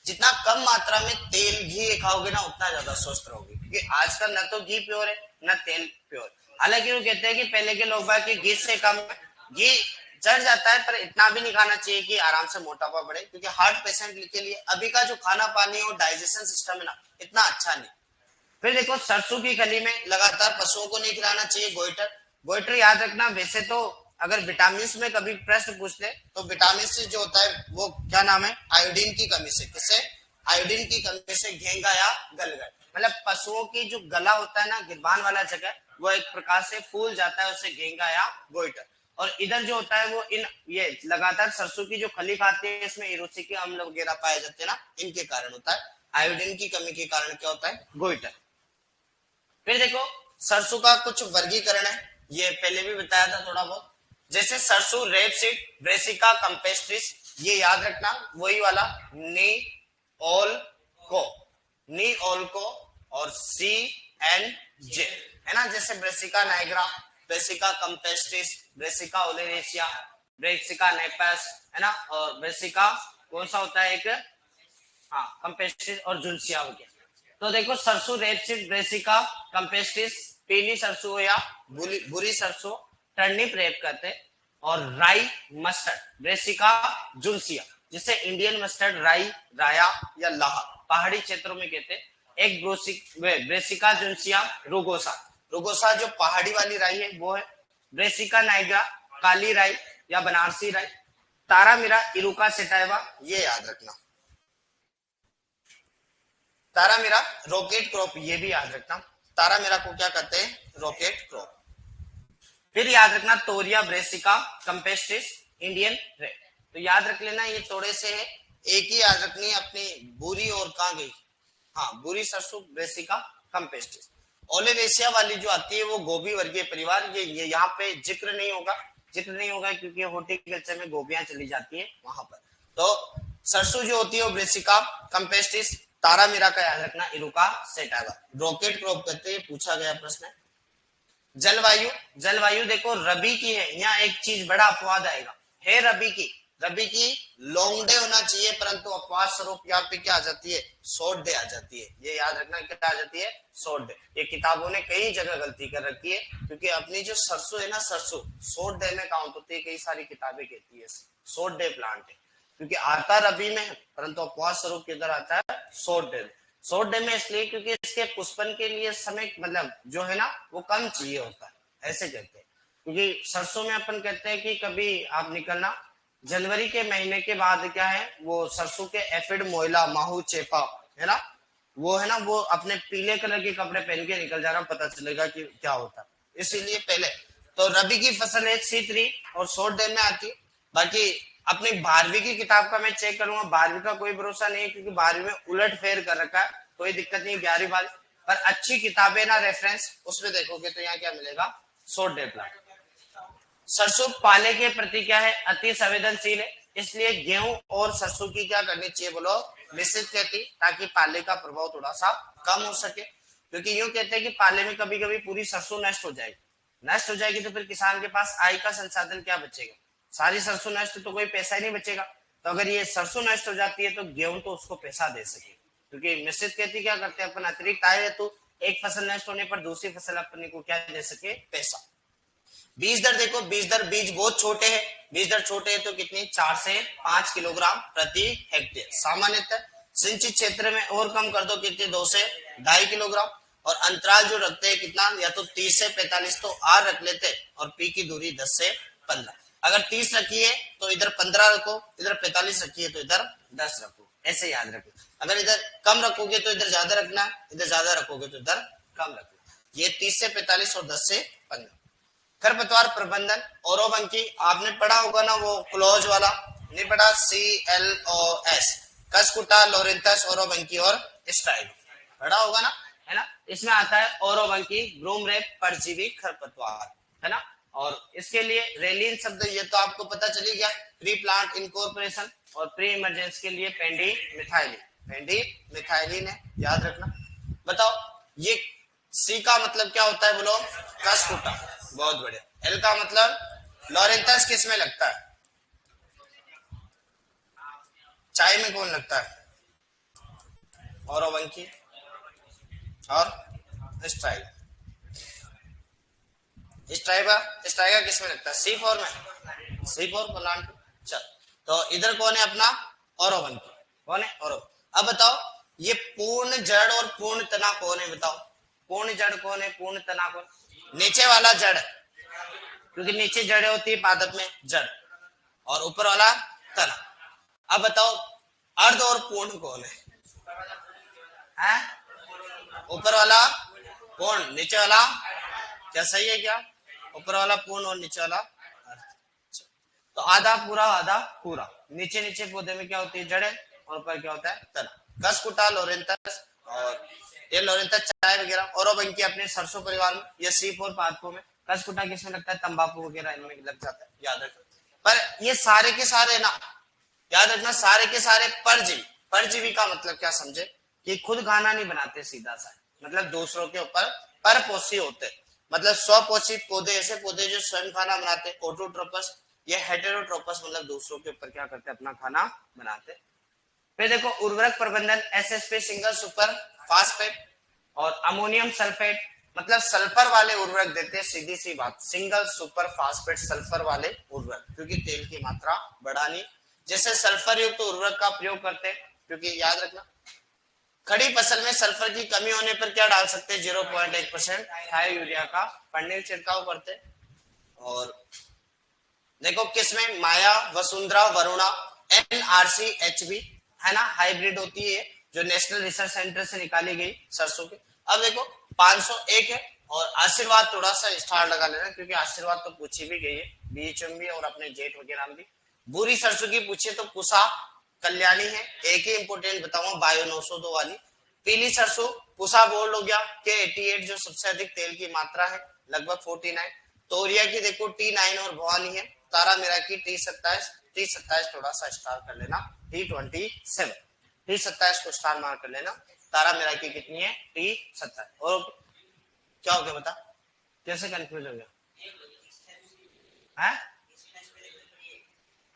जितना कम मात्रा में तेल घी खाओगे ना, उतना ज्यादा स्वस्थ रहोगे, क्योंकि आजकल न तो घी प्योर है न तेल प्योर। हालांकि वो कहते हैं कि पहले के लोग बाग घी से कम, घी चढ़ जाता है, पर इतना भी नहीं खाना चाहिए कि आराम से मोटापा बढ़े, क्योंकि हार्ट पेशेंट के लिए अभी का जो खाना पानी और डाइजेशन सिस्टम है ना, इतना अच्छा नहीं। फिर देखो सरसों की खली में लगातार पशुओं को नहीं खिलाना चाहिए गोइटर। गोइटर याद रखना, वैसे तो अगर विटामिन में कभी प्रश्न पूछते तो विटामिन से जो होता है वो क्या नाम है, आयोडीन की कमी से। किससे, आयोडीन की कमी से घेंगा या गलगल, मतलब पशुओं की जो गला होता है ना, गिरबान वाला जगह, वो एक प्रकार से फूल जाता है, उसे घेंगा या गोइटर। और इधर जो होता है वो इन ये लगातार सरसों की जो खली खाते हैं, इसमें एरोसिक अम्ल वगैरह पाए जाते हैं ना, इनके कारण होता है। आयोडीन की कमी के कारण क्या होता है, गोइटर। फिर देखो सरसों का कुछ वर्गीकरण है, ये पहले भी बताया था थोड़ा बहुत। जैसे सरसों रेपसीड, ब्रेसिका कंपेस्ट्रिस, ये याद रखना वही वाला, नी ओल को, नी ओल को और CNJ, है ना। जैसे Brassica nigra, Brassica campestris, Brassica oleracea, Brassica napus, है ना, और ब्रेसिका कौन सा होता है एक, हाँ कंपेस्ट्रिस और जुनसिया हो गया। तो देखो सरसों रेपसीड, ब्रेसिका कंपेस्ट्रिस, पीली सरसों या बुरी सरसों, टर्निप रेप कहते हैं, और राई मस्टर्ड, ब्रेसिका जुनसिया, जिसे इंडियन मस्टर्ड, राई, राया या लाहा पहाड़ी क्षेत्रों में कहते हैं। एक ब्रेसिका जुनसिया रुगोसा, रुगोसा जो पहाड़ी वाली राई है वो है। ब्रेसिका नाइग्रा काली राई या बनारसी राई। तारामीरा इरुका सेटाइवा, ये याद रखना। तारामीरा रॉकेट क्रॉप, ये भी याद रखना, तारामीरा को क्या कहते हैं, रॉकेट क्रॉप। फिर याद रखना तोरिया ब्रेसिका कंपेस्ट्रिस, इंडियन रेड। तो याद रख लेना, ये थोड़े से है, एक ही याद रखनी है अपनी, बुरी और कहां गई, हाँ बुरी सरसों ब्रेसिका कंपेस्ट्रिस। ओलेवेशिया वाली जो आती है वो गोभी वर्गीय परिवार, ये यहाँ पे जिक्र नहीं होगा क्योंकि हॉर्टिकल्चर में गोभियां चली जाती है वहां पर। तो सरसों जो होती है वो ब्रेसिका कंपेस्ट्रिस, तारामीरा का याद रखना इरुका सेटावा, रॉकेट क्रॉप कहते हैं, पूछा गया प्रश्न है। जलवायु, जलवायु देखो रबी की है, यहाँ एक चीज बड़ा अपवाद आएगा, है रबी की लॉन्ग डे होना चाहिए, परंतु अपवाद स्वरूप यहाँ पे क्या आ जाती है, शॉर्ट डे आ जाती है। ये याद रखना क्या आ जाती है, शॉर्ट डे। ये किताबों ने कई जगह गलती कर रखी है, क्योंकि अपनी जो सरसों है ना, सरसों शॉर्ट डे में काउंट होती है, कई सारी किताबें कहती है शॉर्ट डे प्लांट है। क्योंकि आता रबी में है, परंतु अपवाद स्वरूप किधर आता है, शॉर्ट डे। शॉर्ट डे में इसलिए क्योंकि इसके पुष्पन के लिए समय मतलब जो है ना वो कम चाहिए होता है, ऐसे कहते हैं। क्योंकि सरसों में अपन कहते हैं कि कभी आप निकलना जनवरी के महीने के बाद क्या है, वो सरसों के एफिड, मोइला, माहू, चेपा है ना, वो है ना वो अपने पीले कलर के कपड़े पहन के निकल जाना, पता चलेगा कि क्या होता है। इसीलिए पहले तो रबी की फसल है C3 और शॉर्ट डे में आती। बाकी अपनी 12वीं की किताब का मैं चेक करूंगा, 12वीं का कोई भरोसा नहीं है क्योंकि 12वीं में उलट फेर कर रखा है, कोई दिक्कत नहीं 11वीं 12वीं, पर अच्छी किताबें ना रेफरेंस उसमें देखोगे तो यहाँ क्या मिलेगा, शॉर्ट डे प्लान। सरसों पाले के प्रति क्या है, अति संवेदनशील है, इसलिए गेहूं और सरसों की क्या करनी चाहिए बोलो, मिश्रित खेती, ताकि पाले का प्रभाव थोड़ा सा कम हो सके। क्योंकि यूं कहते हैं कि पाले में कभी कभी पूरी सरसों नष्ट हो जाएगी, नष्ट हो जाएगी तो फिर किसान के पास आय का संसाधन क्या बचेगा, सारी सरसों नष्ट तो कोई पैसा ही नहीं बचेगा। तो अगर ये सरसों नष्ट हो जाती है तो गेहूं तो उसको पैसा दे सके। क्योंकि मिश्रित खेती क्या करते हैं अपन, अतिरिक्त आय है तो एक फसल नष्ट होने पर दूसरी फसल अपने को क्या दे सके, पैसा। बीज दर देखो, बीज दर, बीज बहुत छोटे हैं, बीज दर छोटे हैं तो कितनी, 4 से 5 किलोग्राम प्रति हेक्टेयर। सामान्यतः सिंचित क्षेत्र में और कम कर दो, कितने, 2 से 2.5 किलोग्राम। और अंतराल जो रखते हैं कितना, या तो 30 से 45 तो आर रख लेते, और पी की दूरी 10 से 15। अगर 30 रखी है तो इधर 15 रखो, इधर 45 रखी है तो इधर 10 रखो, ऐसे याद रखो। अगर इधर कम रखोगे तो इधर ज्यादा रखना, इधर ज्यादा रखोगे तो इधर कम रखना। ये 30 से 45 और 10 से 15। खरपतवार प्रबंधन, ओरोबंकी आपने पढ़ा होगा ना, वो क्लोज वाला नहीं पढ़ा, CLOS, कसकुटा, लोरेंथस, ओरोबंकी और स्ट्राइक, पढ़ा होगा ना, है ना। इसमें आता है ओरोबंकी, ब्रूमरेप, परजीवी खरपतवार, है ना। और इसके लिए रेलिन शब्द ये तो आपको पता चली गया, प्री प्लांट इनकॉर्पोरेशन, और प्री इमरजेंस के लिए पेंडी मिथाइलिन, पेंडी मिथाइलिन है, याद रखना। बताओ ये सी का मतलब क्या होता है बोलो, कसकुटा, बहुत बढ़िया। एल का मतलब लॉरेंथस, किस में लगता है, चाय में कौन लगता है, ओरोबंकी और स्ट्राइक, स्ट्राइका, स्ट्राइका किस में लगता है, C4 में, C4 प्लांट। चल तो इधर कौन है अपना, ओरोबंकी, कौन है, ओरो। अब बताओ ये पूर्ण जड़ और पूर्ण तना कौन है, बताओ पूर्ण जड़ कौन है, पूर्ण तना कौन, नीचे वाला जड़, क्योंकि नीचे जड़ें होती है पादप में, जड़, और ऊपर वाला तना। अब बताओ अर्ध और पूर्ण कौन है? ऊपर वाला पूर्ण, नीचे वाला, क्या सही है क्या, ऊपर वाला पूर्ण और नीचे वाला अर्ध। तो आधा पूरा आधा पूरा, नीचे नीचे पौधे में क्या होती है, जड़ें, और ऊपर क्या होता है, तना। कसकुटा, लोरेंथस, और ये लोरेंथस चाय वगैरह, ओरोबंकी अपने सरसों परिवार में, ये C4 पादपों में, कसकुटा किसमें लगता है, तंबाकू वगैरह इनमें लग जाता है, याद रखना। पर ये सारे के सारे ना, याद रखना, सारे के सारे परजीवी। परजीवी का मतलब क्या समझे, कि खुद खाना नहीं बनाते सीधा सा, मतलब दूसरों के ऊपर परपोषी होते, मतलब स्वपोषित पौधे, ऐसे पौधे जो स्वयं खाना बनाते, ऑटोट्रोपस। ये हेटेरोट्रोपस, मतलब दूसरों के ऊपर क्या करते, अपना खाना बनाते। फिर देखो उर्वरक प्रबंधन, SSP सिंगल सुपर फास्फेट और अमोनियम सल्फेट, मतलब सल्फर वाले उर्वरक देते हैं, सीधी सी बात, सिंगल सुपर फास्फेट सल्फर वाले उर्वरक, क्योंकि तेल की मात्रा बढ़ानी, जैसे सल्फर युक्त उर्वरक का प्रयोग करते हैं। क्योंकि याद रखना खड़ी फसल में सल्फर की कमी होने पर क्या डाल सकते हैं, 0.1% थाई यूरिया का फंडिल छिड़काव करते। और देखो किसमें, माया, वसुंधरा, वरुणा, NRC-HB, है ना, हाइब्रिड होती है जो नेशनल रिसर्च सेंटर से निकाली गई सरसों के। अब देखो 501 है, और आशीर्वाद थोड़ा सा स्टार लगा लेना, क्योंकि आशीर्वाद तो पूछी भी गई है BHM भी और अपने जेठ वगैरह में भी। बुरी सरसों की पूछे तो पुसा, कल्याणी है, एक ही इंपोर्टेंट बताऊंगा, बायो 902 वाली। पीली सरसों पुसा बोल्ड हो गया, K88 जो सबसे अधिक तेल की मात्रा है, लगभग 49। तोरिया की देखो T9 और भवानी है। तारा मेरा की T27, T27 थोड़ा सा स्टार कर लेना, T27, T27 को स्टार मार कर लेना। तारा मेरा की कितनी है, T27। और क्या हो गया बता, कैसे कंफ्यूज हो गया है?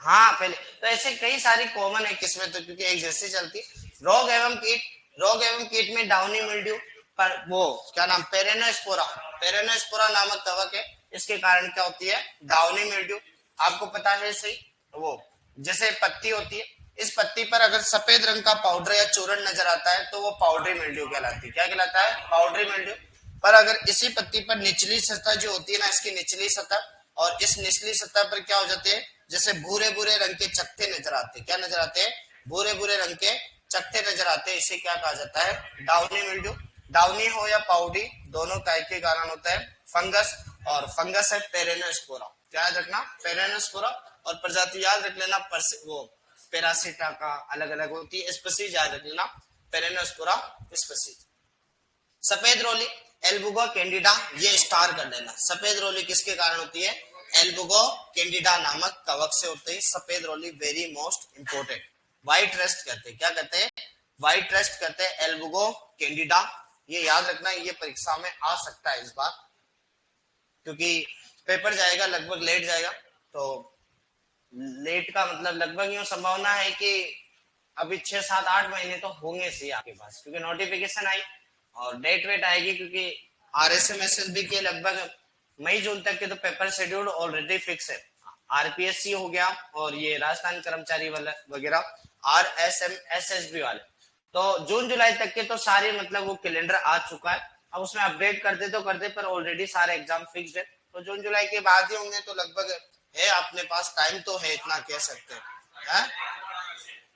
हाँ पहले तो ऐसे कई सारी कॉमन है किस्में, तो क्योंकि एक जैसे चलती। रोग एवं कीट, रोग एवं कीट में डाउनी मिल्ड्यू, पर वो क्या नाम, पेरेनोस्पोरा, पेरेनोस्पोरा नामक कवक है, इसके कारण क्या होती है, डाउनी मिल्ड्यू। आपको पता है सही, वो जैसे पत्ती होती है, इस पत्ती पर अगर सफेद रंग का पाउडर या चूर्ण नजर आता है तो वो पाउडरी मिल्ड्यू कहलाती है। क्या कहलाता है? Powdery mildew. पर अगर इसी पत्ती पर निचली सतह जो होती है ना, इसकी निचली सतह, और इस निचली सतह पर क्या हो जाते हैं, जैसे भूरे भूरे रंग के चकत्ते नजर आते हैं। क्या नजर आते हैं? भूरे भूरे रंग के चकत्ते नजर आते हैं। इसे क्या कहा जाता है? Downy mildew. डाउनी हो या पाउडी, दोनों काय के कारण होता है? फंगस। और फंगस है पेरेनोस्पोरा। क्या याद रखना? पेरेनोस्पोरा। और प्रजाति याद रख लेना, वो पेरासिटा का अलग अलग होती है। स्पीशीज याद रख लेना, पेरेनोस्पोरा स्पीशीज। सफेद रोली एल्बुगो कैंडिडा, ये स्टार कर लेना। सफेद रोली किसके कारण होती है? एल्बुगो कैंडिडा नामक कवक से होती है सफेद रोली। Very most important. White rust कहते हैं। क्या कहते हैं? व्हाइट रेस्ट कहते हैं एल्बुगो कैंडिडा। ये याद रखना, ये परीक्षा में आ सकता है इस बार, क्योंकि पेपर जाएगा लगभग लेट जाएगा। तो लेट का मतलब लगभग यूं संभावना है कि अभी 6 7 8 महीने तो होंगे सी आपके पास, क्योंकि नोटिफिकेशन आई और डेट वेट आएगी, क्योंकि RSMSSB के लगभग मई जून तक के तो पेपर शेड्यूल ऑलरेडी फिक्स है। RPSC हो गया और ये राजस्थान कर्मचारी वाला वगैरह RSMSSB वाले, तो जून जुलाई तक के तो सारे मतलब वो कैलेंडर आ चुका है। अब उसमें अपडेट करते तो करते, पर ऑलरेडी सारे एग्जाम फिक्स्ड है, तो जून जुलाई के बाद ही होंगे। तो लगभग है, अपने पास टाइम तो है, इतना कह सकते हैं।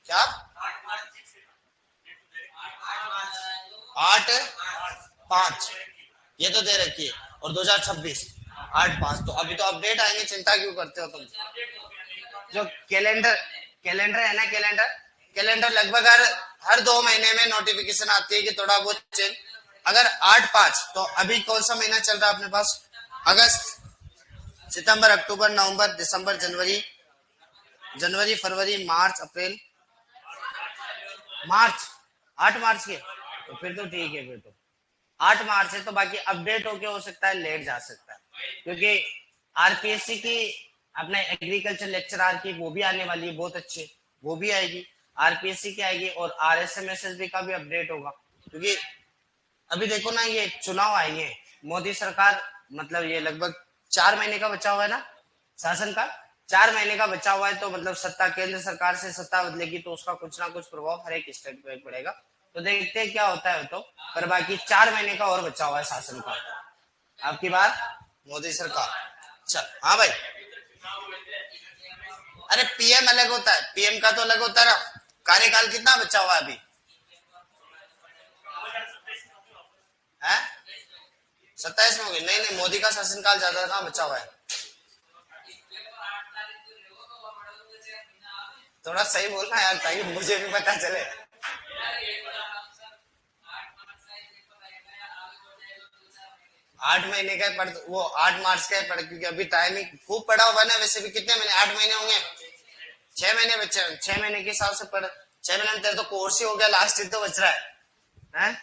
क्या 8/5 ये तो दे रखी है, और 2026 8/5, तो अभी तो अपडेट आएंगे, चिंता क्यों करते हो तुम? जो कैलेंडर कैलेंडर है ना, कैलेंडर कैलेंडर लगभग हर 2 महीने में नोटिफिकेशन आती है कि थोड़ा बहुत चेंज। अगर 8/5, तो अभी कौन सा महीना चल रहा है अपने पास? अगस्त, सितंबर, अक्टूबर, नवंबर, दिसंबर, जनवरी, फरवरी, मार्च, अप्रैल, मार्च। 8 मार्च के, तो फिर तो ठीक है। फिर तो 8 मार्च है, तो बाकी अपडेट होके हो सकता है लेट जा सकता है, क्योंकि RPSC की अपने एग्रीकल्चर लेक्चरर की वो भी आने वाली है, बहुत अच्छी, वो भी आएगी। RPSC की आएगी, और RSMSSB का भी अपडेट होगा, क्योंकि अभी देखो ना, ये चुनाव आएंगे, मोदी सरकार, मतलब ये लगभग 4 महीने का बचा हुआ है ना शासन का, 4 महीने का बचा हुआ है, तो मतलब सत्ता केंद्र सरकार से सत्ता बदलेगी, तो उसका कुछ ना कुछ प्रभाव हर एक स्टेट पे पड़ेगा। तो देखते हैं क्या होता है। तो पर बाकी 4 महीने का और बचा हुआ है शासन का, आपकी बार मोदी सरकार। चल हाँ भाई, अरे PM अलग होता है, PM का तो अलग होता है ना। कार्यकाल कितना बचा हुआ है अभी? है 27 में हो गई? नहीं नहीं, मोदी का शासनकाल ज्यादा कहाँ बचा हुआ है। थोड़ा सही बोलना यार, ताकि मुझे भी पता चले। 8 महीने का पढ़, वो 8 मार्च का पढ़, क्योंकि अभी टाइम ही खूब पड़ा हुआ है ना। वैसे भी कितने महीने, 8 महीने होंगे, 6 महीने बचे हैं। 6 महीने के हिसाब से पढ़, 6 महीने में तेरे तो कोर्स ही हो गया, लास्ट ही तो बच रहा है?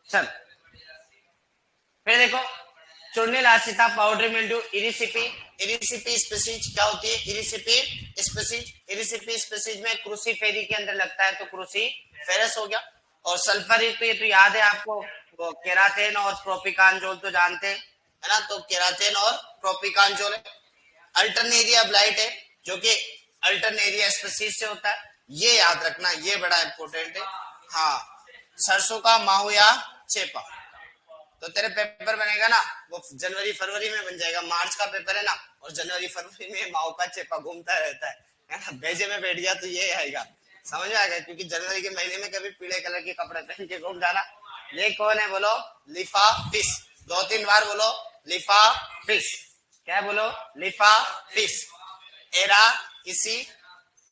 चल फिर देखो, चूर्णिल आसिता, पाउडरी मिल्ड्यू, इरिसिपी। इरिसिपी स्पीसीज क्या होती है? इरिसिपी स्पीसीज। इरिसिपी स्पीसीज में क्रूसीफेरी के अंदर लगता है, तो क्रूसीफेरस हो गया। और सल्फर युक्त, ये तो याद है आपको, वो केराटेन और प्रोपिकानजोल तो जानते हैं, है ना? तो केराटेन और प्रोपिकानजोल है। अल्टरनेरिया ब्लाइट है, जो कि अल्टरनेरिया स्पीसीज से होता है, ये याद रखना, ये बड़ा इंपॉर्टेंट है। हाँ, सरसों का माहू या चेपा। तो तेरे पेपर बनेगा ना, वो जनवरी फरवरी में बन जाएगा। मार्च का पेपर है ना, और जनवरी फरवरी में माओ का चेपा घूमता रहता है ना। भेजे में बैठ गया तो ये आएगा, समझ में आएगा, क्योंकि जनवरी के महीने में कभी पीले कलर के कपड़े पहन के घूम जाना। ये कौन है बोलो? लिफा फिश। 2 3 बार बोलो, लिफा फिश। क्या बोलो? लिफा फिश। एरा इसी,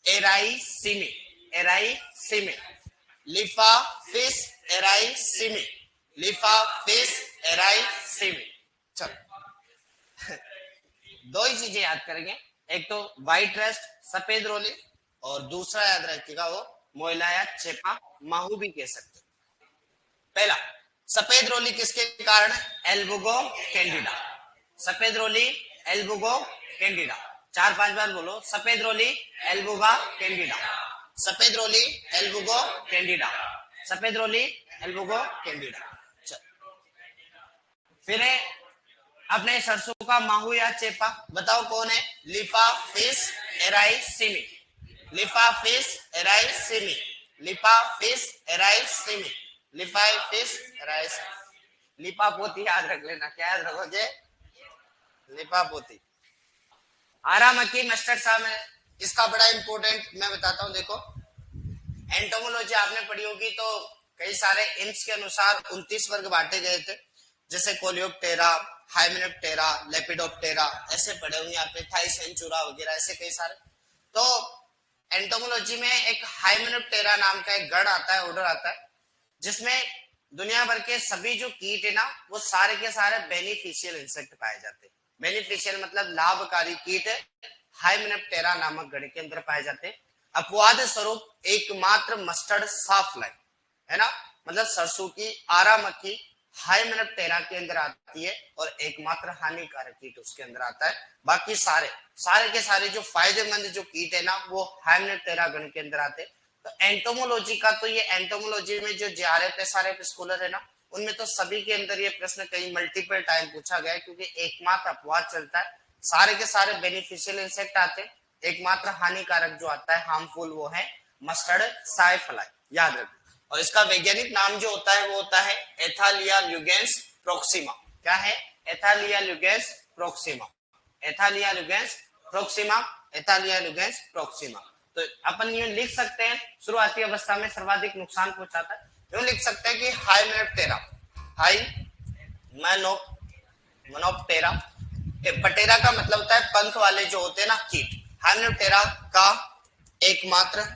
एराई सिमी, एराई सिमी, लिफा फिश, एराई सिमी, लिफा फिश, एराई सिमी। चल दो ही चीजें याद करेंगे, एक तो व्हाइट रेस्ट सफेद रोली, और दूसरा याद रखिएगा वो मोइला या चेपा माहू भी कह सकते। पहला, सफेद रोली किसके कारण है? एल्बुगो कैंडिडा। सफेद रोली एल्बुगो कैंडिडा। 4 5 बार बोलो, सफेद रोली एल्बुगा कैंडिडा, सफेद रोली एल्बुगो कैंडिडा, सफेद रोली एल्बुगो कैंडिडा। फिर अपने सरसों का माहू या चेपा, बताओ कौन है? लिफा फिश, एराई सिमी। लिफाफिस एराइसिमी, लिफाफिस एराइसिमी, लिफाफिस एराइसिमी। लिपापोती याद रख लेना। क्या याद रखोगे? लिपापोती। आरा मक्खी मस्टर्ड सा में इसका बड़ा इंपॉर्टेंट मैं बताता हूं। देखो एंटोमोलॉजी आपने पढ़ी होगी तो कई सारे इंच के अनुसार 29 वर्ग बांटे गए थे, जैसे कोलियोप्टेरा, हाइमेनोप्टेरा, लेपिडोप्टेरा, ऐसे पढ़े होंगे आपने, थाइसेंचुरा वगैरह, ऐसे कई सारे। तो एंटोमोलॉजी में एक हाइमेनोप्टेरा नाम का एक गण आता है, ऑर्डर आता है, जिसमें दुनिया भर के सभी जो कीट है ना वो सारे के सारे बेनिफिशियल इंसेक्ट पाए जाते हैं। बेनिफिशियल मतलब लाभकारी कीट हाइमेनोप्टेरा नामक गण के अंदर पाए जाते हैं। अपवाद स्वरूप एकमात्र मस्टर्ड साफ्लाई है ना, मतलब सरसों की आरा मक्खी हाइमेनोप्टेरा के अंदर आती है और एकमात्र हानिकारक कीट उसके अंदर आता है। बाकी सारे सारे के सारे जो फायदेमंद जो कीट है ना वो हाइमेनोप्टेरा गण के अंदर आते हैं। तो एंटोमोलॉजी का तो ये एंटोमोलॉजी में जो जेआरएफ एसआरएफ स्कॉलर है ना उनमें तो सभी के अंदर ये प्रश्न कई मल्टीपल टाइम पूछा गया है, क्योंकि एकमात्र अपवाद चलता है, सारे के सारे बेनिफिशियल इंसेक्ट आते हैं, एकमात्र हानिकारक जो आता है हार्मफुल वो है मस्टर्ड साइफ्लाई, याद रखो। और इसका वैज्ञानिक नाम जो होता है वो होता है एथालिया ल्यूगेंस प्रोक्सिमा। क्या है? एथालिया ल्यूगेंस प्रोक्सिमा, एथालिया ल्यूगेंस प्रोक्सिमा, एथालिया ल्यूगेंस प्रोक्सिमा। तो अपन यूं लिख सकते हैं शुरुआती अवस्था में सर्वाधिक नुकसान पहुंचाता है, यूं लिख सकते हैं कि हाइमेनोप्टेरा, हाई मैनो मनोप्टेरा, पटेरा का मतलब होता है पंख वाले जो होते हैं ना कीट, हाइमेनोप्टेरा का एकमात्र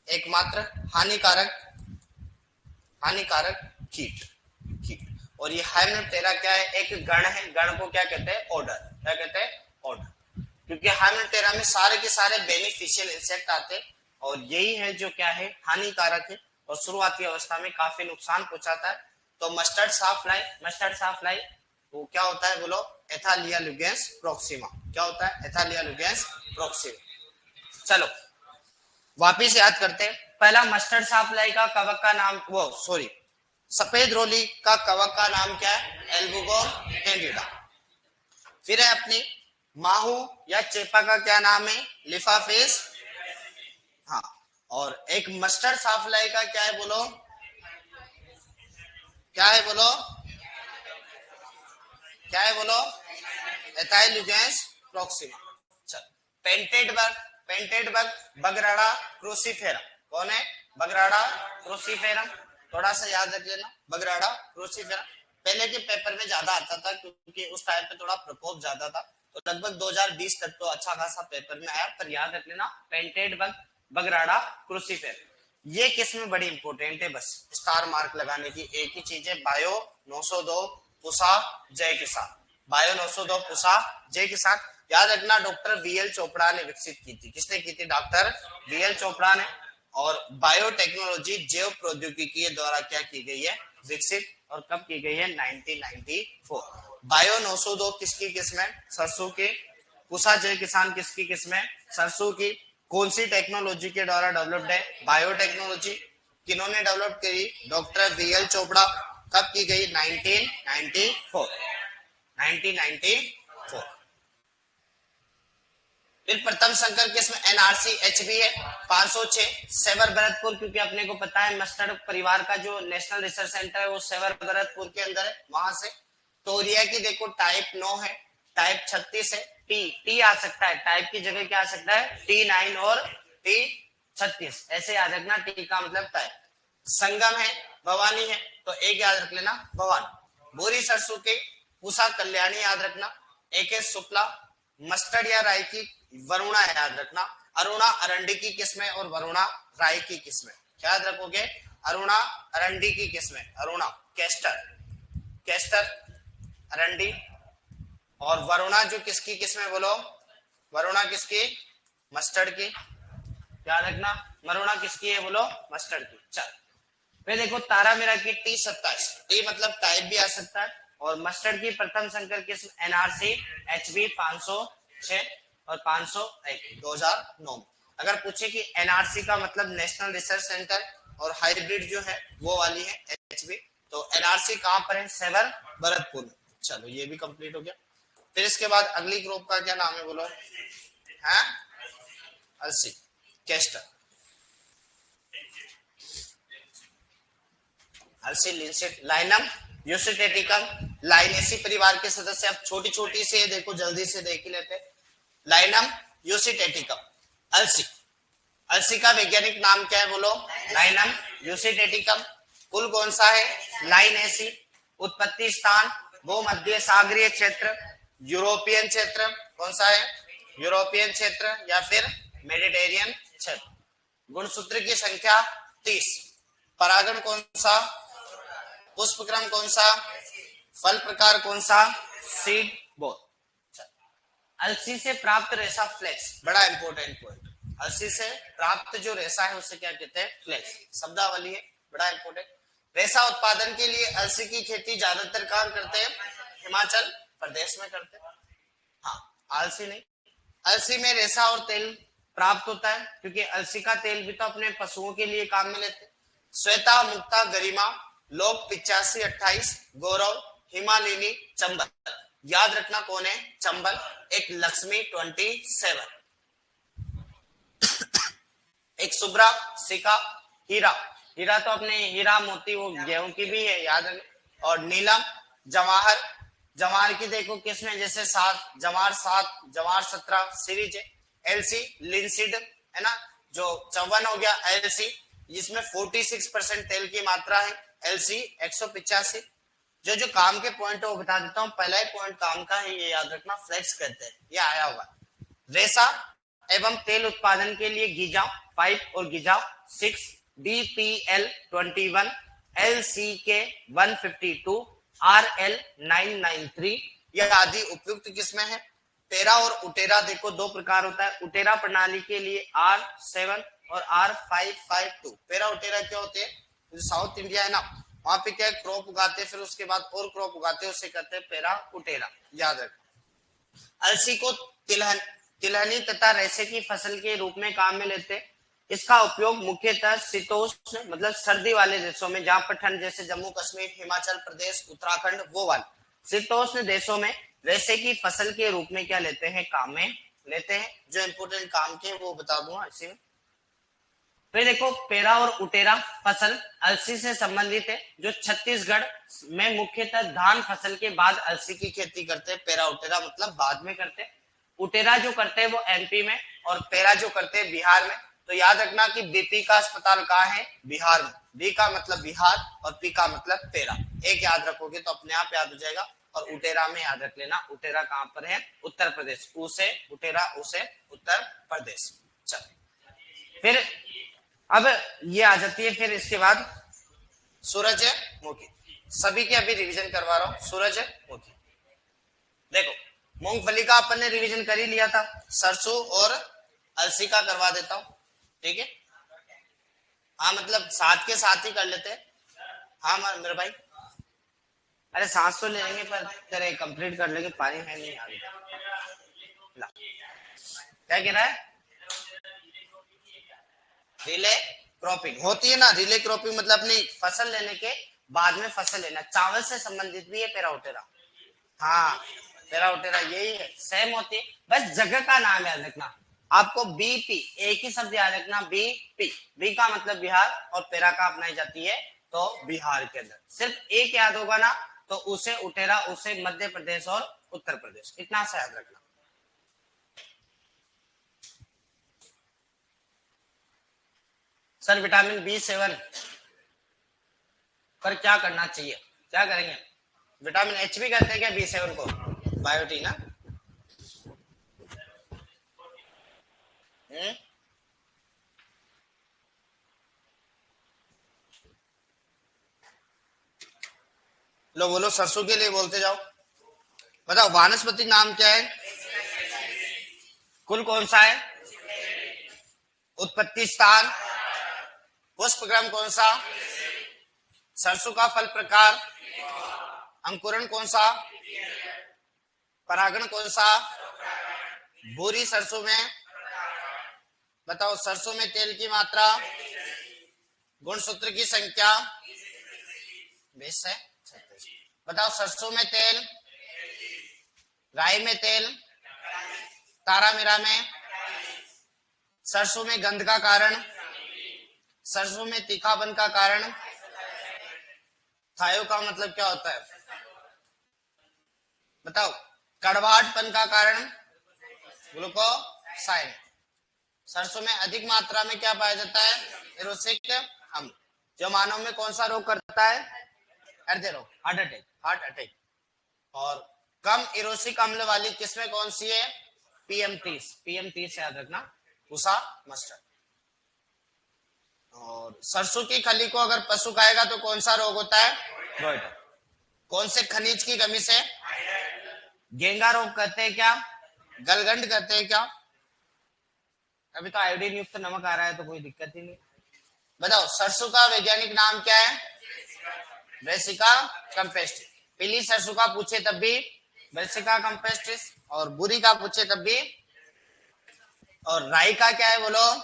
एकमात्र हानिकारक हानिकारक कीट कीट। और ये हाइमेनोप्टेरा क्या है? एक गण है। गण को क्या कहते हैं? ऑर्डर। क्या कहते हैं? ऑर्डर। क्योंकि हाइमेनोप्टेरा में सारे के सारे बेनिफिशियल इंसेक्ट आते हैं और यही है जो क्या है? हानिकारक है और शुरुआती अवस्था में काफी नुकसान पहुंचाता है। तो मस्टर्ड साफ्लाई वो क्या होता है बोलो? एथालिया ल्यूगेंस प्रोक्सिमा। क्या होता है? एथालिया ल्यूगेंस प्रोक्सिमा। चलो वापिस याद करते हैं। पहला मस्टर्ड साप्लाई का कवक का नाम, वो सॉरी सफेद रोली का कवक का नाम क्या है? एल्बुगोन कैंडिडा। फिर है अपनी माहू या चेपा का क्या नाम है? लिफाफेस। हाँ, और एक मस्टर्ड साफ्लाई का क्या है बोलो? क्या है बोलो? क्या है बोलो? एथाइलुगेंस प्रोक्सिमा। चल पेंटेड बग बगराड़ा क्रूसीफेरा। कौन है? बगराड़ा क्रूसीफेरम। थोड़ा सा याद रख लेना, बगराड़ा क्रूसीफेरा पहले के पेपर में ज्यादा आता था क्योंकि उस टाइम पे थोड़ा प्रकोप ज्यादा था, तो लगभग 2020 तक तो अच्छा खासा पेपर में आया। पर याद रख लेना पेंटेड बग बगराड़ा क्रूसीफेर, ये किस्म बड़ी इंपॉर्टेंट है, बस स्टार मार्क लगाने की एक ही चीज है, बायो 902 पुसा जय किसान। बायो 902 पुसा जय किसान याद रखना। डॉक्टर वीएल चोपड़ा ने विकसित की थी। किसने की थी? डॉक्टर वीएल चोपड़ा ने। और बायोटेक्नोलॉजी जैव प्रौद्योगिकी द्वारा क्या की गई है? विकसित। और कब की गई है? 1994। बायो 902 किसकी किस्म है? सरसों की। पुसा जय किसान किसकी किस्म है? सरसों की। कौन सी टेक्नोलॉजी के द्वारा डेवलप्ड है? बायोटेक्नोलॉजी। किन्होंने डेवलप करी? Doctor VL Chopra. कब की गई? 1994। 1994। फिर प्रथम संकर किस्म एनआरसी एचबी है 506 सेवर भरतपुर, क्योंकि अपने को पता है मस्टर्ड परिवार का जो नेशनल रिसर्च सेंटर है वो सेवर भरतपुर के अंदर है, वहां से। तोरिया की देखो टाइप 9 है, टाइप 36 है, टी आ सकता है, टाइप की जगह क्या आ सकता है? T9 और T36, ऐसे याद रखना। टी का मतलब टाइप। संगम है, भवानी है, तो एक याद रख लेना भवानी। बोरी सरसों के पूसा कल्याणी याद रखना। एक है शुक्ला। मस्टर्ड या राई की वरुणा याद रखना। अरुणा अरंडी की किस्म है और वरुणा राई की किस्म है। क्या याद रखोगे? अरुणा अरंडी की किस्म है, अरुणा कैस्टर, कैस्टर अरंडी। और वरुणा जो किसकी किस्म है बोलो? वरुणा किसकी? मस्टर्ड की। याद रखना वरुणा किसकी है बोलो? मस्टर्ड की। चल फिर देखो तारा मेरा की T27, टी मतलब टाइप भी आ सकता है। और मस्टर्ड की प्रथम संकर किस्म एनआरसी एचबी 506 और 501 2009 में। अगर पूछे कि एनआरसी का मतलब नेशनल रिसर्च सेंटर और हाइब्रिड जो है वो वाली है एचबी, तो एनआरसी कहां पर है? सेवर भरतपुर में। चलो ये भी कंप्लीट हो गया। फिर इसके बाद अगली ग्रुप का क्या नाम है बोलो? है अलसी। केस्टर, अलसी, लिंसेट, लाइनम, यूसिटेटिकम, लाइनेसी परिवार के सदस्य। अब छोटी छोटी से देखो, जल्दी से देख ही लेते। लाइनम यूसिटेटिकम, अलसी। अलसी का वैज्ञानिक नाम क्या है बोलो? लाइनम यूसिटेटिकम। कुल कौन सा है? लाइनेसी। उत्पत्ति स्थान भूमध्य सागरीय क्षेत्र, यूरोपियन क्षेत्र। कौन सा है? यूरोपियन क्षेत्र या फिर मेडिटेरियन क्षेत्र। गुणसूत्र की संख्या 30। परागण कौन सा? पुष्पक्रम कौन सा? फल प्रकार कौन सा? Seed both. अलसी से प्राप्त रेशा फ्लेक्स, बड़ा इंपॉर्टेंट पॉइंट। अलसी से प्राप्त जो रेशा है उसे क्या कहते हैं? फ्लेक्स। शब्दावली है, बड़ा इंपॉर्टेंट। रेशा उत्पादन के लिए अलसी की खेती ज्यादातर कहां करते हैं? हिमाचल प्रदेश में करते हैं। हाँ, अलसी नहीं। अलसी में रेशा और तेल प्राप्त होता है, क्योंकि अलसी का तेल भी तो अपने पशुओं के लिए काम में लेते हैं। श्वेता, मुक्ता, गरिमा, लोक 8528, गौरव, हिमालिनी, चंबल। याद रखना कौन है? चंबल। एक लक्ष्मी 27, एक शुभ्रा, सिका, हीरा। हीरा तो अपने हीरा मोती वो गेहूं की भी है, याद रखना। और नीलम, जवाहर। जवाहर की देखो किसमें, जैसे 7 जवाहर, 7 जवाहर 17 सीरीज है। एलसी लिंसिड है ना, जो 54 हो गया एलसी, जिसमें 46% तेल की मात्रा है। एलसी 185। जो जो काम के पॉइंट है वो बता देता हूँ। पहला ही पॉइंट काम का है, ये याद रखना, फ्लेक्स कहते हैं, ये आया होगा। रेशा एवं तेल उत्पादन के लिए गिजाव 5 और गिजाव 6, डीपीएल 21, एलसीके 152, आरएल 993, यह आदि उपयुक्त किसमें है? पेरा और उटेरा देखो दो प्रकार होता है। उटेरा प्रणाली के लिए R7 और R552। पेरा उटेरा क्या होते हैं? साउथ इंडिया है ना, वहां पे क्या क्रॉप उगाते हैं, फिर उसके बाद और क्रॉप उगाते हैं, उसे कहते हैं पेरा उटेरा, याद रखना। अलसी को तिलहन, तिलहनी तथा रेशे की फसल के रूप में काम में लेते हैं। इसका उपयोग मुख्यतः शीतोष्ण मतलब सर्दी वाले देशों में, जहां पर ठंड, जैसे जम्मू कश्मीर, हिमाचल प्रदेश, उत्तराखंड, वो वाले शीतोष्ण देशों में रेशे की फसल के रूप में क्या लेते हैं? काम में लेते हैं। जो इंपोर्टेंट काम के वो बता दूंगा इसी में। फिर देखो, पेरा और उटेरा फसल अलसी से संबंधित है, जो छत्तीसगढ़ में मुख्यतः धान फसल के बाद अलसी की खेती करते हैं। पेरा उटेरा मतलब बाद में करते हैं। उटेरा जो करते हैं वो एमपी में, और पेरा जो करते हैं बिहार में। तो याद रखना कि बीपी का अस्पताल कहाँ है? बिहार में। बी का मतलब बिहार और पी का मतलब पेरा। एक याद रखोगे तो अपने आप याद हो जाएगा। और उटेरा में याद रख लेना, उटेरा कहां पर है? उत्तर प्रदेश। उसे उटेरा, उसे उत्तर प्रदेश। चलो, फिर अब ये आ जाती है। फिर इसके बाद सूरजमुखी। सभी के अभी रिवीजन करवा रहा हूं। सूरजमुखी देखो, मूंगफली का अपन ने रिवीजन कर ही लिया था। सरसों और अलसी का करवा देता हूं, ठीक है? हाँ, मतलब साथ के साथ ही कर लेते हैं। हाँ मेरे भाई, अरे सांस तो ले लेंगे पर तेरे कंप्लीट कर लेंगे। पानी है नहीं आ रहा, क्या कह रहा है? रिले क्रॉपिंग होती है ना। रिले क्रॉपिंग मतलब अपनी फसल लेने के बाद में फसल लेना। चावल से संबंधित भी है पेरा उटेरा। हाँ, पेरा उटेरा यही है, सेम होती है, बस जगह का नाम याद रखना। आपको बीपी एक ही शब्द याद रखना, बीपी। बी का मतलब बिहार और पेरा का अपनाई जाती है तो बिहार के अंदर। सिर्फ एक याद होगा ना, तो उसे उटेरा, उसे मध्य प्रदेश और उत्तर प्रदेश, इतना सा याद रखना। सर विटामिन B7 पर क्या करना चाहिए? क्या करेंगे? विटामिन एच भी कहते हैं क्या B7 को? बायोटीन ना। लो बोलो, सरसों के लिए बोलते जाओ। बताओ वानस्पतिक नाम क्या है? कुल कौन सा है? उत्पत्ति स्थान, पुष्पक्रम कौन सा? सरसों का फल प्रकार, अंकुरण कौन सा? परागण कौन सा? भूरी सरसों में। बताओ सरसों में तेल की मात्रा, गुणसूत्र की संख्या 20 है 36। बताओ सरसों में तेल, राई में तेल, तारामीरा में, सरसों में गंध का कारण, सरसों में तीखापन का कारण, थायो का मतलब क्या होता है बताओ, कड़वाहटपन का कारण, ग्लूकोसाइन। सरसों में अधिक मात्रा में क्या पाया जाता है, एरोसिक अम्ल, जो मानव में कौन सा रोग करता है, हृदय रोग, हार्ट अटैक, हार्ट अटैक। और कम एरोसिक अम्ल वाली किस्में कौन सी है, PM30, PM30 याद रखना, पूसा मस्टर्ड। और सरसों की खली को अगर पशु खाएगा तो कौन सा रोग होता है, गोइटर। कौन से खनिज की कमी से, गेंगा रोग कहते हैं क्या, गलगंड कहते हैं क्या। अभी तो आयोडीन युक्त नमक आ रहा है तो कोई दिक्कत ही नहीं। बताओ सरसों का वैज्ञानिक नाम क्या है, ब्रेसिका कैम्पेस्ट्रिस। पीली सरसों का पूछे तब भी ब्रेसिका कैम्पेस्ट्रिस, और बुरी का पूछे तब भी। और राई का क्या है बोलो,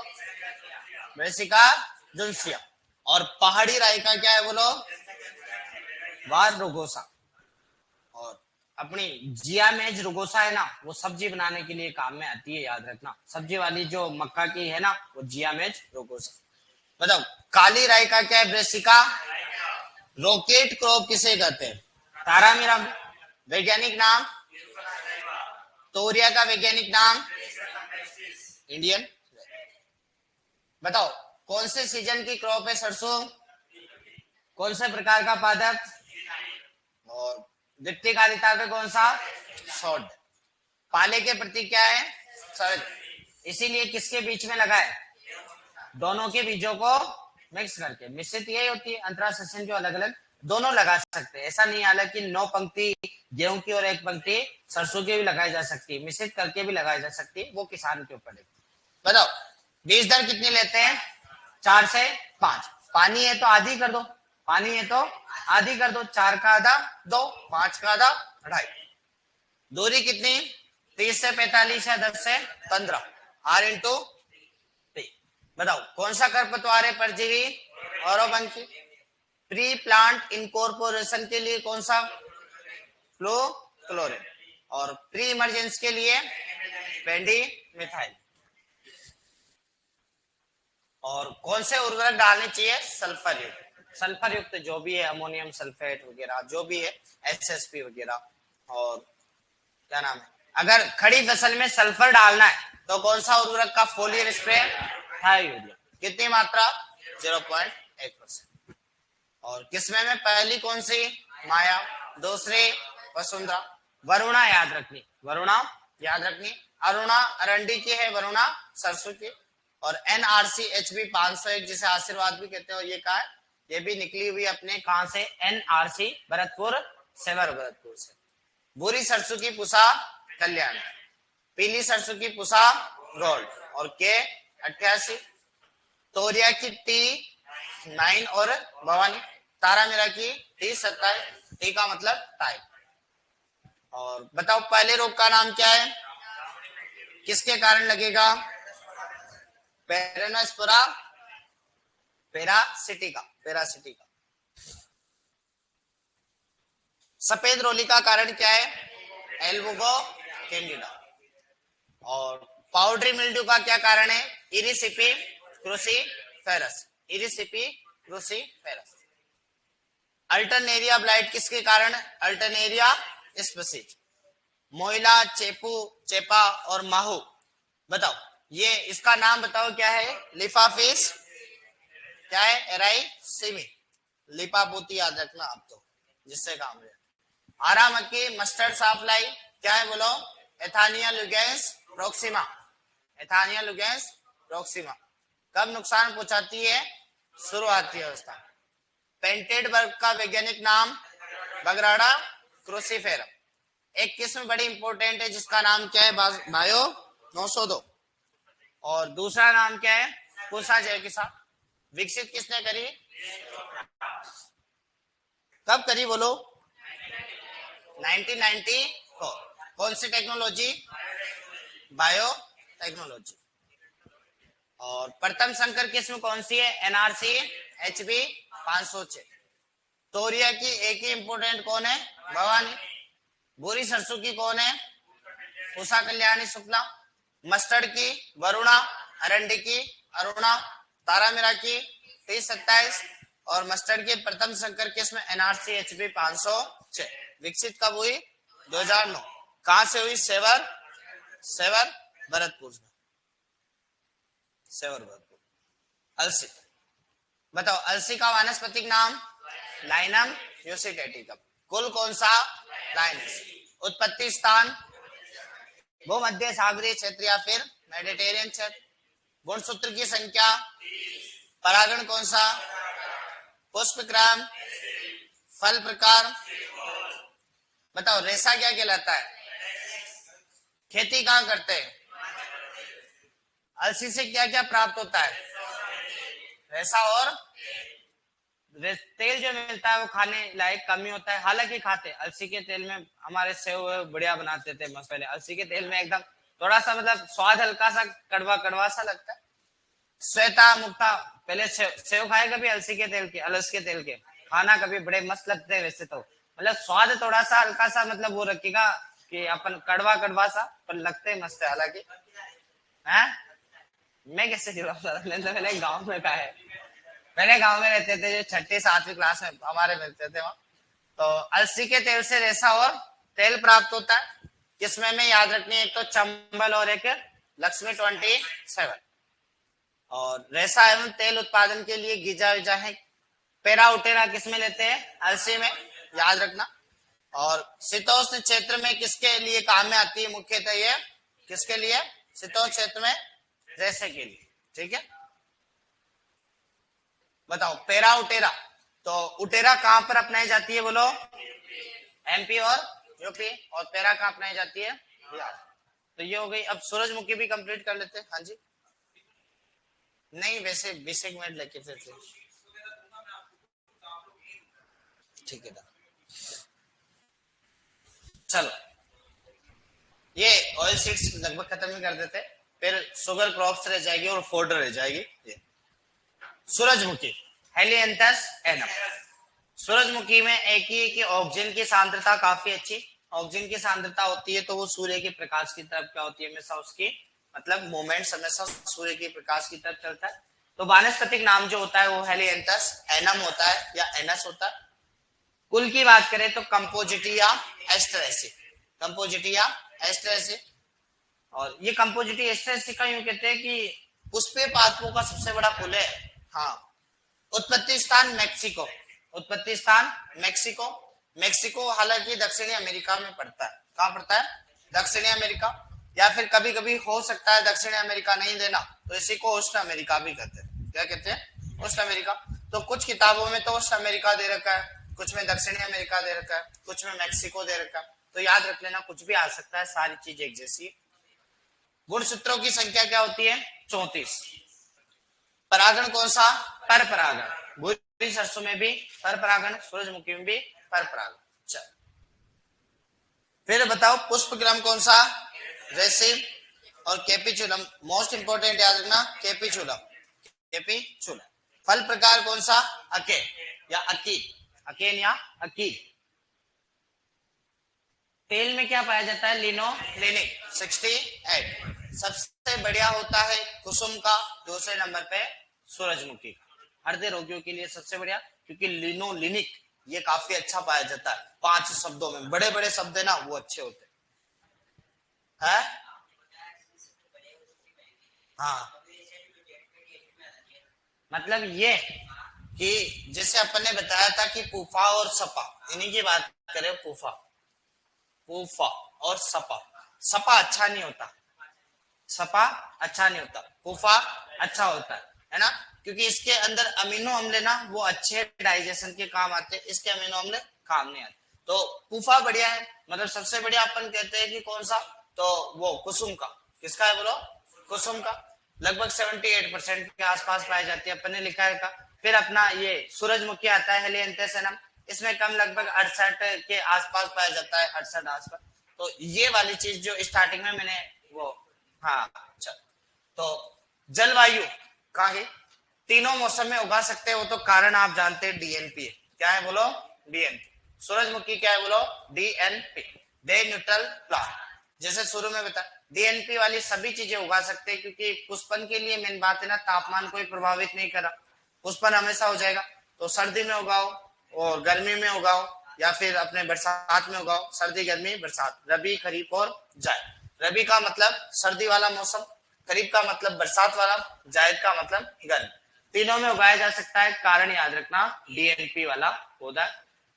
ब्रेसिका जुन्सिया। और पहाड़ी राई का क्या है बोलो, वार रुगोसा। और अपनी जियामेज रुगोसा है ना, वो सब्जी बनाने के लिए काम में आती है, याद रखना। सब्जी वाली जो मक्का की है ना, वो जियामेज रुगोसा। बताओ काली राई का क्या है, ब्रेसिका। रॉकेट क्रॉप किसे कहते हैं, तारामीरा। वैज्ञानिक नाम, तोरिया का वैज्ञानिक नाम, इंडियन। बताओ कौन से सीजन की क्रॉप है सरसों, कौन से प्रकार का पादप, और वित्तीय कालिता पे कौन सा, शॉर्ट। पाले के प्रति क्या है, सरल। इसीलिए किसके बीच में लगाए, दोनों के बीजों को मिक्स करके। मिश्रित यही होती है, अंतरा सेशन जो अलग अलग दोनों लगा सकते हैं। ऐसा नहीं हालांकि 9 पंक्ति गेहूं की और 1 पंक्ति सरसों की भी लगाई जा सकती है, मिश्रित करके भी लगाई जा सकती है, वो किसान के ऊपर है। बताओ बीज दर कितनी लेते हैं, 4 से 5। पानी है तो आधी कर दो, पानी है तो आधी कर दो, 4 का आधा 2, 5 का आधा 2.5। दूरी कितनी, 30 से 45 या 10 से 15, R इंटू। बताओ कौन सा खरपतवार है परजीवी, औरोबंकी। प्री प्लांट इनकॉर्पोरेशन के लिए कौन सा, फ्लोक्लोरिन। और प्री इमरजेंस के लिए पेंडी मिथाइल। और कौन से उर्वरक डालने चाहिए, सल्फर युक्त। सल्फर युक्त जो भी है, अमोनियम सल्फेट वगैरह जो भी है, SSP वगैरह। और क्या नाम है, अगर खड़ी फसल में सल्फर डालना है तो कौन सा उर्वरक का फोलियर स्प्रे, यूरिया। कितनी मात्रा, 0.1%। और किस्में में पहली कौन सी, माया, दूसरी वसुंधरा। वरुणा याद रखनी, वरुणा याद रखनी। अरुणा अरंडी की है, वरुणा सरसों की। और NRC HB 501 जिसे आशीर्वाद भी कहते हो, ये कहा है, ये भी निकली हुई अपने कहां से, NRC भरतपुर, सेवर भरतपुर से। बुरी सरसों की पुसा कल्याण, पीली सरसों की पुसा गोल्ड, और के 88। तोरिया की T9 और भवानी। तारामीरा की T27, T का मतलब टाइप। और बताओ पहले रोग का नाम क्या है, किसके कारण लगेगा, पेरेनोस्पोरा पेरासिटिका, पेरासिटिका। सफेद रोली का कारण क्या है, एल्बुगो कैंडिडा। और पाउडरी मिल्ड्यू का क्या कारण है, इरिसिपी क्रूसीफेरस, इरिसिपी क्रूसीफेरस। अल्टरनेरिया ब्लाइट किसके कारण, अल्टरनेरिया स्पीसीज। मोइला, चेपू, चेपा और माहू। बताओ ये इसका नाम बताओ क्या है, लिफाफिस क्या है, एराइसिमी। लिपापोती याद रखना आप तो, जिससे काम है। आरा मक्की, मस्टर्ड साफ्लाई क्या है बोलो, एथानिया लुगेंस प्रोक्सिमा, एथानिया लुगेंस प्रोक्सिमा। कब नुकसान पहुंचाती है, शुरुआती अवस्था। पेंटेड वर्ग का वैज्ञानिक नाम, बगराडा क्रूसीफेरम। एक किस्म बड़ी इंपॉर्टेंट है जिसका नाम क्या है, बायो 902। और दूसरा नाम क्या है, पूसा जय के साथ। विकसित किसने करी, कब करी बोलो, 1994। कौन सी टेक्नोलॉजी, बायो टेक्नोलॉजी। और प्रथम संकर किस्म कौन सी है, NRC HB 506। तोरिया की एक ही इंपोर्टेंट कौन है, भवानी। बुरी सरसों की कौन है, पूसा कल्याणी शुक्ला। मस्टर्ड की वरुणा, अरंडी की अरुणा, तारामीरा की T27 और मस्टर्ड की प्रथम संकर किस्म NRC HB 506 विकसित कब हुई? 2009। कहां से हुई? सेवर भरतपुर में। सेवर भरतपुर। अलसी बताओ, अलसी का वानस्पतिक नाम? लाइनम यूसिटेटिकम। कुल कौन सा? लाइनस। उत्पत्ति स्थान? भूमध्य सागरीय क्षेत्र या फिर मेडिटेरियन क्षेत्र। गुणसूत्र की संख्या? परागण कौन सा? पुष्प क्रम? फल प्रकार? बताओ रेशा क्या कहलाता है? खेती कहाँ करते हैं? अलसी से क्या क्या प्राप्त होता है? रेशा और तेल जो मिलता है वो खाने लायक कम ही होता है, हालांकि खाते अलसी के तेल में। हमारे सेव बढ़िया बनाते थे मस्त पहले, अलसी के तेल में एकदम थोड़ा सा मतलब स्वाद हल्का सा कड़वा कड़वा सा लगता है। श्वेता मुक्ता पहले सेव खाए कभी अलसी के तेल के, अलस के तेल के खाना कभी, बड़े मस्त लगते हैं वैसे तो, मतलब स्वाद थोड़ा सा हल्का सा मतलब वो रखेगा कि अपन कड़वा कड़वा सा, पर लगते मस्त है हालांकि। है मैं कैसे मैंने गाँव में कहा है, पहले गांव में रहते थे, जो 6ठी 7वीं क्लास में हमारे मिलते थे वहां। तो अलसी के तेल से रेशा और तेल प्राप्त होता है। किसमें में याद रखनी है? एक तो चंबल और एक लक्ष्मी 27। और रेशा एवं तेल उत्पादन के लिए गीजा विजा है। पेरा उटेरा किसमें लेते हैं? अलसी में, याद रखना। और शीतोष्ण क्षेत्र में किसके लिए काम में आती है मुख्यतः? ये किसके लिए? शीतोष्ण क्षेत्र में रेशे के लिए। ठीक है, बताओ पेरा उटेरा। तो उटेरा कहां पर अपनाई जाती है बोलो? MP और यूपी। और पेरा कहां अपनाई जाती है? बिहार। तो ये हो गई। अब सूरजमुखी भी कंप्लीट कर लेते हैं। हाँ जी, नहीं वैसे 20 मिनट लेके फिर से। ठीक है, चलो ये ऑयल सीड्स लगभग खत्म ही कर देते, फिर शुगर क्रॉप्स रह जाएगी और फोल्डर रह जाएगी। ये सूरजमुखी हेलियंथस एनम। सूरजमुखी में एक ही है कि ऑक्सीजन की सांद्रता काफी अच्छी, ऑक्सीजन की सांद्रता होती है तो वो सूर्य के प्रकाश की तरफ क्या होती है हमेशा, उसकी मतलब मूवमेंट हमेशा सूर्य के प्रकाश की तरफ चलता है। तो वानस्पतिक नाम जो होता है वो हेलियंथस एनम होता है या एनस होता है। कुल की बात करें तो कंपोजिटिया एस्टरेसी, कंपोजिटिया एस्टरेसी। और ये कंपोजिटी एस्टरेसी का यूं कहते हैं कि पुष्पीय पादपों का सबसे बड़ा कुल है। हाँ, उत्पत्ति स्थान मैक्सिको, उत्पत्ति स्थान मैक्सिको। मैक्सिको हालांकि दक्षिणी अमेरिका में पड़ता है। कहां पड़ता है? दक्षिणी अमेरिका। या फिर कभी कभी हो सकता है दक्षिणी अमेरिका नहीं देना तो इसी को उष्ण अमेरिका भी कहते हैं। क्या कहते हैं? उष्ण अमेरिका। तो कुछ किताबों में तो उष्ण अमेरिका दे रखा है, कुछ में दक्षिणी अमेरिका दे रखा है, कुछ में मैक्सिको दे रखा है। तो याद रख लेना, कुछ भी आ सकता है, सारी चीज एक जैसी। गुणसूत्रों की संख्या क्या होती है? 34। परागण कौन सा? पर परागण। भूरी सरसों में भी पर परागण, सूरजमुखी में भी पर परागण। चल फिर बताओ पुष्प क्रम कौन सा? रेसिम और कैपिचुलम। मोस्ट इंपोर्टेंट याद रखना, कैपिचुलम, कैपिचुलम। फल प्रकार कौन सा? अके या अकील, अकेन या अकील। तेल में क्या पाया जाता है? लिनोलेनिक 68। सबसे बढ़िया होता है कुसुम का, दूसरे नंबर पे सूरजमुखी का। हृदय रोगियों के लिए सबसे बढ़िया, क्योंकि लिनोलिनिक ये काफी अच्छा पाया जाता है। 5 शब्दों में, बड़े बड़े शब्द है ना वो अच्छे होते हैं। हाँ, मतलब ये कि जैसे अपन ने बताया था कि पूफा और सपा, इन्हीं की बात करें। पूफा, पूफा और सपा। सपा अच्छा नहीं होता, सपा अच्छा नहीं होता, पूफा अच्छा होता है ना, क्योंकि इसके अंदर अमीनो अम्ल ना वो अच्छे डाइजेशन के काम आते हैं, इसके अमीनो अम्ल काम नहीं आते। तो पूफा बढ़िया है, मतलब सबसे बढ़िया अपन कहते हैं कि कौन सा? तो वो कुसुम का। किसका है बोलो? कुसुम का। लगभग 78% के आसपास पाई जाती है, अपन ने लिखा है का। फिर अपना ये सूरजमुखी आता है हेलियंथस एनम, इसमें कम लगभग 68 के आसपास पाया जाता है, 68 आसपास। तो ये वाली चीज जो स्टार्टिंग में मैंने वो, हाँ चल। तो जलवायु कहाँ है? तीनों मौसम में उगा सकते हैं, वो तो कारण आप जानते हैं, DNP है। क्या है बोलो? DNP। सूरजमुखी क्या है बोलो? DNP, day neutral plant. जैसे शुरू में बता डीएनपी वाली सभी चीजें उगा सकते हैं, क्योंकि पुष्पन के लिए मेन बात है ना, तापमान कोई प्रभावित नहीं करा, पुष्पन हमेशा हो जाएगा। तो सर्दी में उगाओ और गर्मी में उगाओ, या फिर अपने बरसात में उगाओ, सर्दी गर्मी बरसात, रबी खरीफ और जायद। रबी का मतलब सर्दी वाला मौसम, खरीफ का मतलब बरसात वाला, जायद का मतलब गर्मी, तीनों में उगाया जा सकता है। कारण याद रखना, डीएनपी वाला पौधा।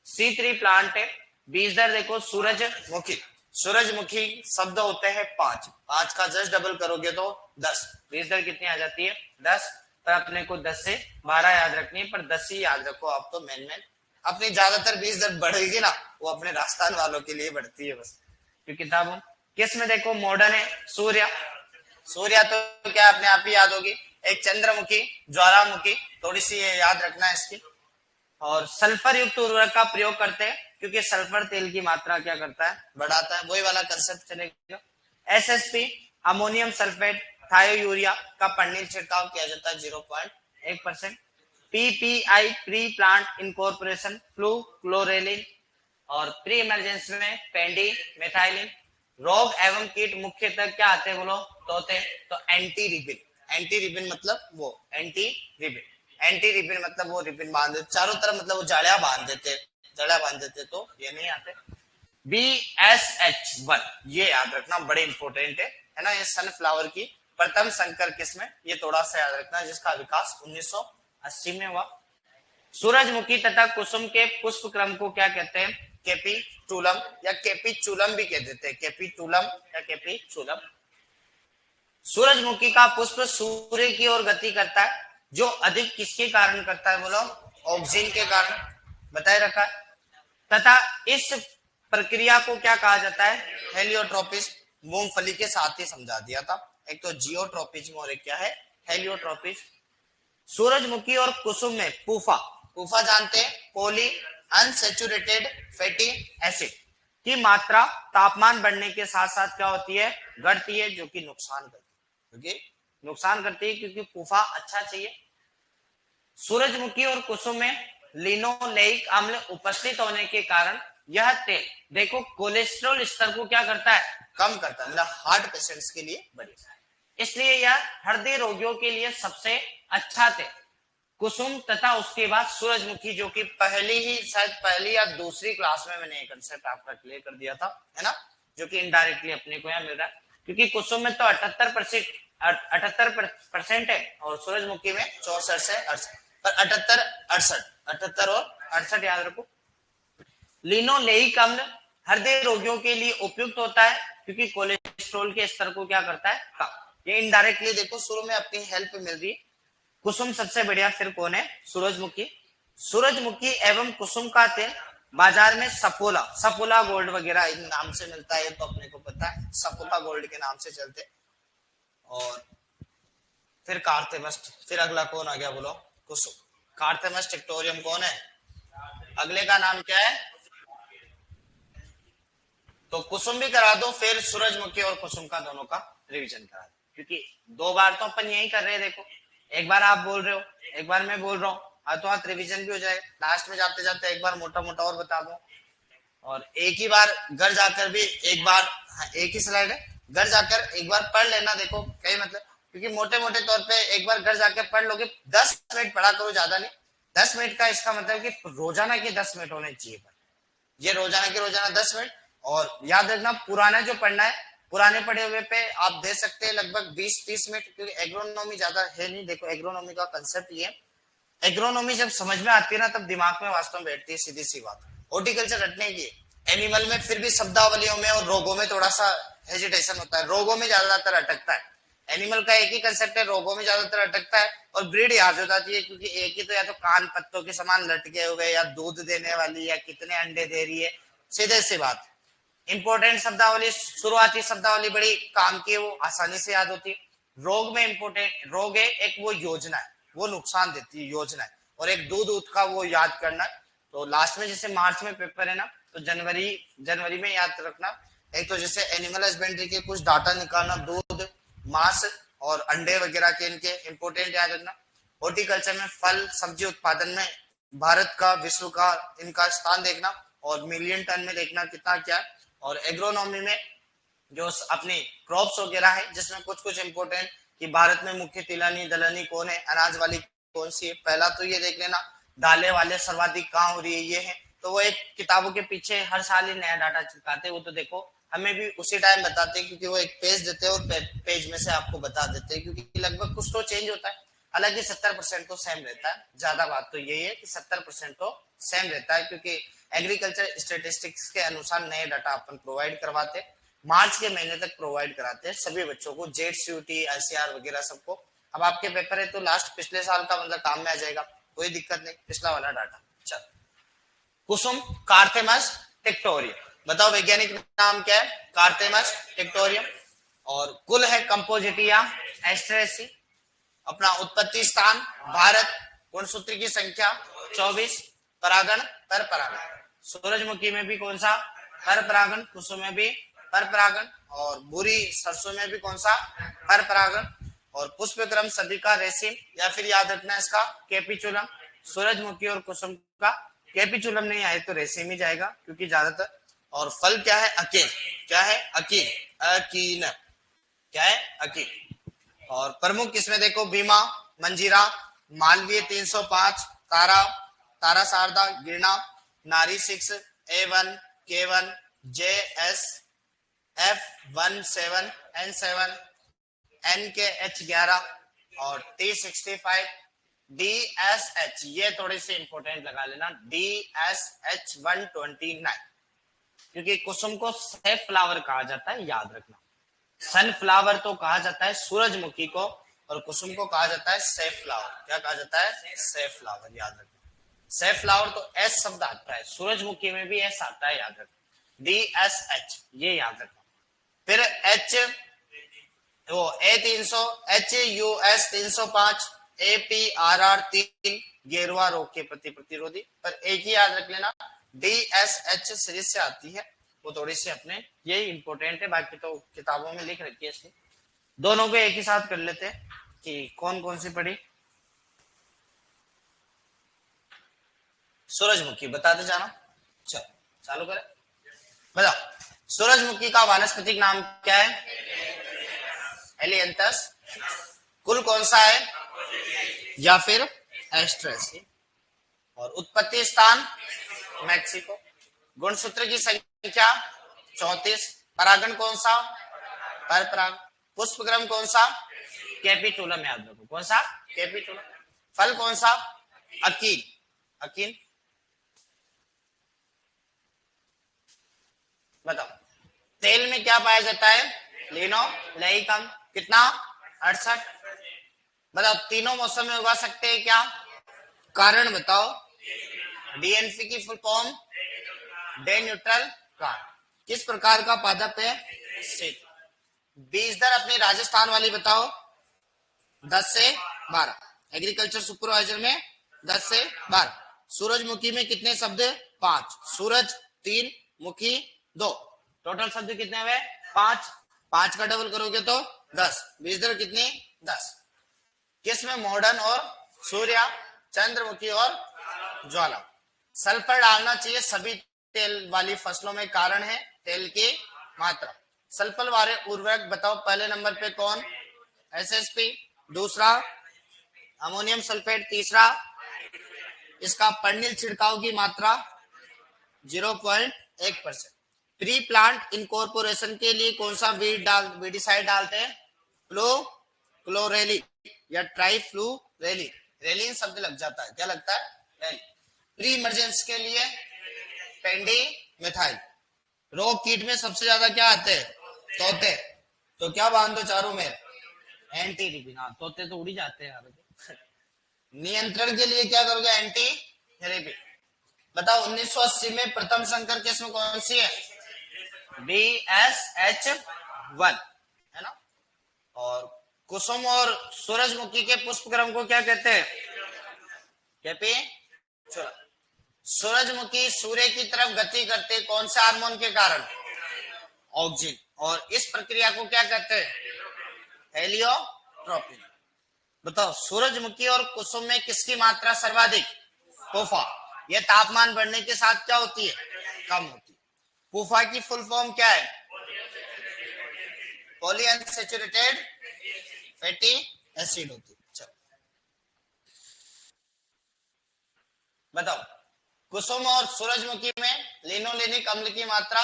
C3 प्लांट है। बीज दर देखो, सूरजमुखी, सूरजमुखी शब्द होते हैं 5, 5 का जस्ट डबल करोगे तो 10, बीज दर कितनी आ जाती है 10, पर अपने को 10 से 12 याद रखनी है, पर 10 ही याद रखो आप, तो मेन अपनी ज्यादातर बीज दर बढ़ेगी ना, वो अपने राजस्थान वालों के लिए बढ़ती है बस, क्योंकि किताबों किस में देखो मॉडर्न है, सूर्य, सूर्य तो क्या अपने आप ही याद होगी, एक चंद्रमुखी, ज्वालामुखी, थोड़ी सी ये याद रखना है इसकी। और सल्फर युक्त उर्वरक का प्रयोग करते हैं, क्योंकि सल्फर तेल की मात्रा क्या करता है, बढ़ाता है, वही वाला कंसेप्ट चलेगा। SSP, ammonium sulphate, thiourea का पन्नील छिड़काव किया जाता है 0.1%। PPI, pre plant incorporation, fluchloralin, और प्री इमरजेंसी में पेंडी मेथाइलिन। रोग एवं कीट मुख्यतः क्या आते हैं बोलो, तोते, तो एंटी रिबिन, एंटी रिबिन मतलब वो एंटी रिबिन, एंटी रिबिन मतलब वो रिबिन बांध देते चारों तरफ, मतलब वो जालियां बांध देते, जड़ा बांध देते, तो ये नहीं आते। BSH1 ये याद रखना, बड़े इंपॉर्टेंट है ना, ये सनफ्लावर की प्रथम संकर किस्म है, ये थोड़ा सा याद रखना, जिसका विकास 1980 में हुआ। सूरजमुखी तथा कुसुम के पुष्प क्रम को क्या कहते हैं, केपीटूलम या केपीचूलम भी कह देते हैं, केपीटूलम या केपीचूलम। सूरजमुखी का पुष्प सूर्य की ओर गति करता है, जो अधिक किसके कारण करता है बोलो, ऑक्सीजन के कारण, बताए रखा है। तथा इस प्रक्रिया को क्या कहा जाता है, हेलियोट्रोपिज्म, मूंगफली के साथ ही समझा दिया था, एक तो जियोट्रोपिज्म और एक क्या है, हेलियोट्रोपिज्म। सूरजमुखी और कुसुम में पूफा, पूफा जानते हैं, पॉली अनसैचुरेटेड फैटी एसिड की मात्रा तापमान बढ़ने के साथ साथ क्या होती है, घटती है, जो कि नुकसान करती है, क्योंकि नुकसान करती है, क्योंकि पूफा अच्छा चाहिए। सूरजमुखी और कुसुम में लिनोलेइक अम्ल उपस्थित होने के कारण यह तेल देखो कोलेस्ट्रॉल स्तर को क्या करता है, कम करता है, मतलब हार्ट पेशेंट्स के लिए बढ़िया, इसलिए यह हृदय रोगियों के लिए सबसे अच्छा तेल। कुसुम तथा उसके बाद सूरजमुखी, जो कि पहली ही शायद पहली या दूसरी क्लास में मैंने ये कंसेप्ट आपका क्लियर कर दिया था, है ना, जो कि इनडायरेक्टली अपने को यहाँ मिल रहा है, क्योंकि कुसुम में तो 78% है और सूरजमुखी में 64 से 68, पर 78 और 68 याद रखो। लिनोलेइक अम्ल हृदय रोगियों के लिए उपयुक्त होता है, क्योंकि कोलेस्ट्रॉल के स्तर को क्या करता है, कम। ये इनडायरेक्टली देखो शुरू में अपनी हेल्प मिल रही है। कुसुम सबसे बढ़िया, फिर कौन है, सूरजमुखी। सूरजमुखी एवं कुसुम का तेल बाजार में सफोला, सफोला गोल्ड वगैरह इन नाम से मिलता है, तो अपने को पता है, सफोला गोल्ड के नाम से चलते। और फिर कार्थेमस्ट, फिर अगला कौन आ गया बोलो, कुसुम। कार्थेमस्ट टिक्टोरियम कौन है, अगले का नाम क्या है, तो कुसुम भी करा दो, फिर सूरजमुखी और कुसुम का दोनों का रिवीजन करा दो, क्योंकि 2 बार तो अपन यही कर रहे हैं, देखो एक बार आप बोल रहे हो, एक बार मैं बोल रहा हूँ, हाथों हाथ रिवीजन भी हो जाएगा, लास्ट में जाते जाते एक बार मोटा मोटा और बता दो, और एक ही बार घर जाकर भी एक बार, एक ही स्लाइड है, घर जाकर एक बार पढ़ लेना, देखो कई मतलब, क्योंकि मोटे मोटे तौर पे एक बार घर जाकर पढ़ लोगे, 10 मिनट पढ़ा करो, ज्यादा नहीं, 10 मिनट का इसका मतलब कि रोजाना के 10 मिनट होने चाहिए, ये रोजाना के रोजाना 10 मिनट। और याद रखना, पुराना जो पढ़ना है, पुराने पढ़े हुए पे आप दे सकते हैं लगभग 20-30 मिनट, क्योंकि एग्रोनॉमी ज्यादा है नहीं, देखो एग्रोनॉमी का कंसेप्ट ये, एग्रोनॉमी जब समझ में आती है ना, तब दिमाग में वास्तव में बैठती है, सीधी सी बात। हॉर्टिकल्चर रटने की, एनिमल में फिर भी शब्दावलियों में और रोगों में थोड़ा सा हेजिटेशन होता है, रोगों में ज्यादातर अटकता है, एनिमल का एक ही कंसेप्ट है, रोगों में ज्यादातर अटकता है, और ब्रीड याद हो जाती है, क्योंकि एक ही तो, या तो कान पत्तों के समान लटके हुए, या दूध देने वाली, या कितने अंडे दे रही है, सीधे सी बात। इंपॉर्टेंट शब्दावली, शुरुआती शब्दावली बड़ी काम की है, वो आसानी से याद होती है। रोग में इंपॉर्टेंट, रोग है एक वो योजना है, वो नुकसान देती है योजना है, और एक दूध का वो याद करना है। तो लास्ट में जैसे मार्च में पेपर है ना, तो जनवरी में याद रखना, एक तो जैसे एनिमल हस्बेंड्री के कुछ डाटा निकालना, दूध, मांस और अंडे वगैरह के, इनके इंपोर्टेंट याद रखना। हॉर्टिकल्चर में फल सब्जी उत्पादन में भारत का, विश्व का इनका स्थान देखना, और मिलियन टन में देखना कितना क्या है। और एग्रोनॉमी में जो अपने क्रॉप्स वगैरह है, जिसमें कुछ कुछ इंपोर्टेंट कि भारत में मुख्य तिलहनी दलहनी कौन है, अनाज वाली कौन सी है। पहला तो ये देख लेना दालें वाले सर्वाधिक कहाँ हो रही है, ये है। तो वो एक किताबों के पीछे हर साल ही नया डाटा चिपकाते हैं, वो तो देखो हमें भी उसी टाइम बताते हैं, क्योंकि वो एक पेज देते हैं और पेज में से आपको बता देते हैं, क्योंकि लगभग कुछ तो चेंज होता है। हालांकि 70% तो सेम रहता है। ज्यादा बात तो यही है कि 70% तो सेम रहता है, क्योंकि एग्रीकल्चर स्टेटिस्टिक्स के अनुसार नए डाटा अपन प्रोवाइड करवाते हैं। मार्च के महीने तक प्रोवाइड कराते हैं सभी बच्चों को, जेट सीयूटी आईसीआर वगैरह सबको। अब आपके पेपर है तो लास्ट पिछले साल का मतलब काम में आ जाएगा, कोई दिक्कत नहीं, पिछला वाला डाटा। चल, कुसुम कार्थेमस टिक्टोरियम, बताओ वैज्ञानिक नाम क्या है? कार्थेमस टिक्टोरियम। और कुल है कंपोजिटिया एस्ट्रेसी। अपना उत्पत्ति स्थान भारत। गुणसूत्र की संख्या 24। परागण पर परागण। सूरजमुखी में भी कौन सा? पर परागण। कुसुम में भी पर परागण। और बुरी सरसों में भी कौन सा? पर परागण। और पुष्प क्रम सदी का रेसिम, या फिर याद रखना इसका कैपिचुलम। सूरजमुखी और कुसुम का कैपिचुलम नहीं आए तो रेसिम ही जाएगा, क्योंकि ज्यादातर। और फल क्या है? अकीन। क्या है? अकीन। अकीन क्या है? अकीन। और प्रमुख किसमें देखो, भीमा, मंजीरा, मालवीय 305, तारा, तारा शारदा, गिरना, नारी 6, A1, K1, JS, F17, N7, NKH11 और T65, DSH। ये थोड़ी सी इंपोर्टेंट लगा लेना, DSH129, क्योंकि कुसुम को सेफ फ्लावर कहा जाता है, याद रखना। सनफ्लावर तो कहा जाता है सूरजमुखी को, और कुसुम को कहा जाता है सेफ फ्लावर। क्या कहा जाता है? सेफ फ्लावर, याद रखना। सेफ फ्लावर तो एस शब्द आता है, सूरजमुखी में भी एस आता है, याद रखना। DSH ये याद रखना। फिर H, वो A300, HUS 305, APRR 3 गेरुआ रोग के प्रति प्रतिरोधी। पर एक ही याद रख लेना, DSH सीरीज से आती है, वो थोड़ी सी अपने यही इंपोर्टेंट है, बाकी तो किताबों में लिख रखी है इसलिए। दोनों को एक ही साथ कर लेते हैं कि कौन कौन सी पढ़ी। सूरजमुखी बताते जाना। चलो चालू करें, बताओ सूरजमुखी का वानस्पतिक नाम क्या है? एलियंथस। कुल कौन सा है? या फिर एस्ट्रेसी। और उत्पत्ति स्थान मैक्सिको। गुणसूत्र की संख्या 34। परागण कौन सा? पर परागण। पुष्पक्रम कौन सा? कैपिचुलम, याद रखो। कौन सा? कैपिचुलम। फल कौन सा? अकीन। अकीन। बताओ तेल में क्या पाया जाता है? लिनोलेइकम। कितना? 68। बताओ तीनों मौसम में उगा सकते हैं क्या? कारण बताओ। डीएनपी की full form day neutral card. किस प्रकार का पादप है? सिद्ध। बीज दर अपनी राजस्थान वाली बताओ। 10 से 12। एग्रीकल्चर सुपरवाइजर में 10 से 12। सूरजमुखी में कितने शब्द? 5। सूरज 3, मुखी 2, टोटल शब्द कितने हुए? 5। 5 का डबल करोगे तो 10। बीज दर कितनी? 10। किसमें मॉडर्न और सूर्या, चंद्रमुखी और ज्वाला। सल्फर डालना चाहिए सभी तेल वाली फसलों में, कारण है तेल की मात्रा। सल्फर वाले उर्वरक बताओ पहले नंबर पे कौन? एसएसपी। दूसरा अमोनियम सल्फेट। तीसरा इसका पर्निल छिड़काव की मात्रा 0.1%। प्री प्लांट इनकॉर्पोरेशन के लिए कौन सा वीडिसाइड डालते हैं? क्लोरेलिन या ट्राइफ्लूरेलिन। रेलिन शब्द लग जाता है, क्या लगता है? रेलिन। प्री इमरजेंसी के लिए पेंडी मिथाइल। रोग कीट में सबसे ज्यादा क्या आते हैं? तोते। तो क्या बांध दो चारों में? Anti ribbon. हाँ तोते तो उड़ी जाते हैं यार। नियंत्रण के लिए क्या करोगे? Anti ribbon. बताओ 1980 में प्रथम संकर किस्म कौन सी है? DSH1 है ना। और कुसुम और सूरजमुखी के पुष्पक्रम को क्या कहते हैं? कैपिचुलम। सूरजमुखी सूर्य की तरफ गति करते कौन से हार्मोन के कारण? ऑक्सीजन। और इस प्रक्रिया को क्या कहते हैं? हेलियोट्रोपिक। बताओ सूरजमुखी और कुसुम में किसकी मात्रा सर्वाधिक? पूफा। यह तापमान बढ़ने के साथ क्या होती है? कम होती है। पूफा की फुल फॉर्म क्या है? पॉलीअनसैचुरेटेड फैटी एसिड होती है। चलो बताओ, कुसुम और सूरजमुखी में लिनोलेनिक अम्ल की मात्रा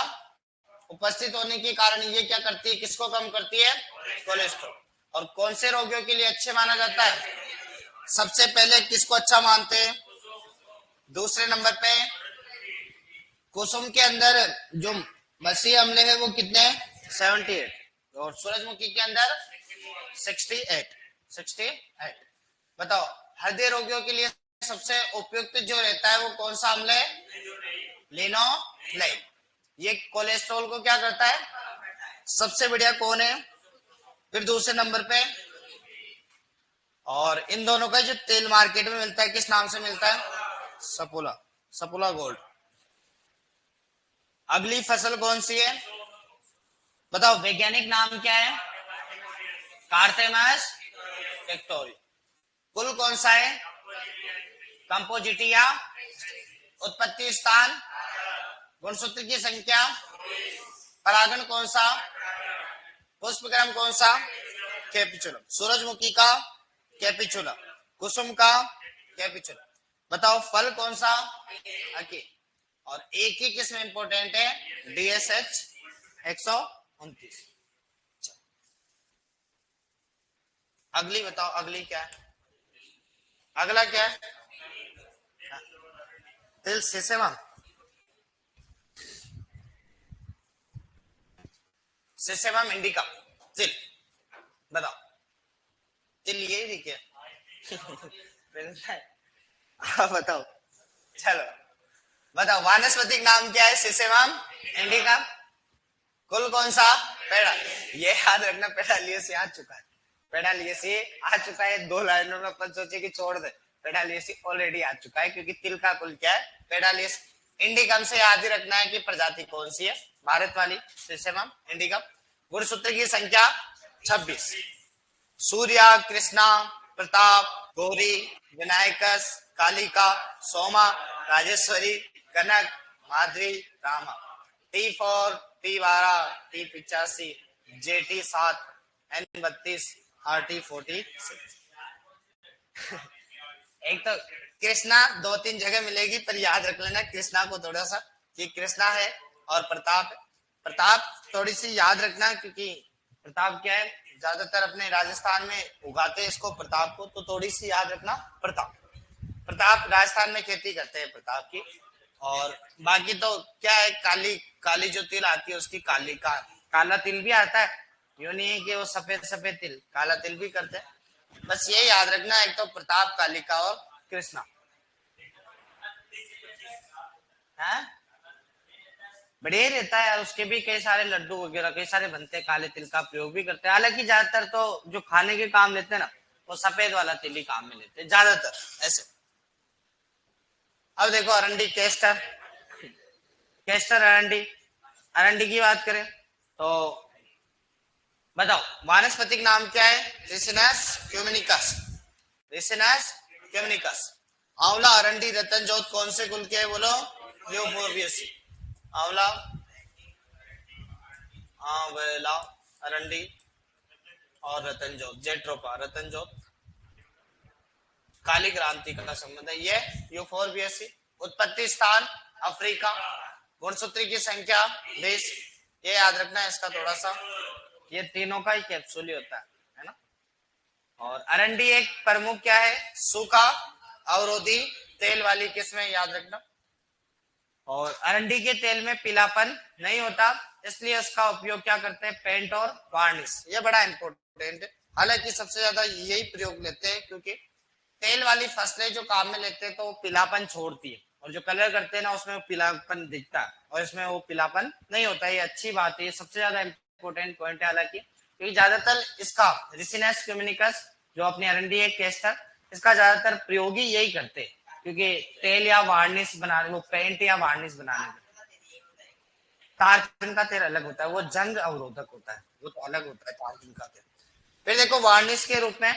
उपस्थित होने के कारण ये क्या करती है, किसको कम करती है, कोलेस्ट्रॉल। और कौन से रोगियों के लिए अच्छे माना जाता है, सबसे पहले किसको अच्छा मानते हैं, दूसरे नंबर पे कुसुम के अंदर जो मसीह अम्ल है वो कितने 78 और सूरजमुखी के अंदर 68। बताओ हृदय रोगियों के लिए सबसे उपयुक्त जो रहता है वो कौन सा अम्ल है, लिनोलेनिक। ये कोलेस्ट्रॉल को क्या करता है, सबसे बढ़िया कौन है, फिर दूसरे नंबर पे। और इन दोनों का जो तेल मार्केट में मिलता है किस नाम से मिलता है, सपोला, सपोला गोल्ड। अगली फसल कौन सी है, बताओ वैज्ञानिक नाम क्या है, कार्टेमस पेक्टोरी। कुल कौन सा है, कंपोजिटिया। उत्पत्ति स्थान, गुणसूत्र की संख्या, परागण कौन सा, पुष्पक्रम कौन सा, कैपिचुलम। सूरजमुखी का कैपिचुलम, कुसुम का कैपिचुलम। बताओ फल कौन सा, अकी। और एक ही किस्म इंपोर्टेंट है, DSH 129। अगली बताओ, अगली क्या है, अगला क्या है, तिल सिसेमम, सिसेमम इंडिका, तिल। बताओ तिल ये ही क्या बताओ, चलो बताओ वानस्पतिक नाम क्या है, सिसेमम इंडिका। कुल कौन सा, पेड़ा। ये याद रखना, पेडालियस आ चुका है, पेडालियसी आ चुका है। 2 लाइनों में अपन सोचे कि छोड़ दे, पेडालियसी ऑलरेडी आ चुका है, क्योंकि तिल का कुल क्या है, पेडालियस। इंडिकम से याद ही रखना है कि प्रजाति कौन सी है, भारत वाली सिसेमम इंडिकम। गुणसूत्र की संख्या 26। सूर्या, कृष्णा, प्रताप, गौरी, विनायकस, कालिका, सोमा, राजेश्वरी, कनक, Madhavi, Rama. T4, T12, T85, JT7, N32, RT46। एक तो कृष्णा 2-3 जगह मिलेगी, पर याद रख लेना कृष्णा को थोड़ा सा, कि कृष्णा है और प्रताप है। प्रताप थोड़ी सी याद रखना, क्योंकि प्रताप क्या है, ज्यादातर अपने राजस्थान में उगाते हैं इसको प्रताप को, तो थोड़ी सी याद रखना प्रताप। प्रताप राजस्थान में खेती करते हैं प्रताप की। और बाकी तो क्या है, काली काली जो तिल आती है उसकी काली का काला तिल भी आता है, यूं नहीं है कि वो सफेद सफेद तिल, काला तिल भी करते हैं। बस ये याद रखना, एक तो प्रताप, कालिका और कृष्णा। है बढ़िया रहता है, और उसके भी कई सारे लड्डू वगैरह कई सारे बनते हैं, काले तिल का प्रयोग भी करते हैं। हालांकि ज्यादातर तो जो खाने के काम लेते हैं ना, वो सफेद वाला तिल ही काम में लेते हैं ज्यादातर ऐसे। अब देखो अरंडी, केस्टर, केस्टर अरंडी। अरंडी की बात करें तो बताओ वानस्पतिक नाम क्या है, रिसिनस क्यूमिनिकस, रिसिनस क्यूमिनिकस। आंवला, अरंडी, रतन जोत कौन से कुल के है, बोलो, यूफोर्बिएसी। आंवला, आंवला, अरंडी और रतन जोत, जेट्रोपा, रतन जोत, काली क्रांति का संबंध है ये, यूफोर्बिएसी। उत्पत्ति स्थान अफ्रीका, गुणसूत्र की संख्या 20। ये याद रखना है इसका थोड़ा सा, ये तीनों का ही कैप्सूल ही होता है ना। और अरंडी एक प्रमुख क्या है, सूखा अवरोधी तेल वाली किस्म, याद रखना। और अरंडी के तेल में पीलापन नहीं होता, इसलिए उसका उपयोग क्या करते हैं, पेंट और वार्निश। ये बड़ा इंपॉर्टेंट है। हालांकि सबसे ज्यादा यही प्रयोग लेते हैं, क्योंकि तेल वाली फसलें जो काम में लेते हैं तो वो पीलापन छोड़ती है, और जो कलर करते हैं ना उसमें वो पीलापन दिखता है, और इसमें वो पीलापन नहीं होता। ये अच्छी बात है, ये सबसे ज्यादा इंपॉर्टेंट पॉइंट है। हालांकि क्योंकि ज्यादातर इसका रिसिनस क्यूमिनिकस जो अपनी अरंडी है, केस्टर, इसका ज्यादातर प्रयोग ही यही करते हैं, क्योंकि तेल या वार्निश बनाने, वो पेंट या वार्निश बनाने में। तारपीन का तेल अलग होता है, वो जंग अवरोधक होता है, वो तो अलग होता है तारपीन का तेल। फिर देखो वार्निश के रूप में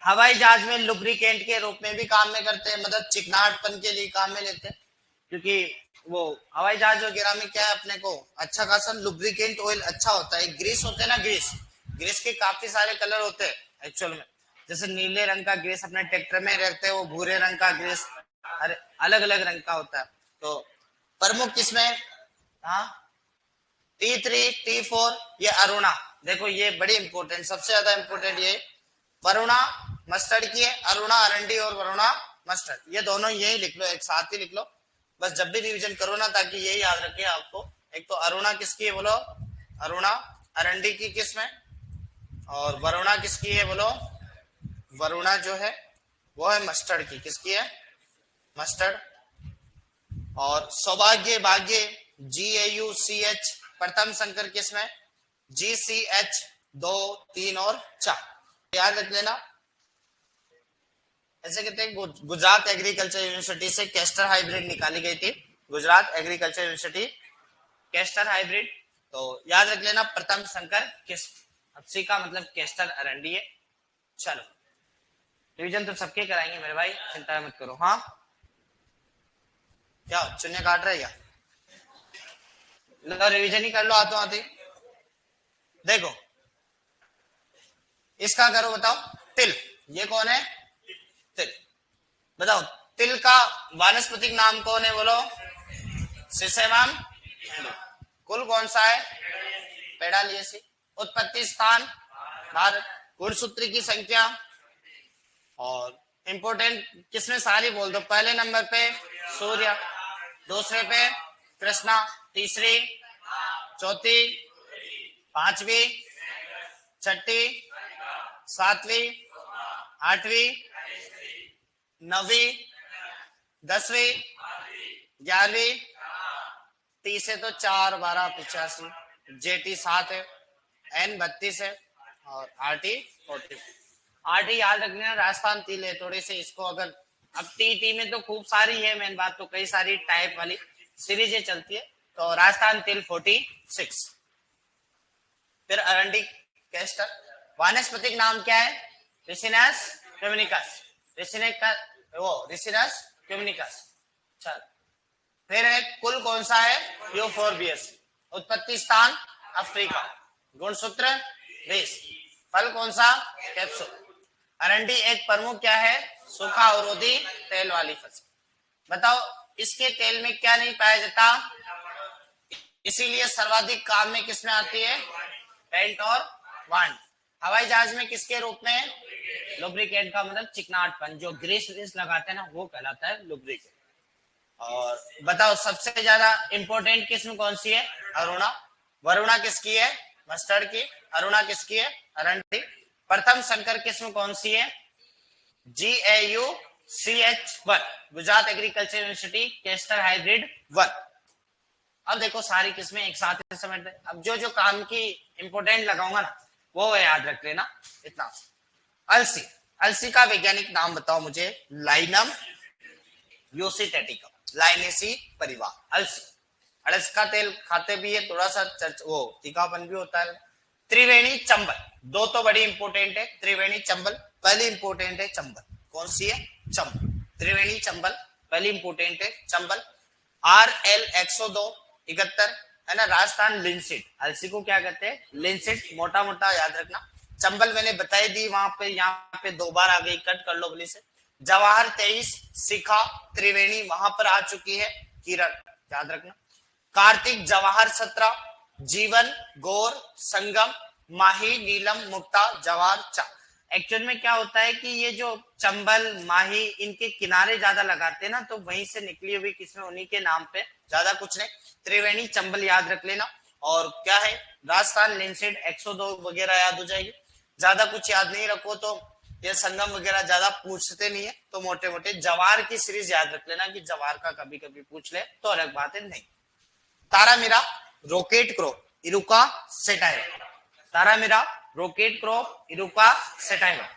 हवाई जहाज में लुब्रिकेंट के रूप में भी काम में करते हैं, मतलब चिकनाहटपन के लिए काम में लेते हैं, क्योंकि वो हवाई जहाज वगैरह में क्या है, अपने को अच्छा खासा लुब्रिकेंट ऑयल अच्छा होता है। ग्रीस होते हैं ना, ग्रीस, ग्रीस के काफी सारे कलर होते हैं एक्चुअल में। जैसे नीले रंग का ग्रीस अपने ट्रैक्टर में रहते हैं, वो भूरे रंग का ग्रीस हर अलग अलग रंग का होता है। तो प्रमुख किसमें, हाँ, T3 T4 ये अरुणा। देखो ये बड़ी इंपॉर्टेंट, सबसे ज्यादा इंपॉर्टेंट ये वरुणा मस्टर्ड की है। अरुणा अरंडी और वरुणा मस्टर्ड, ये दोनों यही लिख लो, एक साथ ही लिख लो बस जब भी रिवीजन करो ना, ताकि यही याद रखे आपको। एक तो अरुणा किसकी है बोलो, अरुणा अरंडी की किस्म है। और वरुणा किसकी है बोलो, वरुणा जो है वो है मस्टर्ड की, किसकी है, मस्टर्ड। और सौभाग्य भाग्य GAUCH प्रथम संकर किस्म है, GCH 2 3 और 4 याद रख लेना। ऐसे कहते हैं गुजरात एग्रीकल्चर यूनिवर्सिटी से कैस्टर हाइब्रिड निकाली गई थी, Gujarat agriculture university castor hybrid. तो याद रख लेना प्रथम संकर किस्म। अब सी का मतलब कैस्टर अरंडी है। चलो रिवीजन तो सबके कराएंगे मेरे भाई, चिंता मत करो। हाँ क्या चुन्ने काट रहे क्या, लो रिवीजन ही कर लो आते आते। देखो इसका करो, बताओ तिल, ये कौन है, तिल। बताओ तिल का वानस्पतिक नाम कौन है बोलो, सिसेमम। कुल कौन सा है, पेडालियसी। उत्पत्ति स्थान भारत। गुणसूत्री की संख्या और इंपोर्टेंट किसमें सारी बोल दो। पहले नंबर पे सूर्य, दूसरे पे कृष्णा, तीसरी, चौथी, पांचवी, छठी, सातवीं, आठवीं, नौवीं, 10वीं, 11वीं, टी से तो 4 12 85, JT 7 है, N 32 है और RT 40। RT याद रखना, राजस्थान तिल है थोड़ी सी इसको। अगर अब TT में तो खूब सारी है, मेन बात तो कई सारी टाइप वाली सीरीजें चलती है। तो राजस्थान तिल 46। फिर अरंडी कैस्टर। वानस्पतिक नाम क्या है, रिसिनस क्यूमिनिकस, रिसिनस वो रिसिनस क्यूमिनिकस। चल फिर है कुल कौन सा है, यूफोर्बियस। उत्पत्ति स्थान अफ्रीका। गुणसूत्र 20। फल कौन सा, कैप्सूल। अरंडी एक प्रमुख क्या है, सूखा अवरोधी तेल वाली फसल। बताओ इसके तेल में क्या नहीं पाया जाता, इसीलिए सर्वाधिक काम में किसमें आती है, पेंट और वांड। हवाई जहाज में किसके रूप में, लुब्रिकेंट का मतलब चिकनाटपन, जो ग्रीस व्रीस लगाते हैं ना वो कहलाता है लुब्रिकेंट। और बताओ सबसे ज्यादा इंपोर्टेंट किस्म कौन सी है, अरुणा। वरुणा किसकी है, मस्टर्ड की। अरुणा किसकी है, अरंडी। प्रथम संकर किस्म कौन सी है, GAUCH1, Gujarat agriculture university castor hybrid 1। अब देखो सारी किस्में एक साथ समेट दे। अब जो जो काम की इंपोर्टेंट लगाऊंगा ना वो याद रख लेना इतना। अलसी, अलसी का वैज्ञानिक नाम बताओ मुझे, लाइनम यूसिटेटिकम, लाइनेसी परिवार। अलसी, अड़स का तेल खाते भी है, थोड़ा सा वो तीखापन भी होता है। त्रिवेणी चंबल, दो तो बड़ी इंपोर्टेंट है, त्रिवेणी चंबल। पहली इंपोर्टेंट है चंबल, कौन सी है, चंबल। त्रिवेणी चंबल पहली इंपोर्टेंट है, चंबल। RL 102 71 है ना। राजस्थान लिंसिट, अलसी को क्या कहते हैं, लिंसिट, मोटा मोटा याद रखना। चंबल मैंने बताई दी, वहां पे यहाँ पे 2 बार आ गई, कट कर लो बली से। जवाहर 23, शिखा त्रिवेणी वहां पर आ चुकी है, किरण याद रखना। कार्तिक जवाहर 17, जीवन गौर संगम माही नीलम मुक्ता जवाहर 4। एक्चुअल में क्या होता है कि ये जो चंबल माही इनके किनारे ज्यादा लगाते हैं ना, तो वहीं से निकली हुई किस्में उन्हीं के नाम पे, ज्यादा कुछ नहीं। त्रिवेणी चंबल याद रख लेना। और क्या है, राजस्थान लिंसिड 102 वगैरह याद हो जाएगी। ज्यादा कुछ याद नहीं रखो तो ये संगम वगैरह ज्यादा पूछते नहीं है, तो मोटे मोटे जवार की सीरीज याद रख लेना कि जवार का कभी कभी पूछ ले तो अलग बात है। नहीं, तारामीरा रॉकेट क्रॉप इरुका सेटाइवा, तारामीरा रॉकेट क्रॉप इरुका सेटाइवा।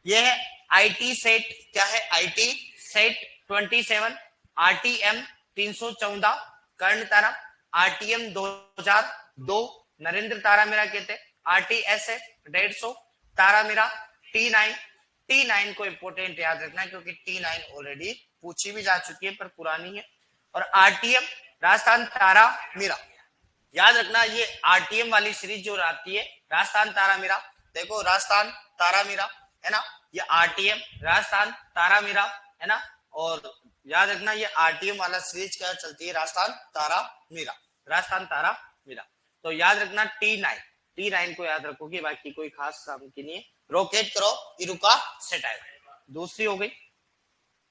ये है IT सेट, क्या है, IT set 27, RTM 314 Karan Tara, RTM 2002 Narendra Tara मेरा कहते हैं, RTS है 150 तारा मेरा। T9 को इंपोर्टेंट याद रखना है क्योंकि T9 ऑलरेडी पूछी भी जा चुकी है पर पुरानी है। और आरटीएम राजस्थान तारा मीरा। याद रखना ये आरटीएम वाली सीरीज जो आती है राजस्थान तारा मीरा, देखो राजस्थान तारा मीरा है ना, ये आरटीएम राजस्थान तारा मीरा है ना। और याद रखना ये आरटीएम वाला सीरीज क्या चलती है, राजस्थान तारा मीरा, राजस्थान तारा मीरा। तो याद रखना T9 को याद रखोगे, बाकी कोई खास काम की नहीं है। रॉकेट करो इरुका सेटाइल, दूसरी हो गई।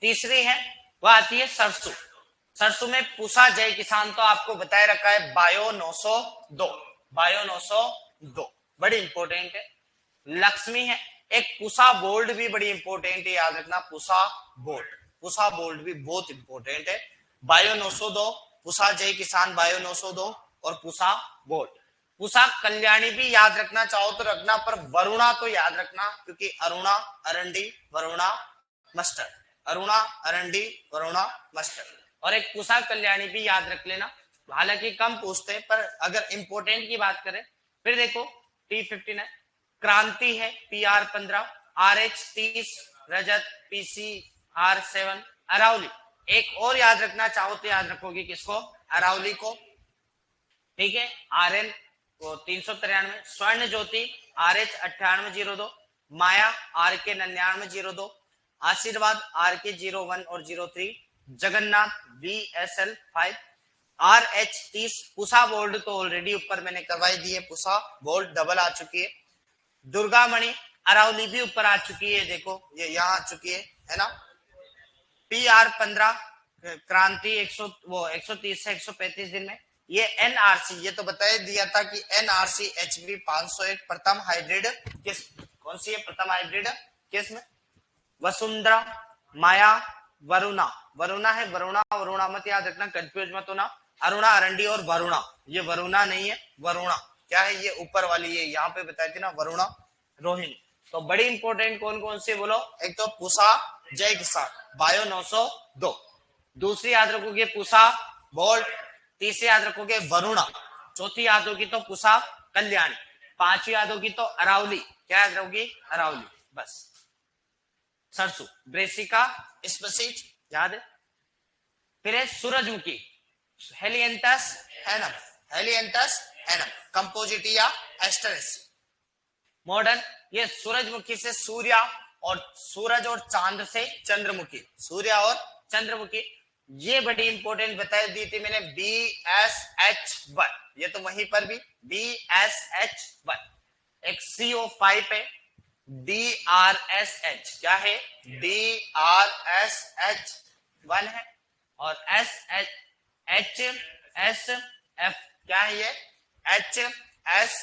तीसरी है वह आती है सरसों। सरसों में पूसा जय किसान तो आपको बताया रखा है बायो 902, बायो 902 बड़ी इंपॉर्टेंट है। लक्ष्मी है, एक पूसा बोल्ड भी बड़ी इंपॉर्टेंट है, याद रखना पूसा बोल्ड भी बहुत इंपॉर्टेंट है। बायो 902, पूसा जय किसान बायो 902 और पूसा बोल्ड। पूसा कल्याणी भी याद रखना चाहो तो रखना, पर वरुणा तो याद रखना, क्योंकि अरुणा अरंडी वरुणा मस्टर्ड, अरुणा अरंडी वरुणा मस्टर्ड। और एक पूसा कल्याणी भी याद रख लेना, हालांकि कम पूछते हैं, पर अगर इंपोर्टेंट की बात करें फिर देखो T59 क्रांति है, PR15, RH 30, रजत PCR7, अरावली। एक और याद रखना चाहो तो याद रखोगे किसको, अरावली को, ठीक है। RN 393, स्वर्ण ज्योति RH 9802, माया RK 9902, आशीर्वाद RK 01 और 03, Jagannath VSL 5, RH 30। Pusa bold तो ऑलरेडी ऊपर मैंने करवाई दी है, पुसा बोल्ड डबल आ चुकी है। दुर्गा मणि अरावली भी ऊपर आ चुकी है, देखो ये यहाँ आ चुकी है ना। PR15 क्रांति 130 से 135 दिन में। ये NRC, ये तो बताया दिया था कि NRC HB 501 प्रथम हाइब्रिड किस्म, कौन सी है प्रथम हाइब्रिड किस्म, वसुंधरा माया वरुणा, वरुणा है, वरुणा मत याद रखना, कंफ्यूज मत होना। अरुणा अरंडी और वरुणा, ये वरुणा नहीं है, वरुणा क्या है, ये ऊपर वाली ये यहाँ पे बताई थी ना वरुणा रोहिणी। तो बड़ी इंपॉर्टेंट कौन कौन सी बोलो, एक तो पूसा जय किसान बायो 902, दूसरी याद रखोगे पूसा बोल्ट, तीसरी याद रखोगे वरुणा, चौथी याद होगी तो पूसा कल्याणी, पांचवी याद होगी तो अरावली, क्या याद रहोगी अरावली, बस। सरसों ब्रेसिका स्पेसिट याद है। फिर है सूरजमुखी Helianthus annuus, Helianthus annuus, Compositae Asteraceae. Modern ये सूरजमुखी से सूर्या और सूरज और चांद से चंद्रमुखी, सूर्य और चंद्रमुखी। ये बड़ी इंपॉर्टेंट बताई दी थी मैंने, BSH1, ये तो वहीं पर भी BSH1। एक CO5 है DRSH, क्या है DRSH1 है। और HSF क्या है ये HSFH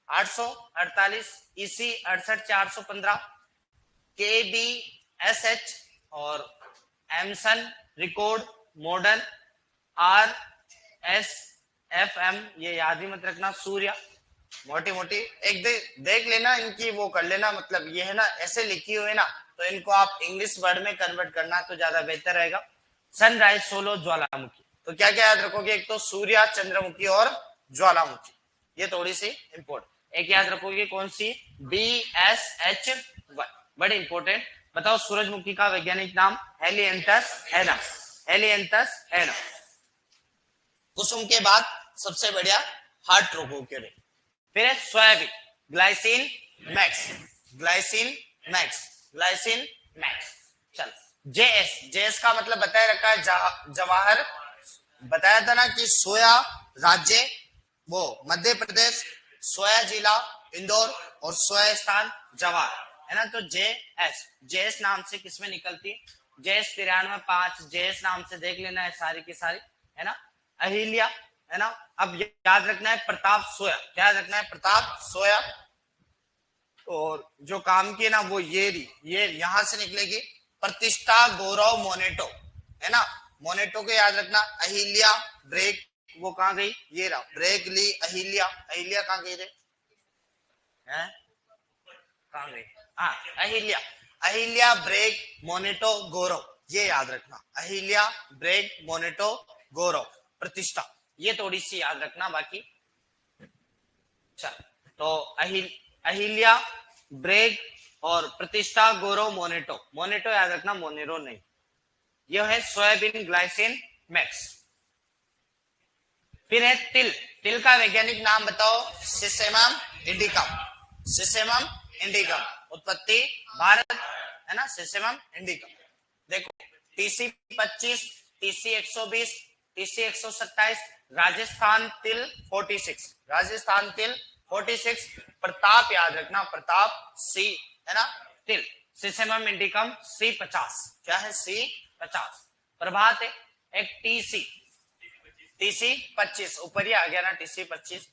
848, EC 68415, KBSH और एमसन रिकॉर्ड मॉडर्न RSFM, ये याद ही मत रखना। सूर्या मोटी मोटी एक देख लेना, इनकी वो कर लेना, मतलब ये है ना ऐसे लिखी हुई है ना, तो इनको आप इंग्लिश वर्ड में कन्वर्ट करना तो ज्यादा बेहतर रहेगा। सनराइज सोलो ज्वालामुखी, तो क्या क्या याद रखोगे, एक तो सूर्या चंद्रमुखी और ज्वालामुखी, ये थोड़ी सी इंपोर्टेंट। एक याद रखोगे कौन सी BSH1, बड़ी इंपोर्टेंट। बताओ सूरजमुखी का वैज्ञानिक नाम हेलियंथस एनम, हेलियंथस एनम। कुसुम के बाद सबसे बढ़िया हार्ट रोगों के लिए। फिर है soybean glycine max, glycine max, glycine max. चल JS का मतलब बताया रखा है जवाहर, बताया था ना कि सोया राज्य वो मध्य प्रदेश, सोया जिला इंदौर और सोया स्थान जवाहर, है ना। तो JS नाम से किसमें निकलती है, JS 93-5, JS नाम से देख लेना है सारी की सारी, है ना। अहिल्या, है ना। अब याद रखना है प्रताप सोया, क्या याद रखना है प्रताप सोया। और जो काम की है ना वो ये यहां से निकलेगी प्रतिष्ठा गौरव मोनेटो, है ना। मोनेटो को याद रखना। अहिल्या ब्रेक, वो कहां गई, ये रहा ब्रेक ली अहिल्या, अहिल्या कहां गई रे, हैं कहां गई, हाँ अहिल्या, अहिल्या ब्रेक मोनेटो गौरव, ये याद रखना। अहिल्या ब्रेक मोनेटो गौरव प्रतिष्ठा, ये थोड़ी सी याद रखना बाकी। चल तो अहिल्या ब्रेक और प्रतिष्ठा गौरव मोनेटो, मोनेटो याद रखना मोनेरो नहीं, यह है सोयाबीन ग्लाइसिन मैक्स। फिर है तिल। तिल का वैज्ञानिक नाम बताओ। सिसेमम इंडिकम। सिसेमम इंडिकम। उत्पत्ति भारत, है ना, सिसेमम इंडिकम। देखो टीसी 25, टीसी 120, टीसी 127, राजस्थान तिल 46, राजस्थान तिल 46। प्रताप याद रखना, प्रताप सी, है ना, तिल। सिसेमम इंडिकम C50। क्या है? C50। प्रभात है एक टीसी, टीसी 25 ऊपर ही आ गया ना, टीसी 25।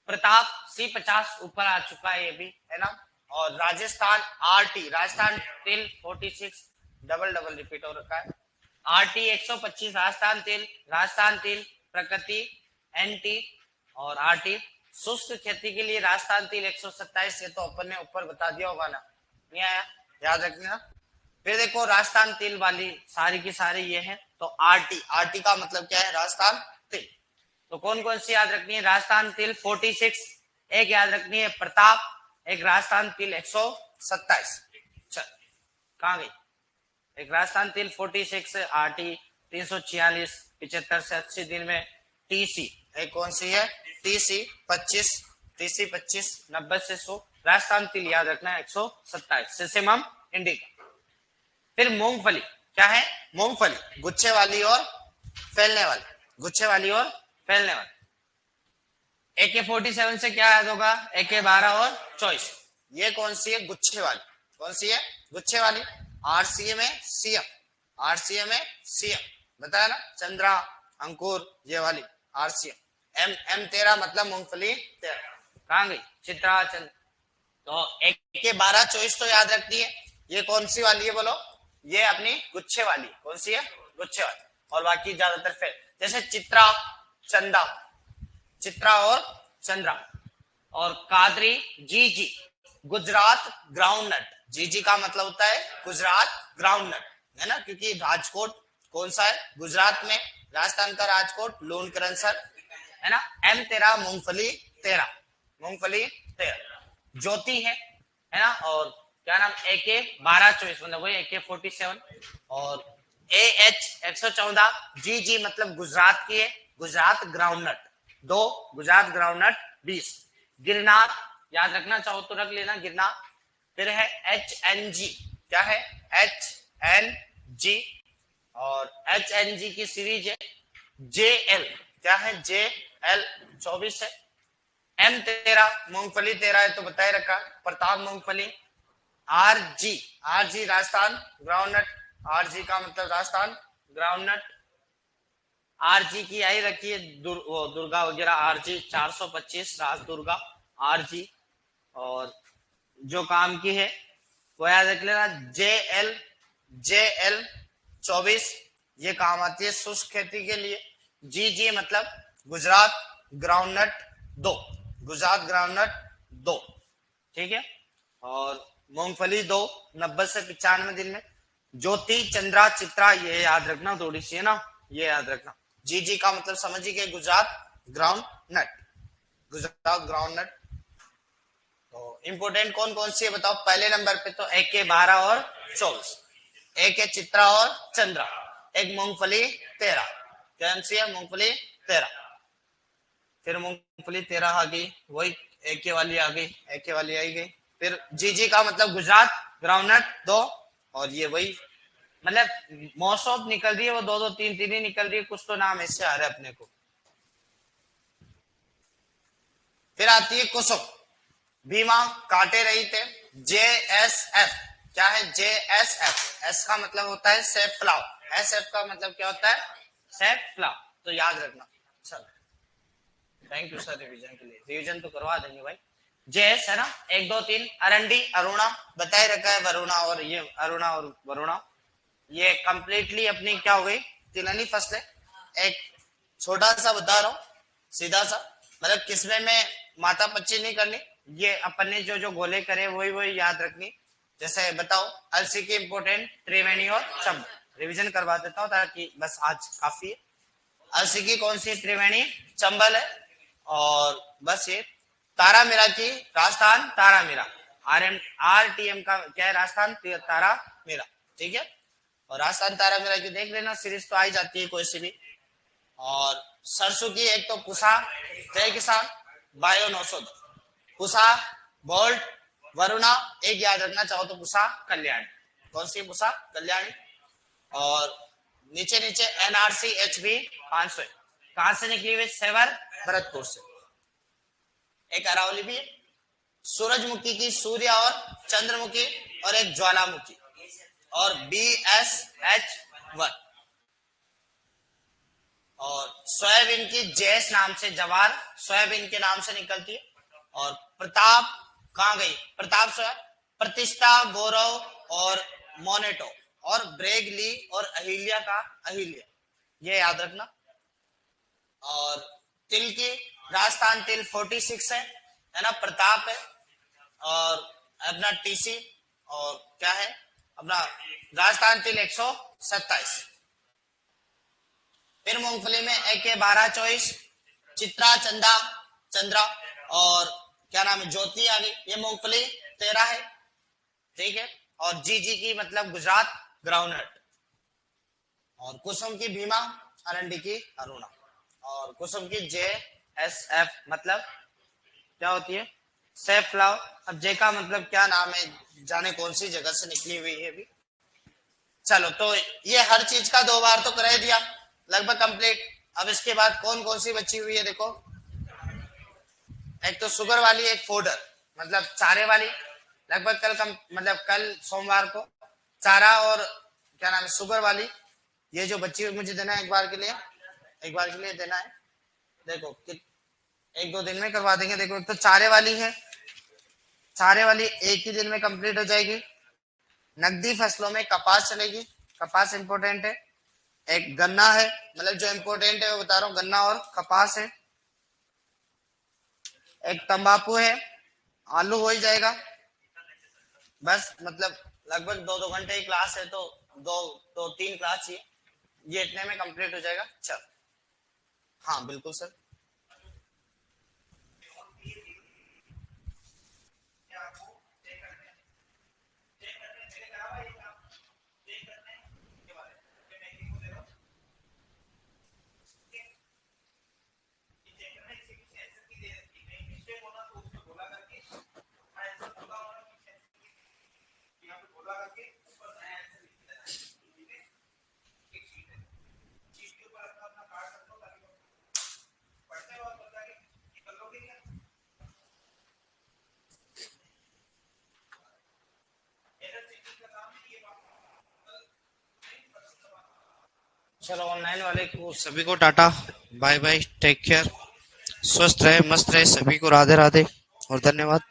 प्रताप C50 ऊपर आ चुका है ये भी, है ना। और राजस्थान आरटी, राजस्थान तिल 46 डबल डबल रिपीट हो रखा है। आरटी 125 राजस्थान तिल, राजस्थान तिल प्रकृति एनटी। और आरटी शुष्क खेती के लिए राजस्थान तिल 127। ये तो अपन ने ऊपर बता दिया होगा ना, नहीं आया? याद रखना। फिर देखो राजस्थान तिल वाली सारी की सारी ये है। तो आरटी, आरटी का मतलब क्या है? राजस्थान तिल। तो कौन कौन सी याद रखनी है? राजस्थान तिल 46, एक याद रखनी है प्रताप, एक राजस्थान तिल 127। चल कहां गई? एक राजस्थान तिल 46, आरटी 346, 75 से 80 दिन में टीसी, एक कौन सी है? टीसी 25, टीसी 25 90 से 100। राजस्थान तिल याद रखना है 127, सिसेमम इंडिका। फिर मूंगफली। क्या है? मूंगफली गुच्छे वाली और फैलने वाली, गुच्छे वाली और फैलने वाली। AK-47 से क्या याद होगा? AK-12 और 24। ये कौन सी है? गुच्छे वाली। कौन सी है? गुच्छे वाली। आरसीए में सीएम, आरसीए में सीएम बताया ना, चंद्रा अंकुर ये वाली आरसीएम। M13 मतलब मूंगफली 13। कहां गई? चित्रा चंद्र। तो AK-12 24 तो याद रखती है। ये कौन सी वाली है बोलो? ये अपनी गुच्छे वाली। कौन सी है? गुच्छे वाली। और बाकी ज्यादातर फेल, जैसे चित्रा चंदा, चित्रा और चंद्रा। और कादरी जीजी, गुजरात ग्राउंडनट। जीजी का मतलब होता है गुजरात ग्राउंडनट, है ना, क्योंकि राजकोट कौन सा है? गुजरात में। राजस्थान का राजकोट लूणकरनसर, है ना। M13 मूंगफली 13, मूंगफली 13। ज्योति है ना। और क्या नाम? AK-12 24 मतलब वही AK-47। और AH 114 जी मतलब गुजरात की है, गुजरात ग्राउंडनट 2, गुजरात ग्राउंडनट 20। गिरनार याद रखना चाहो तो रख लेना, गिरनार। फिर है HNG। क्या है? HNG। और HNG की सीरीज है JL। क्या है? JL 24 है। M13 मूंगफली 13 है तो बताए रखा। प्रताप मूंगफली। RG, RG Rajasthan groundnut, RG का मतलब राजस्थान ग्राउंडनट। RG की आई रखी है दुर्गा वगैरह, RG 425 राज दुर्गा RG। और जो काम की है वो याद रख लेना JL, JL 24। ये काम आती है शुष्क खेती के लिए। GG मतलब गुजरात ग्राउंडनट 2, गुजरात ग्राउंडनट 2। ठीक है। और मूंगफली 2 90 से 95 दिन में। ज्योति चंद्रा चित्रा ये याद रखना थोड़ी सी, है ना, ये याद रखना। जीजी का मतलब समझिए कि Gujarat ground nut, Gujarat ground nut. तो इंपोर्टेंट कौन कौन सी है बताओ? पहले नंबर पे तो AK-12 और 24, एक है चित्रा और चंद्रा, एक मूंगफली 13। कौन सी है? मूंगफली 13। फिर मूंगफली 13 आ गई, वही AK वाली आ गई, AK वाली आई गई। फिर जीजी का मतलब गुजरात ग्राउंडनट 2। और ये वही मतलब मोस्ट ऑफ निकल रही है वो 2-2 3-3 ही निकल रही है, कुछ तो नाम ऐसे आ रहे अपने को। फिर आती है कुसुम। भीमा काटे रही थे JSF। क्या है? JSF। एस का मतलब होता है सेफ फ्लावर, SF का मतलब क्या होता है? Safe flower. तो याद रखना। चलो थैंक यू सर रिवीजन के लिए, रिवीजन तो करवा देंगे भाई। जेएस है ना, 1 2 3। अरंडी अरुणा बताए रखा है, वरुणा और ये अरुणा और वरुणा ये कंप्लीटली अपनी क्या हो गई? तिलहनी फसलें। एक छोटा सा बता रहा हूं सीधा सा, मतलब किस्में में माता पच्ची नहीं करनी, ये अपन ने जो जो गोले करे वही वही याद रखनी। जैसे बताओ अलसी की इंपोर्टेंट त्रिवेणी और चंबल, रिवीजन करवा देता हूँ ताकि बस आज काफी है। अलसी की कौन सी? त्रिवेणी चंबल है। और बस ये तारा मीरा की राजस्थान तारा मीरा, RTM का क्या है? राजस्थान तारा मीरा। ठीक है। और राजस्थान तारा मेरा की देख लेना, सीरीज तो आ ही जाती है कोई सी भी। और सरसों की एक तो पुसा, जय किसान, बायो 910, पुसा, बोल्ट, वरुणा, एक याद रखना चाहो तो पुसा कल्याणी। कौन सी पुसा कल्याणी। और नीचे नीचे एनआरसी एचबी 500 कहां से निकली हुई, सेवर भरतपुर से। एक अरावली भी है, सूरजमुखी की सूर्य और चंद्रमुखी, और एक ज्वालामुखी, और BSH1। और सोयाबीन की जैस नाम से, जवार सोयाबीन के नाम से निकलती है। और प्रताप कहां गई, प्रताप सोया, प्रतिष्ठा, गौरव और मोनेटो, और ब्रेगली और अहिल्या का अहिल्या, ये याद रखना। और तिल की राजस्थान तिल 46 है ना, प्रताप है, और अपना TC, और क्या है अपना राजस्थान तिल 127। फिर मूंगफली में AK 1224, चित्रा, चंदा, चंद्रा, और क्या नाम है ज्योति आ गई, ये मूंगफली 13 है, ठीक है। और GG की मतलब गुजरात ग्राउंडनट। और कुसुम की भीमा, अरंडी की अरुणा, और कुसुम की JSF मतलब क्या होती है, सेफ फ्लावर। अब जे का मतलब क्या नाम है, जाने कौन सी जगह से निकली हुई है भी। चलो तो ये हर चीज का 2 बार तो करा दिया, लगभग कंप्लीट। अब इसके बाद कौन कौन सी बची हुई है देखो, एक तो शुगर वाली, एक फोडर मतलब चारे वाली, लगभग कल सोमवार को चारा और क्या नाम है शुगर वाली, ये जो बच्ची हुई मुझे देना है एक बार के लिए देना है। देखो कि 1-2 दिन में करवा देंगे। देखो एक तो चारे वाली है, चारे वाली एक ही दिन में कंप्लीट हो जाएगी। नकदी फसलों में कपास चलेगी, कपास इंपोर्टेंट है। एक गन्ना है, मतलब जो इंपोर्टेंट है वो बता रहा हूँ, गन्ना और कपास है। एक तंबाकू है, आलू हो ही जाएगा बस, मतलब लगभग 2-2 घंटे की क्लास है, तो 2-3 क्लास चाहिए, ये इतने में कंप्लीट हो जाएगा। चल हाँ बिल्कुल सर। चलो ऑनलाइन वाले को सभी को tata bye bye, take care, स्वस्थ रहे मस्त रहे, सभी को राधे राधे और धन्यवाद।